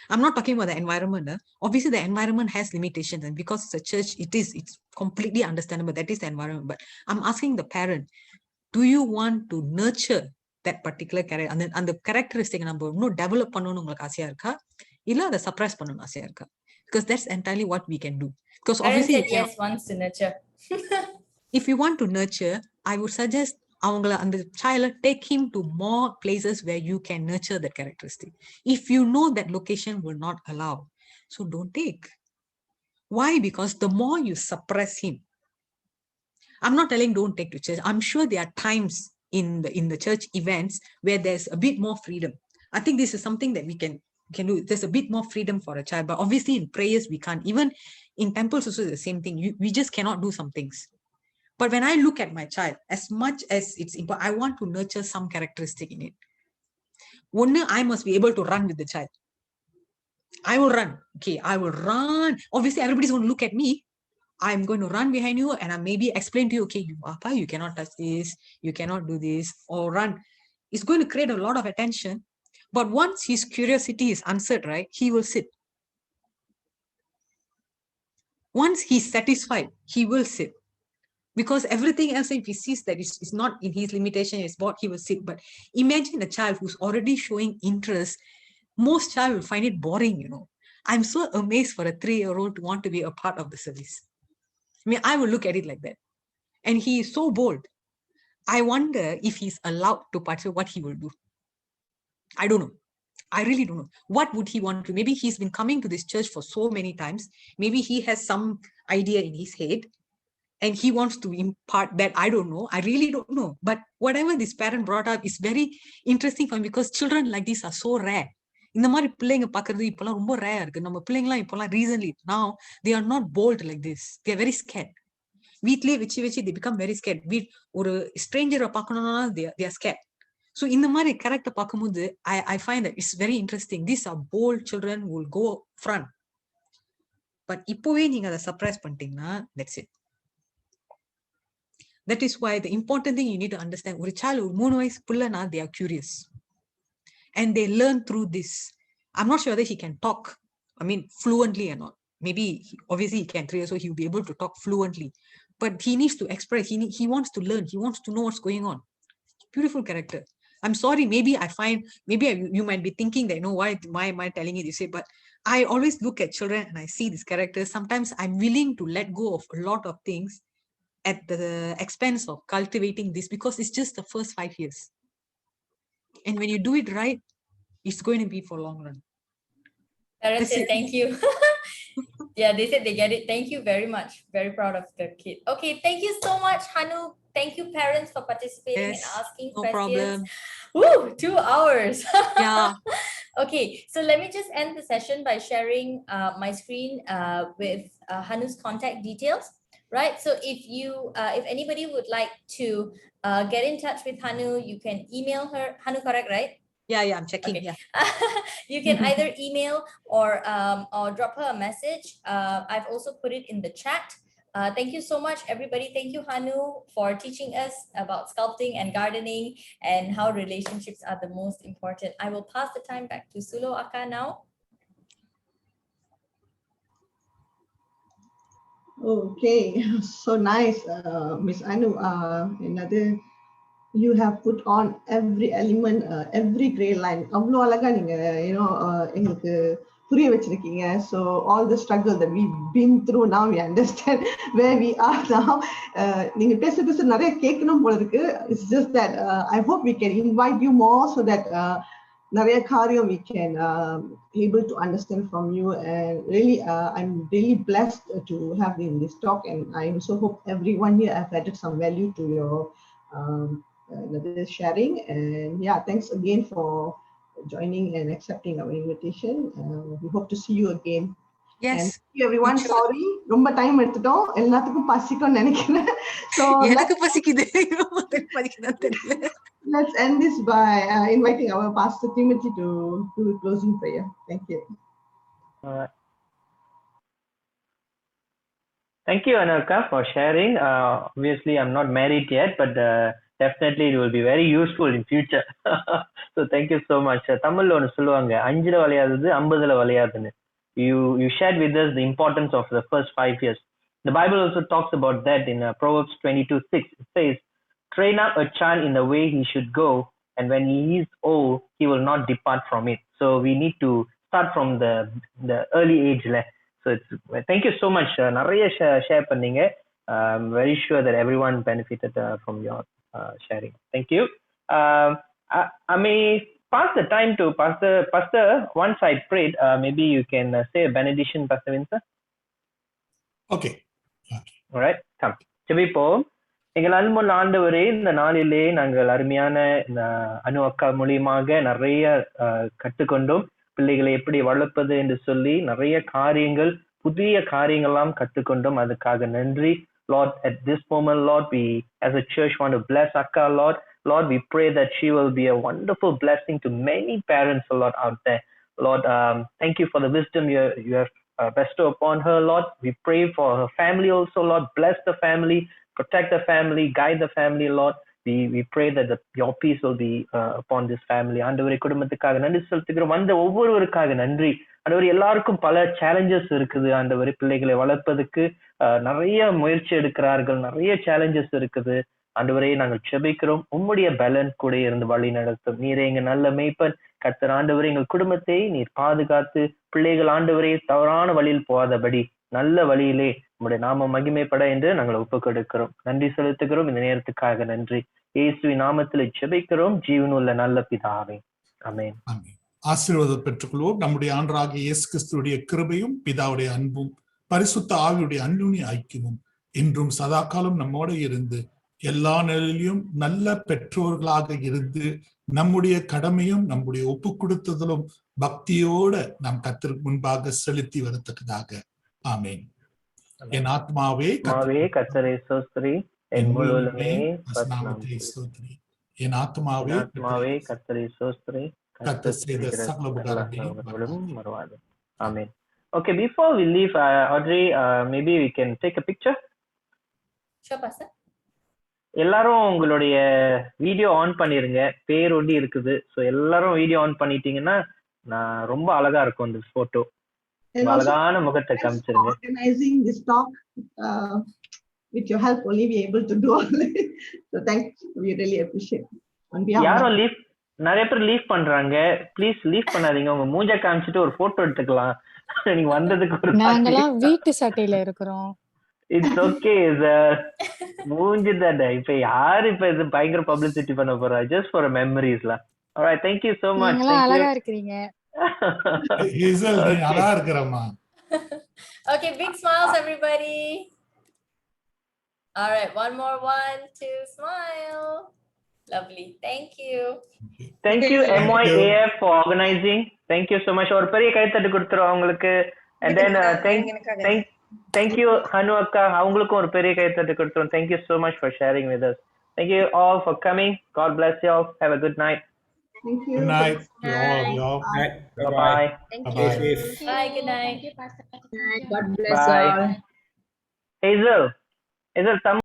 I'm not talking about the environment. Obviously, the environment has limitations, and because it's a church, it's completely understandable. That is the environment. But I'm asking the parent, do you want to nurture that particular character? And the characteristic number no develop பண்ணனும் உங்களுக்கு ஆசையா இருக்கா இல்ல அதை suppress பண்ணனும் ஆசையா இருக்கா? Because that's entirely what we can do. Because obviously, yes, wants to nurture. If you want to nurture, I would suggest the child take him to more places where you can nurture that characteristic. If you know that location will not allow, so don't take. Why? Because the more you suppress him, I'm not telling don't take to church. I'm sure there are times in the church events where there's a bit more freedom. I think this is something that we can do. There's a bit more freedom for a child, but obviously in prayers we can't. Even in temples also the same thing. We just cannot do some things. But when I look at my child, as much as it's important, I want to nurture some characteristic in it. One, I must be able to run with the child. I will run. Okay, I will run. Obviously, everybody's going to look at me. I'm going to run behind you and I maybe explain to you, okay, Papa, you cannot touch this, you cannot do this, or run. It's going to create a lot of attention. But once his curiosity is answered, right, he will sit. Once he's satisfied, he will sit. Because everything else, if he sees that it's not in his limitation, it's what he will sit. But imagine a child who's already showing interest. Most child will find it boring, I'm so amazed for a 3-year-old to want to be a part of the service. I mean, I will look at it like that. And he is so bold. I wonder if he's allowed to participate, what he will do. I don't know. I really don't know. What would he want to? Maybe he's been coming to this church for so many times. Maybe he has some idea in his head. And he wants to impart that. I don't know. I really don't know. But whatever this parent brought up is very interesting for me because children like this are so rare. இந்த மாதிரி பிள்ளைங்க பாக்குறது இப்பெல்லாம் ரொம்ப rare இருக்கு. நம்ம பிள்ளைங்கலாம் இப்பெல்லாம் recently now they are not bold like this. They are very scared. வீட்லயே வச்சு they become very scared. ஒரு stranger பார்க்கணும்னா they are scared. So இந்த மாதிரி character பார்க்கும்போது I find that it's very interesting. These are bold children who will go front. But இப்போவே நீங்க அதை suppress பண்ணிட்டீங்கன்னா that's it. That is why the important thing you need to understand, ஒரு child 3 வயசு புள்ளனா they are curious. And they learn through this. I'm not sure whether he can talk, fluently or not. Maybe, obviously he can 3 years, so he will be able to talk fluently. But he needs to express, he wants to learn, he wants to know what's going on. Beautiful character. I'm sorry, maybe you might be thinking that, why am I telling you this? But I always look at children and I see these characters. Sometimes I'm willing to let go of a lot of things at the expense of cultivating this because it's just the first 5 years. And when you do it right, it's going to be for long run. Parents said thank you. Yeah, they said they get it. Thank you very much. Very proud of the kid. Okay, thank you so much, Hanu. Thank you, parents, for participating and asking questions. Woo, 2 hours. Yeah. Okay, so let me just end the session by sharing my screen with Hanu's contact details. Right. So if anybody would like to get in touch with Hanu, you can email her. Hanu, correct, right? Yeah, I'm checking. Okay. Yeah. You can either email or drop her a message. I've also put it in the chat. Thank you so much, everybody. Thank you, Hanu, for teaching us about sculpting and gardening and how relationships are the most important. I will pass the time back to Sulo Aka now. Okay, so nice, Miss Anu. Another, you have put on every element, every grey line. அவ்வளோ அழகா நீங்க எங்களுக்கு புரிய வச்சிருக்கீங்க. So all the struggle that we've been through, now we understand where we are now. நீங்க பேச நிறைய கேட்கணும் போல இருக்கு. It's just that I hope we can invite you more so that நிறைய காரியம் we can able to understand from you, and really I'm really blessed to have in this talk, and I also hope everyone here have added some value to your this sharing. And yeah, thanks again for joining and accepting our invitation. We hope to see you again. Yes. And thank you everyone. Sorry, ரொம்ப time எடுத்துட்டோம். எல்லாத்துக்கும் பசிக்கும்னு நினைக்கிறேன். So எனக்கு பசிக்குது. பசிக்குதான் தெரியல. Let's end this by inviting our Pastor Timothy to do the closing prayer. Thank you. Thank you, Hanurekha, for sharing. Obviously, I'm not married yet, but definitely it will be very useful in future. So thank you so much. தமிழ்ல ஒன்று சொல்லுவாங்க, 5ல வளையாதது 50ல வளையாதுன்னு. You shared with us the importance of the first 5 years. The Bible also talks about that in Proverbs 22:6. It says, train up a child in the way he should go, and when he is old, he will not depart from it. So we need to start from the early age. So thank you so much. நிறைய share பண்ணீங்க. I'm very sure that everyone benefited from your sharing. Thank you. I may pass the time to Pastor. Once I prayed, maybe you can say a benediction, Pastor Vincent. Okay. All right, come. ஜெபிப்போம். எங்கள் அன்புள்ள ஆண்டவரே, இந்த நாளிலே நாங்கள் அருமையான அனு அக்கா மூலியமாக நிறைய கற்றுக்கொண்டோம். பிள்ளைகளை எப்படி வளர்ப்பது என்று சொல்லி நிறைய காரியங்கள், புதிய காரியங்கள்லாம் கற்றுக்கொண்டோம். அதுக்காக நன்றி. Lord, at this moment, Lord, we as a church want to bless Akka, Lord. Lord, we pray that she will be a wonderful blessing to many parents, Lord, out there. Lord, thank you for the wisdom you have bestowed upon her, Lord. We pray for her family also, Lord. Bless the family, protect the family, guide the family, Lord. We pray that your peace will be upon this family. ஆண்டவரே, குடும்பத்துக்காக நன்றி செலுத்துகிறோம். வந்த ஒவ்வொருவருக்காக நன்றி. ஆண்டவரே, எல்லாருக்கும் பல சேலஞ்சஸ் இருக்குது. ஆண்டவரே, பிள்ளைகளை வளர்ப்பதற்கு நிறைய முயற்சி எடுக்கிறார்கள், நிறைய சேலஞ்சஸ் இருக்குது. ஆண்டவரே, நாங்கள் செபிக்கிறோம், உம்முடைய பலன் கூட இருந்து வழி நடத்தும். நீரே எங்க நல்ல மேய்ப்பன். கர்த்தர் ஆண்டவரே, எங்கள் குடும்பத்தை நீர் பாதுகாத்து, பிள்ளைகள் ஆண்டவரே தவறான வழியில் போகாதபடி நல்ல வழியிலே உம்முடைய நாம மகிமைப்பட என்று நாங்கள் ஒப்புக் கொடுக்கிறோம். நன்றி செலுத்துகிறோம். இந்த நேரத்துக்காக நன்றி. இயேசுவின் நாமத்தில் செபிக்கிறோம், ஜீவனுள்ள நல்ல பிதாவே. ஆமென். ஆசீர்வாதம் பெற்றுக்கொள்வோம். நம்முடைய ஆண்டவராகிய இயேசு கிறிஸ்துவுடைய கிருபையும் பிதாவுடைய அன்பும் பரிசுத்த ஆவியுடைய அன்புடைய ஐக்கியமும் இன்றும் சதா காலம் நம்மோடு இருந்து எல்லா நிலையிலும் நல்ல பெற்றோர்களாக இருந்து நம்முடைய கடமையும் நம்முடைய ஒப்பு கொடுத்ததிலும் பக்தியோட நாம் கர்த்தருக்கு முன்பாக செலுத்தி வரத்தக்கதாக. ஆமென். என் ஆத்மாவே கர்த்தரை ஸ்தோத்திரி, என் முழுவதுமே நாமத்தை ஸ்தோத்திரி. என் ஆத்மாவே கர்த்தரை ஸ்தோத்திரி, கர்த்தர் செய்த சகல உபகாரங்களையும் மறவாதே. Amen. Okay, before we leave, Audrey, maybe we can take a picture. Sure, Pastor. எல்லாரும் உங்களுடைய வீடியோ ஆன் பண்ணிருங்க. பேர் ஒண்டி இருக்குது. ஸோ எல்லாரும் வீடியோ ஆன் பண்ணிட்டீங்கன்னா நான் ரொம்ப அழகா இருக்கும் இந்த போட்டோ. அழகான முகத்தை காமிச்சிருங்க. Organizing this talk, with your help only we able to do all this. So thanks, we really appreciate. யாரும் லீவ், நிறைய பேர் லீவ் பண்றாங்க. ப்ளீஸ் லீவ் பண்ணாதீங்க. உங்க மூஞ்ச காமிச்சிட்டு ஒரு போட்டோ எடுத்துக்கலாம். நீங்க வந்ததுக்கு ஒரு நாங்கலாம் வீட்டு சட்டையில இருக்கிறோம். It's okay sir. மூஞ்சி தானே இப்ப யாரு இப்ப இது பயங்கர பப்ளிசிட்டி பண்ண போறா? ஜஸ்ட் ஃபார் மெமரிஸ்ல. All right, thank you so much. நீங்களாம் Thank அழகா you. இருக்கிறீங்க. ஹேசல் நீ Okay. அழகா இருக்கிறம்மா. Okay, big smiles, everybody. All right, one more, 1, 2, smile. Lovely, thank you. Thank you Okay. MYAF for organizing. Thank you so much. ஒரு பெரிய கைத்தட்டு கொடுத்துறோம் அவங்களுக்கு. And then thank you Hanu akka, அவங்களுக்கும் ஒரு பெரிய கைத்தட்டு கொடுத்துறோம். Thank you so much for sharing with us. Thank you all for coming. God bless you all. Have a good night. Thank you. Good night to all of y'all. Bye bye. Thank Bye-bye. you. Thank you. Bye, good night. Thank you, Pastor. God bless Bye. all. Hazel, thumb